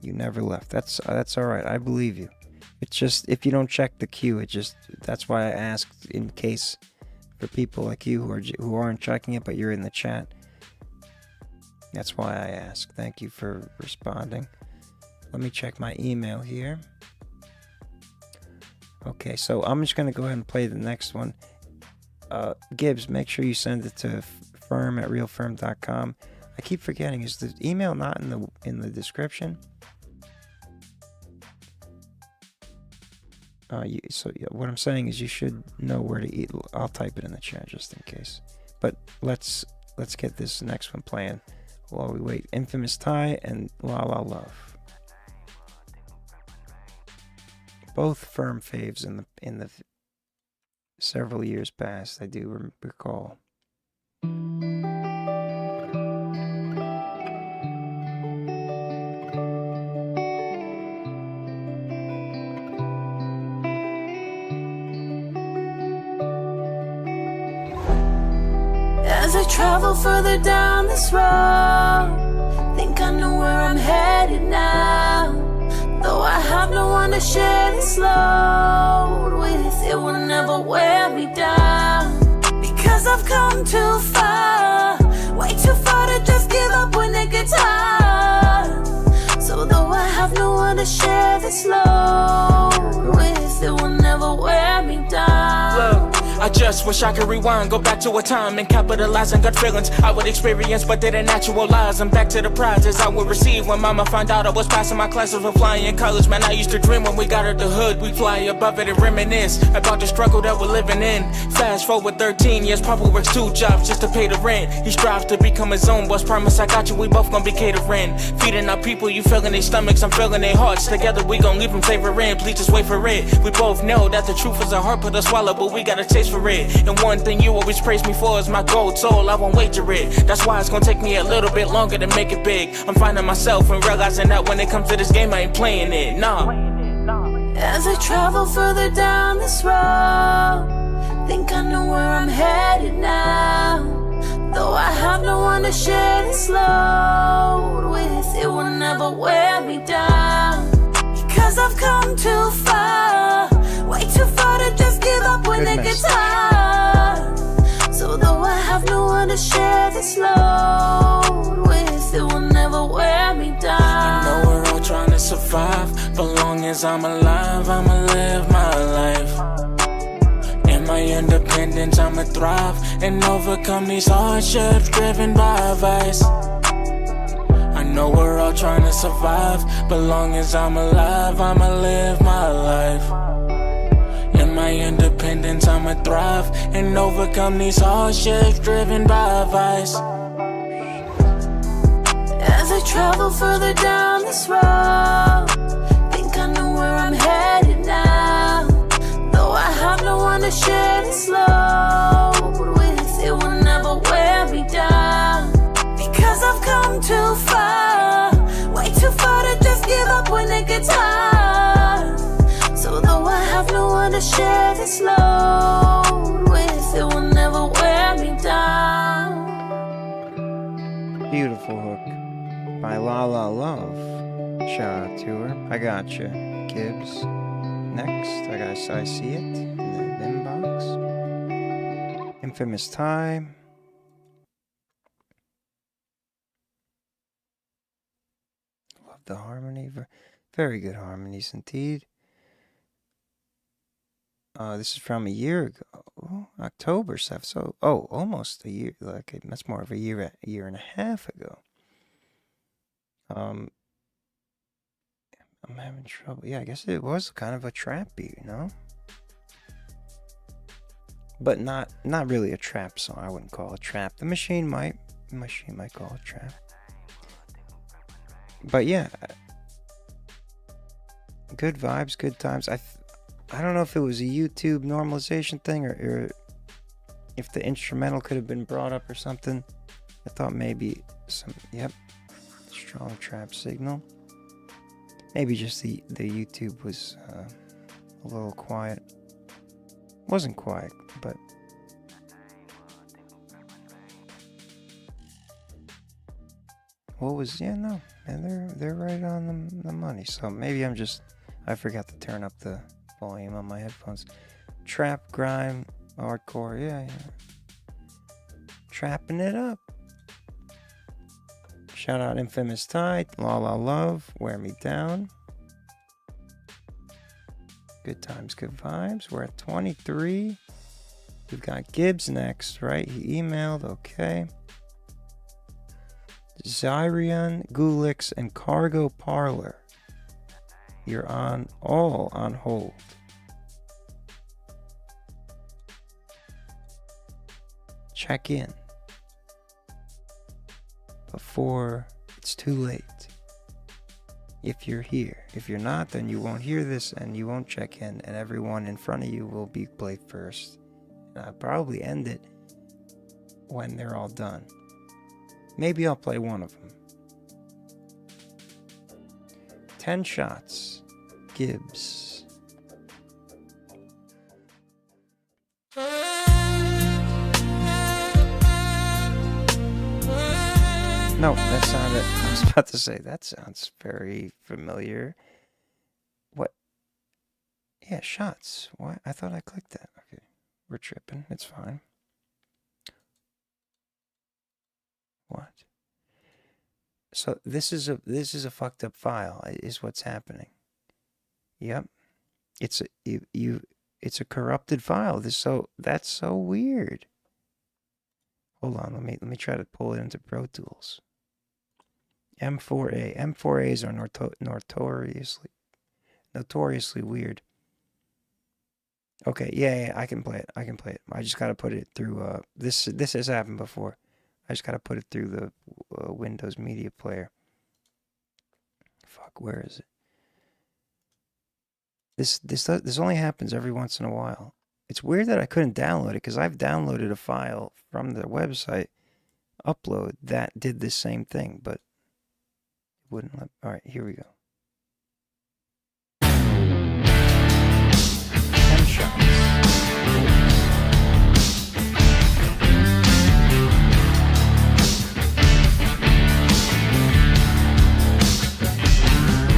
S1: You never left. That's all right. I believe you. It's just if you don't check the queue, that's why I asked, in case for people like you who aren't checking it, but you're in the chat. That's why I asked. Thank you for responding. let me check my email here. Okay, so I'm just gonna go ahead and play the next one. Gibbs, make sure you send it to FERM at realferm.com. I keep forgetting, is the email not in the description? What I'm saying is you should know where to eat. I'll type it in the chat just in case. But let's get this next one playing while we wait. Infamous Ty and La La Love. Both FERM faves in the several years past, I do recall.
S4: As I travel further down this road, think I know where I'm headed now. Though I have no one to share this load with, it will never wear me down. Because I've come too far, way too far to just give up when it gets hard. So though I have no one to share this load with, it will never wear me down.
S13: I just wish I could rewind, go back to a time and capitalize on good feelings I would experience but didn't actualize. I'm back to the prizes I would receive when mama found out I was passing my classes for flying in college. Man, I used to dream when we got out the hood, we'd fly above it and reminisce about the struggle that we're living in. Fast forward 13 years, Papa works 2 jobs just to pay the rent. He strives to become his own boss, promise I got you, we both gonna be catering. Feeding our people, you feeling their stomachs, I'm feeling their hearts. Together we gon' leave them savoring, please just wait for it. We both know that the truth is a hard pill to swallow, but we got a taste for it. And one thing you always praise me for is my gold soul, I won't wager it. That's why it's gonna take me a little bit longer to make it big. I'm finding myself and realizing that when it comes to this game I ain't playing it, nah.
S4: As I travel further down this road, think I know where I'm headed now. Though I have no one to share this load with, it will never wear me down. Because I've come too far, way too far to just give up when it gets hard. So though I have no one to share this load with, it will never wear me down.
S13: I know we're all trying to survive, but long as I'm alive, I'ma live my life. In my independence, I'ma thrive and overcome these hardships driven by vice. I know we're all trying to survive, but long as I'm alive, I'ma live my life. In my independence, I'ma thrive and overcome these hardships driven by vice.
S4: As I travel further down this road, think I know where I'm headed now. Though I have no one to share this load with, it will never wear me down. Because I've come too far, way too far to just give up when it gets hard. So though I have no one to share this load with, it will never wear me down.
S1: Beautiful hook by La La Love. Shout out to her. I got you, Gibbs. Next, I see it in the inbox. Infamous Time. Love the harmony. Very good harmonies indeed. This is from a year ago, October stuff. So, almost a year. Like that's more of a year and a half ago. I'm having trouble. Yeah, I guess it was kind of a trap beat, you know? But not really a trap song. I wouldn't call it trap. The machine might call it trap. But yeah, good vibes, good times. I don't know if it was a YouTube normalization thing or if the instrumental could have been brought up or something. I thought maybe strong trap signal. Maybe just the YouTube was a little quiet. Wasn't quiet, but what was no, man, they're right on the money. So maybe I forgot to turn up the volume on my headphones. Trap, grime, hardcore, yeah. Trapping it up. Shout out Infamous Tide, La La Love, Wear Me Down. Good times, good vibes. We're at 23. We've got Gibbs next, right? He emailed, okay. Zyrion, Gulix, and Cargo Parlor. You're all on hold. Check in before it's too late. If you're here. If you're not, then you won't hear this and you won't check in, and everyone in front of you will be played first. And I'll probably end it when they're all done. Maybe I'll play one of them. 10 shots. Gibbs. No, that sounded... I was about to say, that sounds very familiar. What? Yeah, shots. Why? I thought I clicked that. Okay. We're tripping. It's fine. What? So this is a fucked up file, is what's happening. Yep. It's a corrupted file. That's so weird. Hold on, let me try to pull it into Pro Tools. M4A. M4As are notoriously weird. Okay, yeah, I can play it. I just gotta put it through. This has happened before. I just gotta put it through the Windows Media Player. Fuck, where is it? This only happens every once in a while. It's weird that I couldn't download it because I've downloaded a file from the website upload that did the same thing, but it wouldn't let. All right, here we go. 10 shots.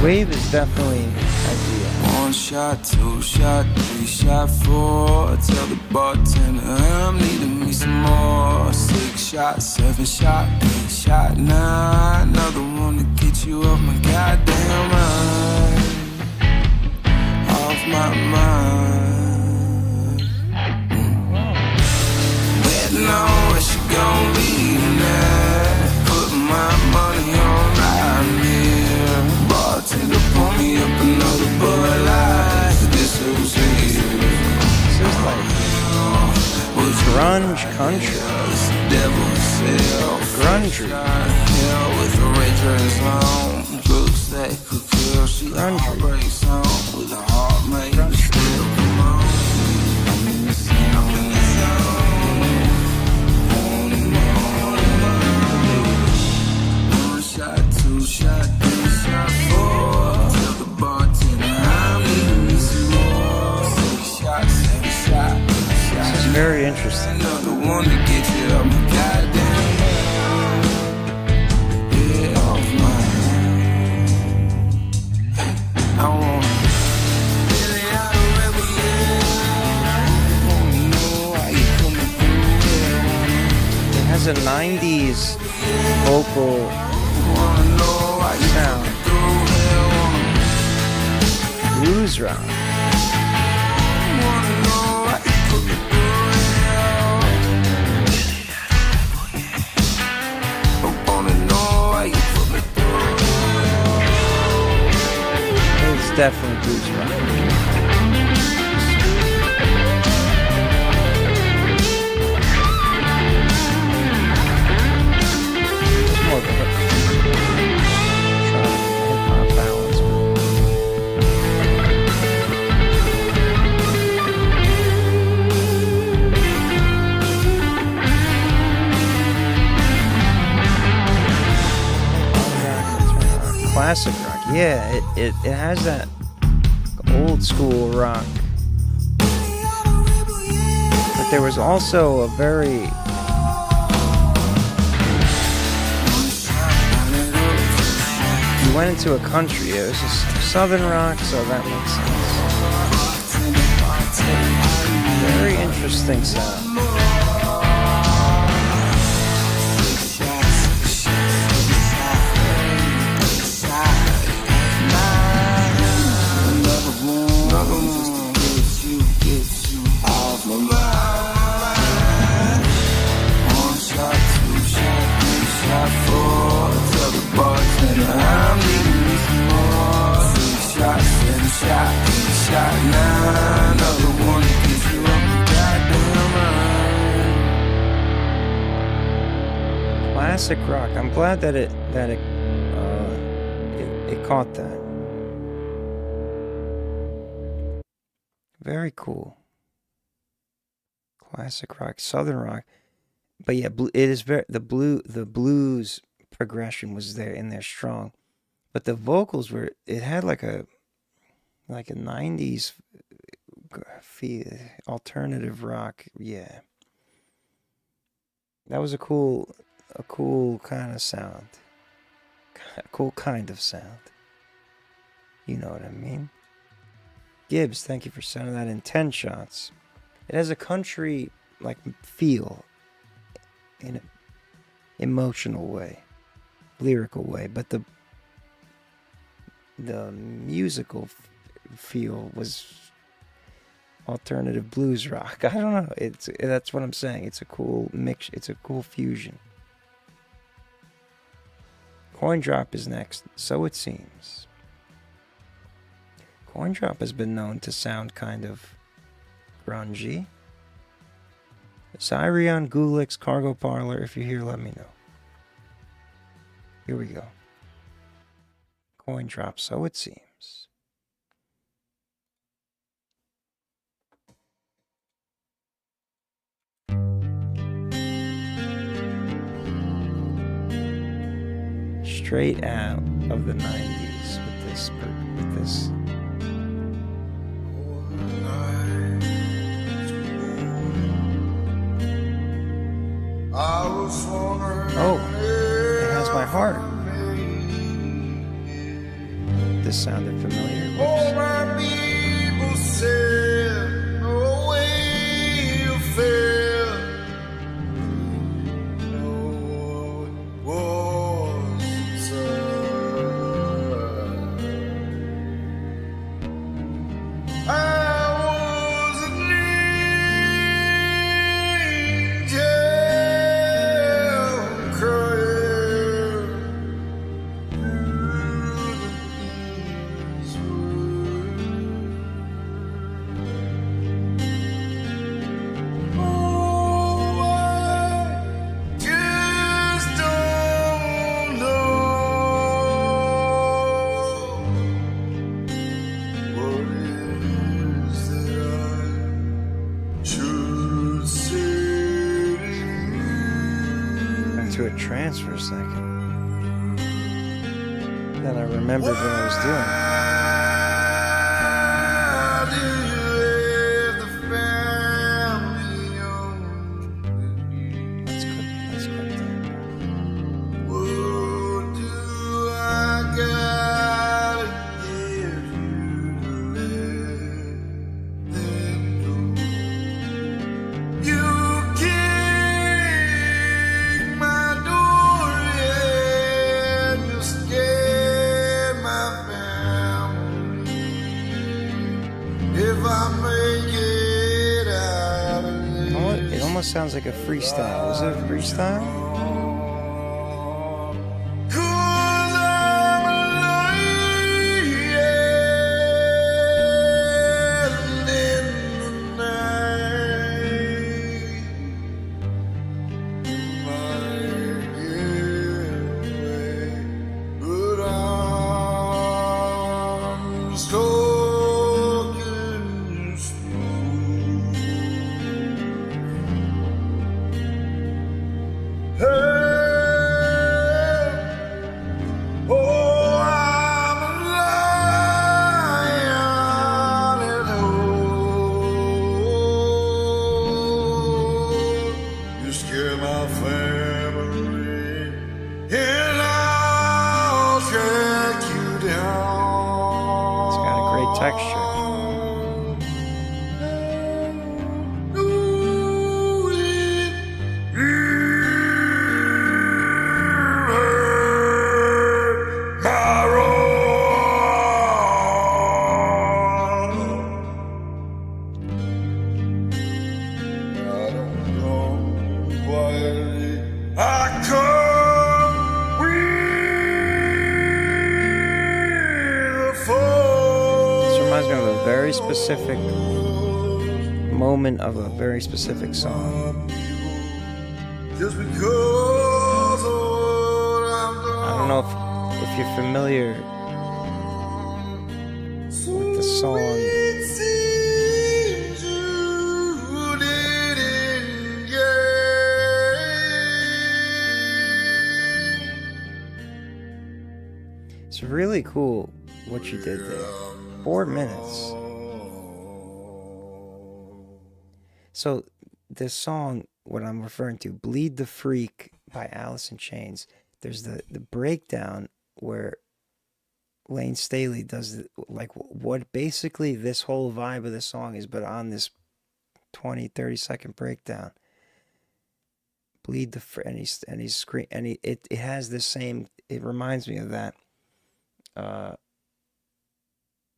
S1: Wave is definitely ideal.
S6: 1 shot, 2 shot, 3 shot, 4. Tell the bartender I'm needing me some more. 6 shot, 7 shot, 8 shot, 9. Another one to get you off my goddamn mind. Off my mind. Betting on where she gon' leave now. Put my money on right here. Bartender, pour me up another Bud Light. This who's here.
S1: This is like grunge country. Grunge.
S6: Hell with a red dress on. Looks that could kill. She heartbreaks on with a heart made still come on. I'm in the zone. One shot, 2 shot, 3 shot, 4. Tell the bartender I'm needing me some more. 6 shots, 7 shot, 8 shot.
S1: This is very interesting.
S6: Another one to get you up my goddamn yeah, off my I want really out of rebel, yeah. Wanna know how you coming through,
S1: It has a 90s vocal sound. Blues rock. It's definitely blues rock. More of a hip-hop balance. Classic rock, yeah, it has that old school rock, but there was also a very you went into a country. It was just southern rock, so that makes sense. Very interesting sound.
S6: shot 9, another one to get you up the goddamn line.
S1: Classic rock. I'm glad that it caught that. Very cool. Classic rock, southern rock. But yeah, it is very the blues progression was there in there strong. But the vocals were, it had like a 90s feel, alternative rock. Yeah. That was a cool kind of sound. A cool kind of sound. You know what I mean? Gibbs, thank you for sending that in 10 shots. It has a country like feel in an emotional way, lyrical way, but the musical feel was alternative blues rock. I don't know. That's what I'm saying. It's a cool mix. It's a cool fusion. Coin Drop is next. So it seems. Coin Drop has been known to sound kind of grungy. Cyrion, Gulix, Cargo Parlor. If you're here, let me know. Here we go. Coin Drop. So it seems. Straight out of the 90s with this. Oh, it has my heart. This sounded familiar.
S10: All my people said, no way you fail. No, it wasn't so. I was an angel crying
S1: Into a trance for a second. Then I remembered what I was doing. Let's click that. It almost sounds like a freestyle. Was it a freestyle? Texture. reminds me of a very specific moment of a very specific song.
S10: Just because
S1: I don't know if you're familiar with the song. It's really cool what you did there. 4 minutes. So this song, what I'm referring to, Bleed the Freak by Alice in Chains, there's the breakdown where Lane Staley does like what basically this whole vibe of the song is, but on this 20-30 second breakdown. Bleed the Freak, and he's scream, and it has the same, it reminds me of that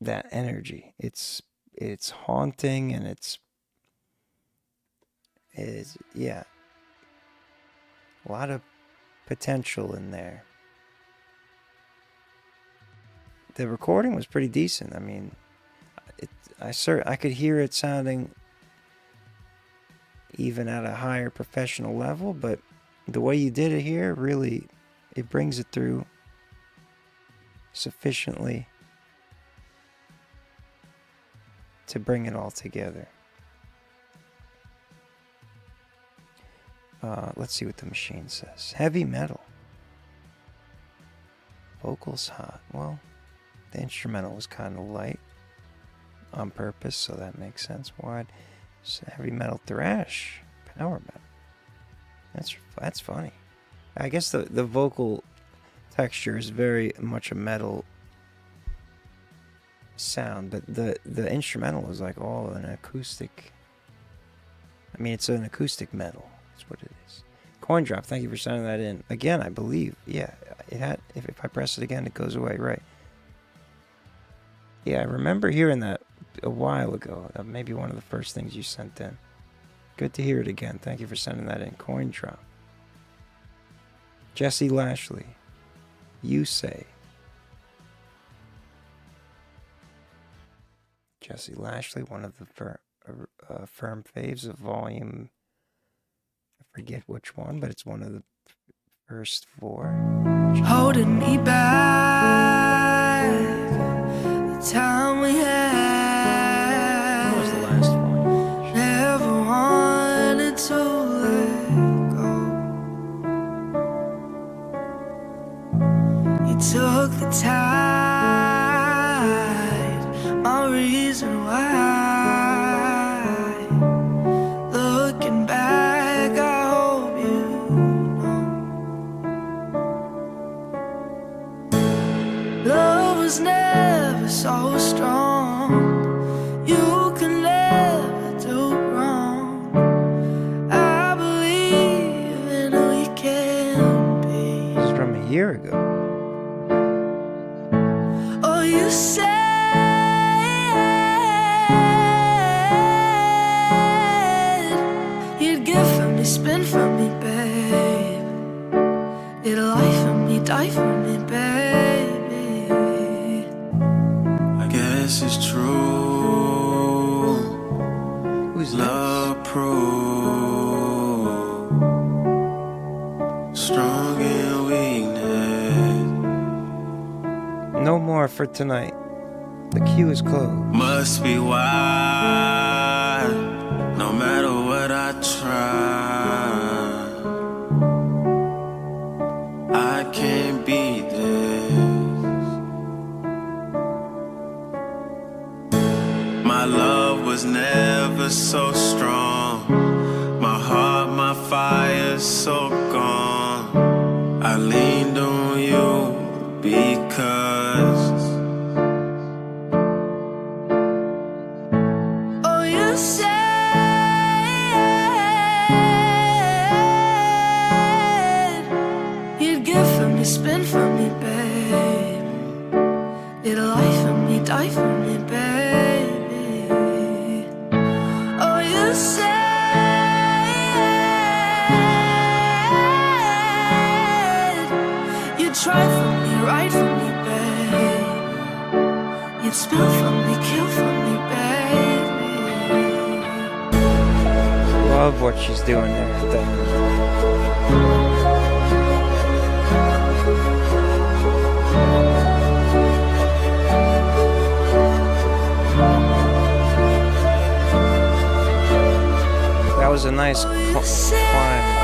S1: that energy. It's haunting, and it's yeah, a lot of potential in there. The recording was pretty decent. I mean, I could hear it sounding even at a higher professional level, but the way you did it here, really, it brings it through sufficiently to bring it all together. Let's see what the machine says. Heavy metal. Vocals hot. Well, the instrumental was kind of light on purpose, so that makes sense. Wide. So heavy metal thrash. Power metal. That's funny. I guess the vocal texture is very much a metal sound, but the instrumental is like all an acoustic. I mean, it's an acoustic metal. That's what it is. Coin drop. Thank you for sending that in. Again, I believe. Yeah, it had. If I press it again, it goes away. Right. Yeah, I remember hearing that a while ago. Maybe one of the first things you sent in. Good to hear it again. Thank you for sending that in. Coin drop. Jesse Lashley. You say. Jesse Lashley, one of the FERM faves of volume. I forget which one, but it's one of the first 4.
S20: Holding me back. The time we had.
S1: What was the last one?
S20: Never wanted to let go. You took the tide, my reason why. Looking back, I hope you know. Love was never so strong. You can never do wrong. I believe in who you can be.
S1: This is from a year ago.
S20: Oh, you said you'd give for me, spin for me, babe. You'd lie for me, die for me, baby. I guess it's true.
S1: Who's
S20: love proof? Strong in weakness.
S1: No more for tonight. The queue is closed.
S20: Must be why, no matter what I try, I can't beat this. My love was never so strong. My heart, my fire's so gone. I leaned on you because you said you'd give for me, spin for me, babe. You'd lie for me, die for me, baby. Oh, you said you'd try for me, right for me, babe.
S4: You'd spill from me, kill from me, baby.
S1: Love what she's doing there at that. That was a nice climb.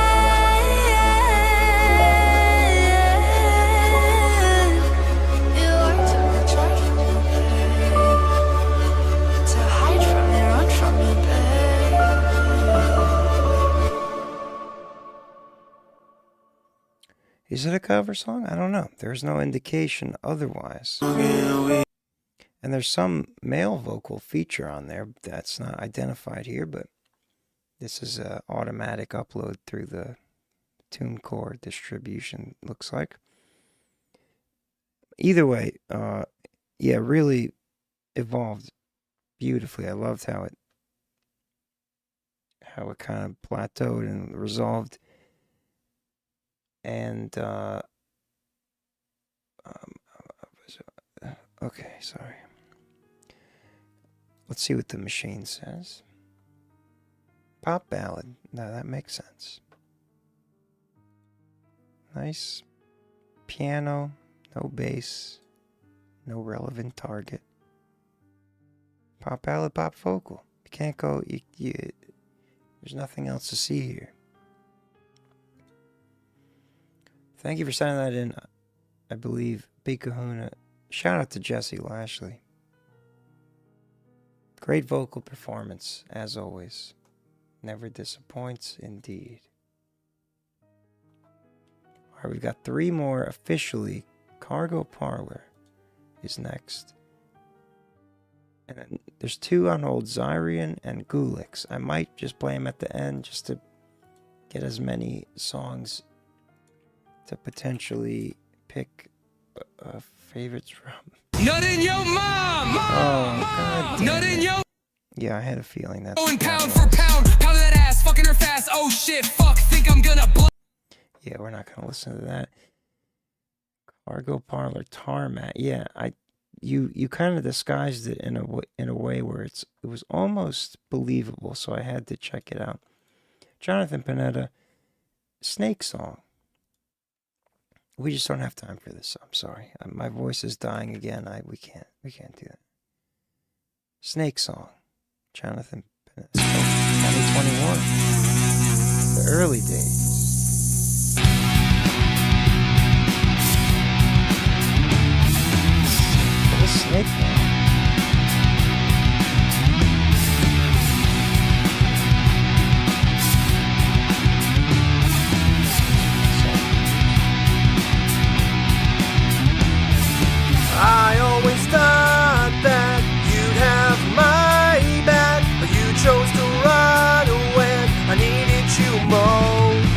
S1: Is it a cover song? I don't know. There's no indication otherwise. And there's some male vocal feature on there that's not identified here, but this is an automatic upload through the TuneCore distribution, looks like. Either way, yeah, really evolved beautifully. I loved how it kind of plateaued and resolved. And okay, sorry. Let's see what the machine says. Pop ballad. No, that makes sense. Nice piano, no bass, no relevant target. Pop ballad, pop vocal. You can't go. There's nothing else to see here. Thank you for sending that in. I believe Big Kahuna. Shout out to Jesse Lashley. Great vocal performance, as always. Never disappoints, indeed. Alright, we've got 3 more officially. Cargo Parlor is next. And then there's 2 on hold, Zyrian and Gulix. I might just play them at the end just to get as many songs to potentially pick favorites from.
S9: Not in your mom!
S1: Oh, God.
S9: Not in your...
S1: Yeah, I had a feeling that's...
S9: Going pound for pound, pound that ass, fucking her fast. Oh shit, fuck, think I'm gonna blow.
S1: Yeah, we're not gonna listen to that. Cargo Parlor, Tarmac. Yeah, you kind of disguised it in a way where it was almost believable, so I had to check it out. Jonathan Panetta, Snake Song. We just don't have time for this. I'm sorry. My voice is dying again. We can't do that. Snake Song. Jonathan Panetta. 2021. The early days. What is Snake Song?
S12: I always thought that you'd have my back, but you chose to run when I needed you most.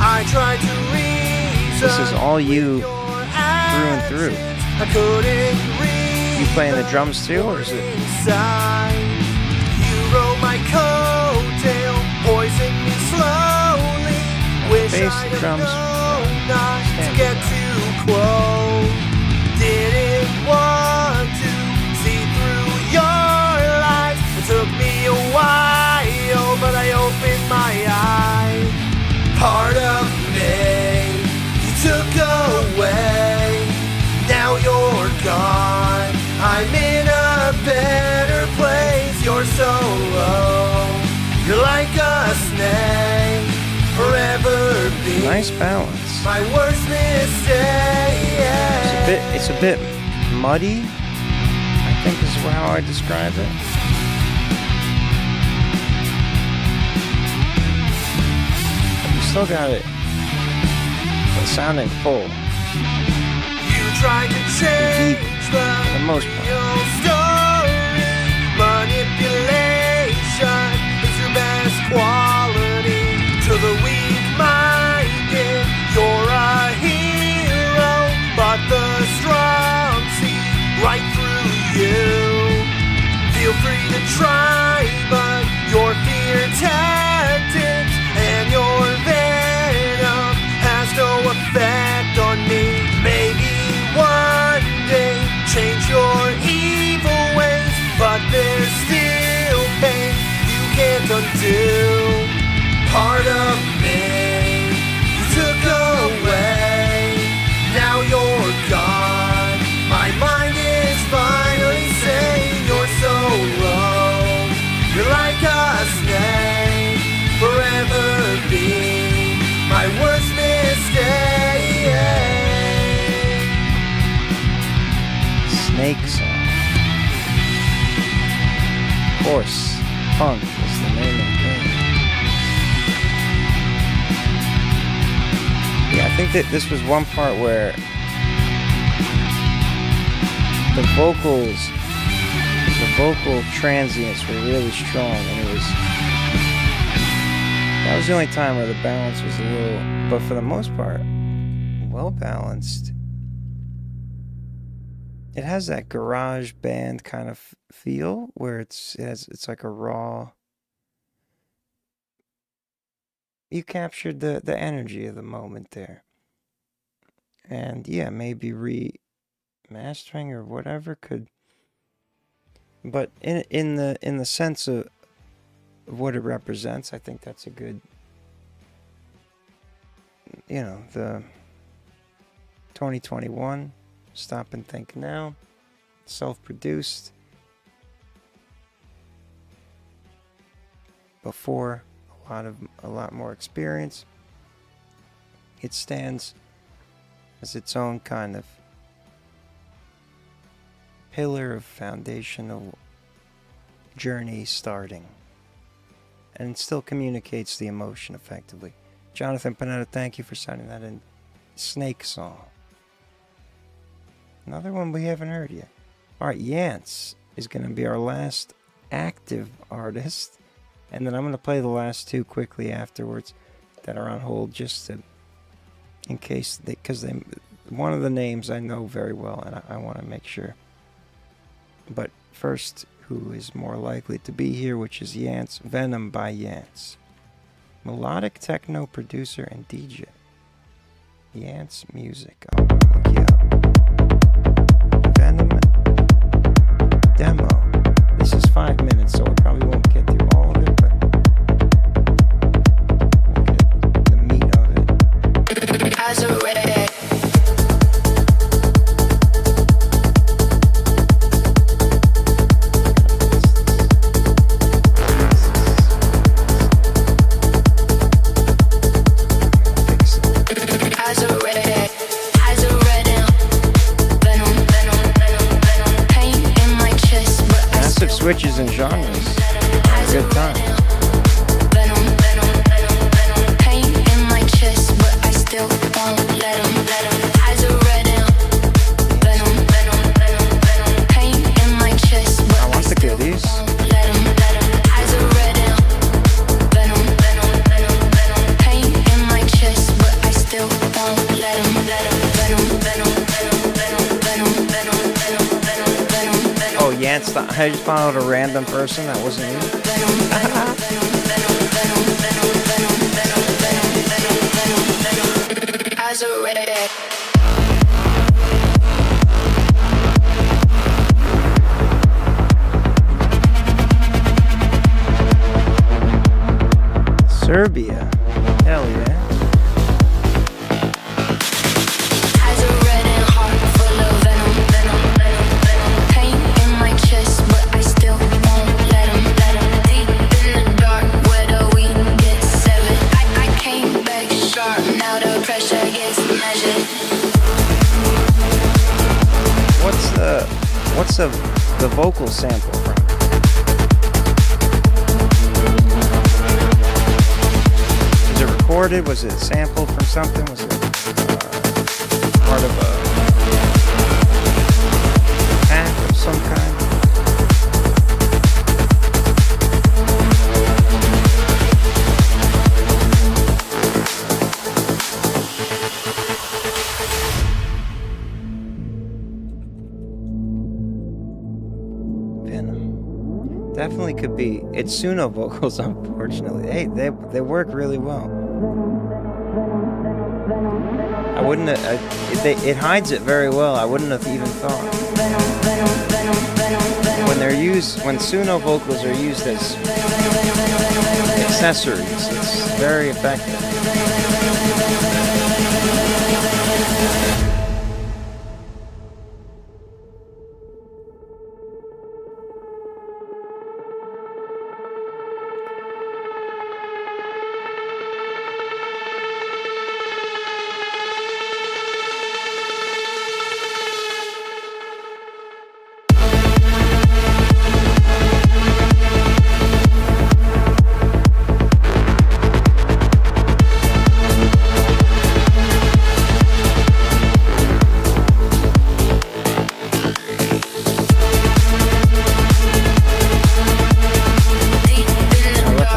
S12: I tried to reason.
S1: This is all you through and through.
S12: I couldn't read.
S1: You playing the drums too, or is it?
S12: You rode my coattail, poisoned me slowly. Wish
S1: Bass,
S12: I'd
S1: the drums.
S12: known not to get too close. Didn't want to see through your lies. It took me a while, but I opened my eyes. Part of me you took away. Now you're gone. I'm in a better place. You're so low. You're like a snake. Forever be
S1: Nice balance.
S12: my worst mistake.
S1: It's a bit muddy, I think is how I describe it. But you still got it sounding full.
S12: You tried to change
S1: for the most part.
S12: real story. Manipulation is your best quality. To the weak-minded, you're a hero, but the strong see right through you. Feel free to try, but your fear tactics and your venom has no effect on me. Maybe one day change your evil.
S20: you, part of me. You took away, now you're gone. My mind is finally saying you're so low. You're like a snake, forever be my worst mistake.
S1: Snake song. Of course, Punk is the name of the game. Yeah, I think that this was one part where the vocal transients were really strong, and that was the only time where the balance was a little, but for the most part, well balanced. It has that garage band kind of feel where it's like a raw. You captured the energy of the moment there, and yeah, maybe remastering or whatever could. But in the sense of what it represents, I think that's a good. You know, the 2021. Stop and Think Now, self-produced, before a lot more experience. It stands as its own kind of pillar of foundational journey starting, and it still communicates the emotion effectively. Jonathan Panetta, thank you for signing that in. Snake Song. Another one we haven't heard yet. Alright, Yance is going to be our last active artist. And then I'm going to play the last two quickly afterwards that are on hold, just to, in case, because one of the names I know very well, and I want to make sure. But first, who is more likely to be here, which is Yance, Venom by Yance. Melodic techno producer and DJ. Yance Music. I'll look you up. Venom demo. This is 5 minutes, so we probably won't get through all of it, but we'll get the meat of it.
S4: As a red.
S1: Switches and genres. Good time.
S4: Pain in my chest, but I still won't let him. Eyes are red and venom. Pain in my chest, but I
S1: want the goodies.
S4: let him. Eyes are red and venom. Pain in my chest, but I still won't let him.
S1: Oh, Yance, I just followed a random person. That wasn't you.
S4: Eyes are red.
S1: Serbia. Hell yeah.
S4: Eyes are red and heart full of venom. Pain in my chest, but I still won't let him. Deep in the dark where the weed gets severed. I came back sharp, now the pressure gets measured.
S1: What's the vocal sample from? Was it recorded? Was it sampled from something? Was it part of a pack of some kind? Definitely could be. It's Suno vocals, unfortunately. Hey, they work really well. I wouldn't have, it hides it very well. I wouldn't have even thought. When Suno vocals are used as accessories. It's very effective.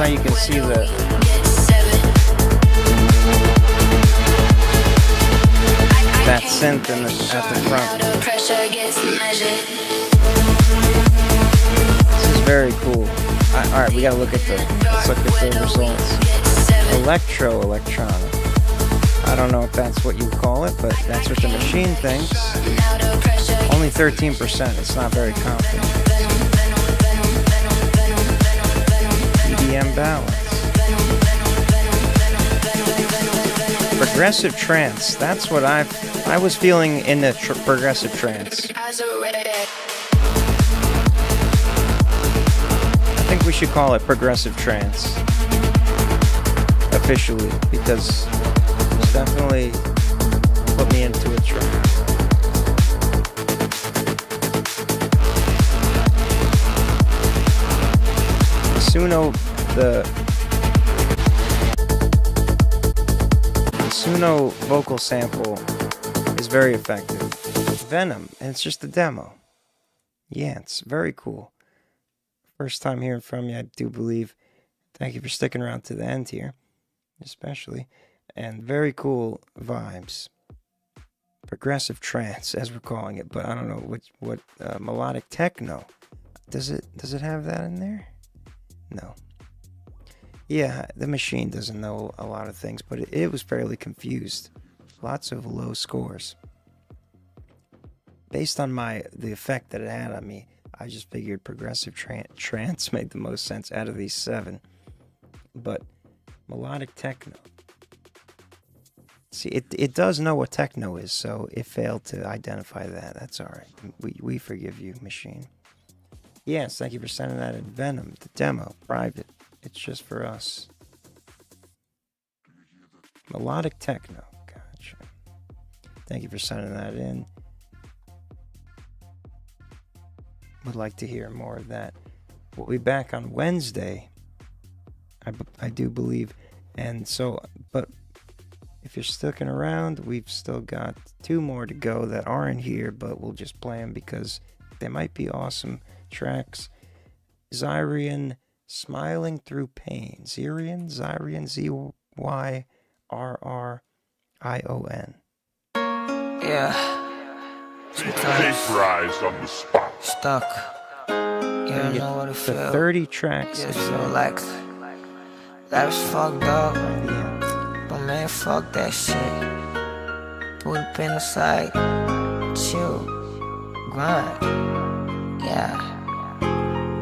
S1: You can see that synth at the front. This is very cool. Alright, we gotta look at the results. Electronic. I don't know if that's what you call it, but that's what the machine thinks. Only 13%. It's not very confident. EDM balance. Progressive trance. That's what I was feeling in the progressive trance. I think we should call it progressive trance officially, because it's definitely put me into a trance. The Suno vocal sample is very effective. Venom, and it's just a demo. Yeah, it's very cool. First time hearing from you, I do believe. Thank you for sticking around to the end here, especially. And very cool vibes. Progressive trance, as we're calling it, but I don't know what melodic techno. Does it have that in there? No. Yeah, the machine doesn't know a lot of things, but it was fairly confused. Lots of low scores. Based on the effect that it had on me, I just figured progressive trance made the most sense out of these 7. But melodic techno. See, it does know what techno is, so it failed to identify that. That's alright. We forgive you, machine. Yes, thank you for sending that in. Venom, the demo, private. It's just for us. Melodic techno. Gotcha. Thank you for sending that in. Would like to hear more of that. We'll be back on Wednesday, I do believe. And so, but if you're sticking around, we've still got 2 more to go that aren't here, but we'll just play them because they might be awesome tracks. Zyrian, Smiling Through Pain. Zyrian, Zyrrrion.
S3: Yeah. Sometimes on the spot. Stuck. You don't know what to feel.
S1: 30 tracks.
S3: Just relax. Life's fucked up. But man, fuck that shit. Put the pen aside. Chill. Grind. Yeah.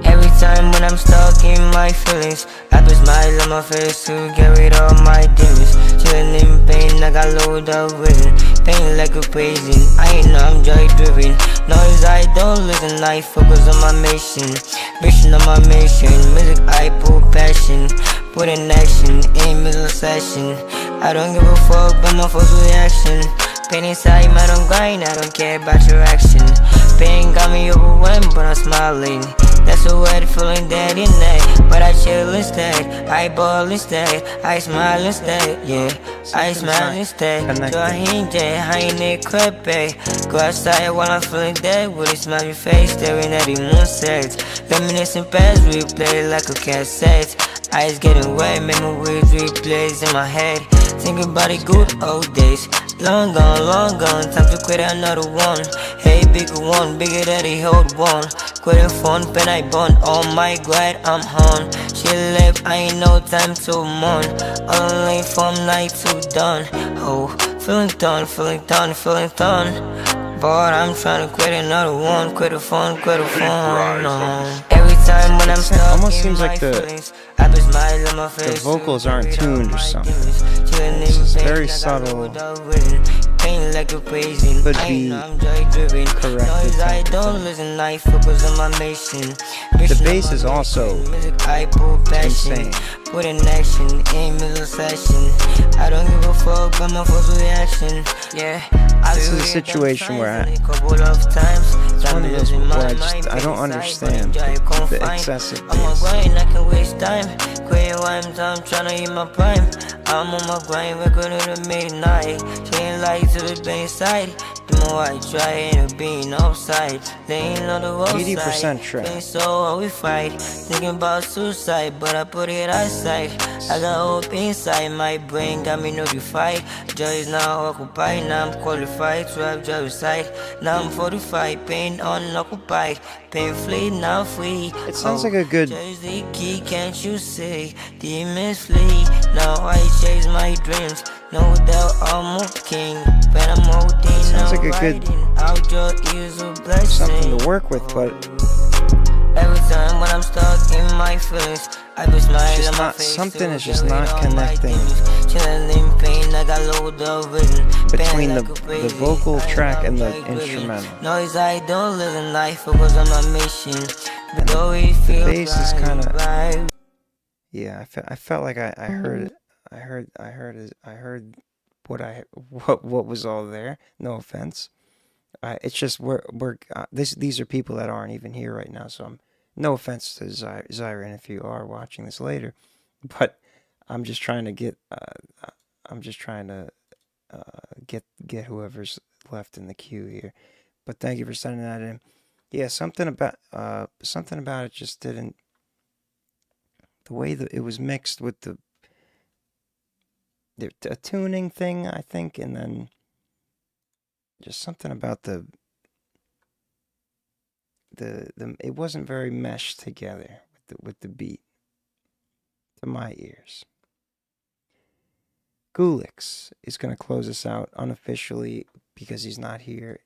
S3: Every time when I'm stuck in my feelings, I put smile on my face to get rid of my demons. Chillin' in pain, I got load up rhythm. Pain like a crazy, I know I'm joy driven. Noise I don't listen, I focus on my mission. Vision on my mission, music I put passion. Put in action, in middle of session. I don't give a fuck about my first reaction. Pain inside, I don't grind, I don't care about your action. Pain got me overwhelmed, but I'm smiling. That's a weird feeling that in there. But I chill instead, I ball instead, I smile instead, yeah. I smile instead. So I ain't dead, I ain't it creepy. Go outside while I'm feeling dead with a smiley face, staring at the moonset. Reminiscing past, replay like a cassette. Eyes getting wet, memories replays in my head. Thinking about the good old days. Long gone, time to quit another one. Hey, bigger one, bigger than the old one. Quitting fun, pen I burn, oh my god, I'm on. She left, I ain't no time to mourn. Only from night to dawn. Oh, feeling done. But I'm trying to quit another one. Quit the fun, no. Every time when I'm stuck,
S1: almost seems like the the vocals aren't tuned or something. This is very subtle. Could be corrected. The bass is also insane.
S3: Put in action, in middle session. I don't give a fuck about my first reaction. Yeah,
S1: this is a situation where it's one of those where I don't understand the excessive bass.
S3: I can waste time. Quit rhymes, I'm tryna eat my prime. I'm on my grind, record of the midnight. Chain light to the bank side. The more I try, ain't being offside. Laying on the roadside.
S1: 80% track.
S3: So we fight. Thinking about suicide, but I put it outside. I got hope inside, my brain got me notified. Joy is now occupied, now I'm qualified to have joy side. Now I'm 45, pain unoccupied. Pain flee, now free.
S1: It sounds like a good.
S3: Joy's the key, can't you see? Demons flee. Now I chase my dreams. No doubt I'm a king. But I'm holding.
S1: Sounds like a good.
S3: Out your ears a blessing.
S1: Something to work with, but.
S3: Every time when I'm stuck in my feelings, I be smiling on my face.
S1: Something is just not connecting between the vocal track and the instrumental.
S3: Noise I don't live in life because I'm a mission.
S1: The bass is kind of. Yeah, I felt like I heard it. I heard what was all there. No offense. It's just these are people that aren't even here right now, so no offense to Zyron if you are watching this later, but I'm just trying to get get whoever's left in the queue here. But thank you for sending that in. Yeah, something about it just didn't. The way that it was mixed with the tuning thing, I think, and then just something about the it wasn't very meshed together with the beat to my ears. Gulix is going to close us out unofficially because he's not here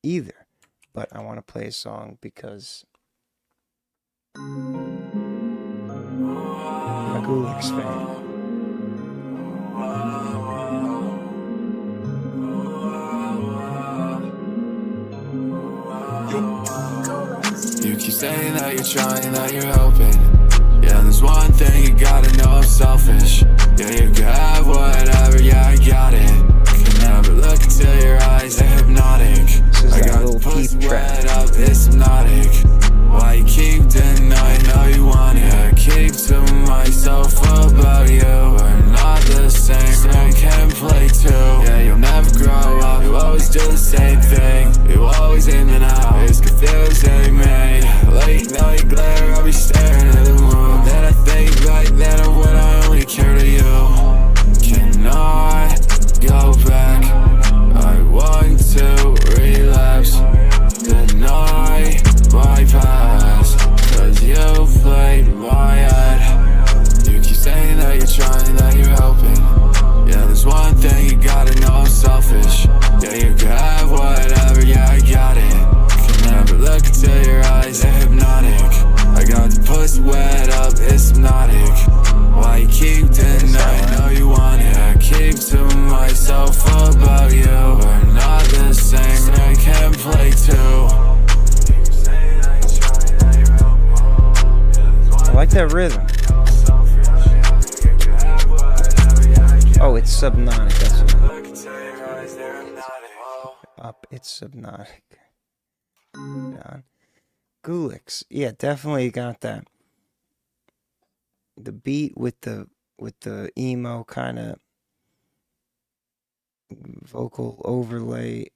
S1: either, but I want to play a song because I'm a Gulix fan.
S6: You keep saying that you're trying, that you're helping. Yeah, there's one thing you gotta know, I'm selfish. Yeah, you can have whatever, yeah, I got it. Can never look into your eyes, they're hypnotic. I got a pussy wet up, it's hypnotic. Why you keep denying, know you want it. I keep to myself about you. We're not the same, so I can't play too. Yeah, you'll never grow up, you always do the same thing. You always in and out, it's confusing me. Late night glare, I'll be staring at the moon. Then I think back then of when I only care to you. Cannot go back, I want to relapse. Deny my past, cause you played my head. You keep saying that you're trying, that you're helping. Yeah, there's one thing you gotta know, I'm selfish. Yeah, you can have whatever, yeah, I got it. Can never look into your eyes, they're hypnotic. I got the pussy wet up, it's hypnotic. Why you keep denying, know you want it. I keep to myself about you. We're not the same, so I can't play too.
S1: I like that rhythm. Oh, it's subnonic. That's what up. It's subnonic. Down. Gulix. Yeah, definitely got that. The beat with the emo kind of vocal overlay.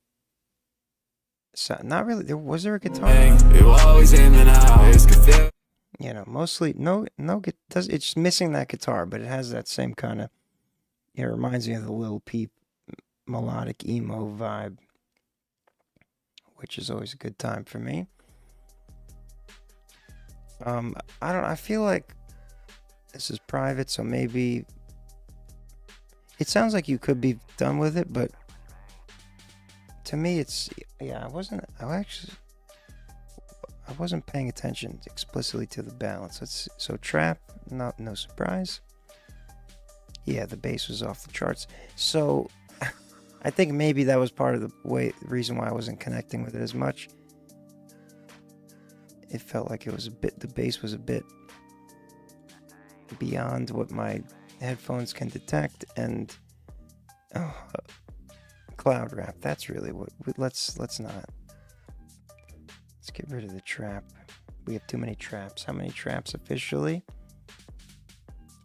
S1: So, not really. Was there a guitar?
S6: You always in and out.
S1: You know, mostly no. It's just missing that guitar, but it has that same kind of. It reminds me of the Lil Peep melodic emo vibe, which is always a good time for me. I feel like this is private, so maybe it sounds like you could be done with it, but to me, it's I I wasn't paying attention explicitly to the balance. So trap, no surprise. Yeah, the bass was off the charts. So I think maybe that was part of the reason why I wasn't connecting with it as much. It felt like it was the bass was a bit beyond what my headphones can detect, and cloud rap. That's really what. Let's not. Let's get rid of the trap. We have too many traps. How many traps officially?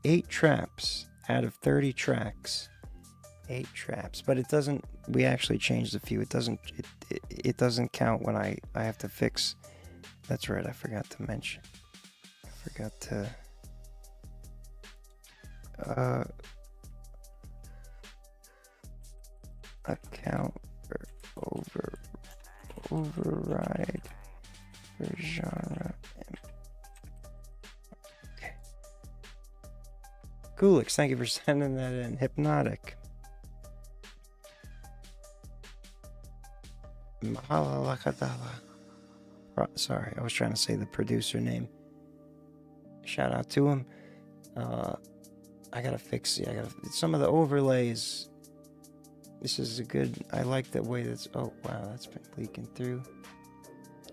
S1: 8 traps out of 30 tracks. 8 traps, but it doesn't. We actually changed a few. It doesn't. It doesn't count when I have to fix. That's right. I forgot to mention. I forgot to. Account for override for genre. Okay. Coolix, thank you for sending that in. Hypnotic. Sorry, I was trying to say the producer name. Shout out to him. I gotta fix it. Some of the overlays. This is a good. I like the way that's. Oh wow, that's been leaking through.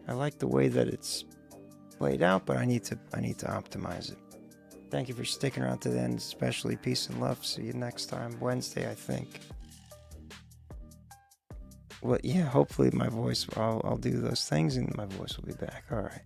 S1: I like the way that it's laid out, but I need to optimize it. Thank you for sticking around to the end, especially peace and love. See you next time, Wednesday, I think. Well, yeah, hopefully my voice. I'll do those things and my voice will be back. All right.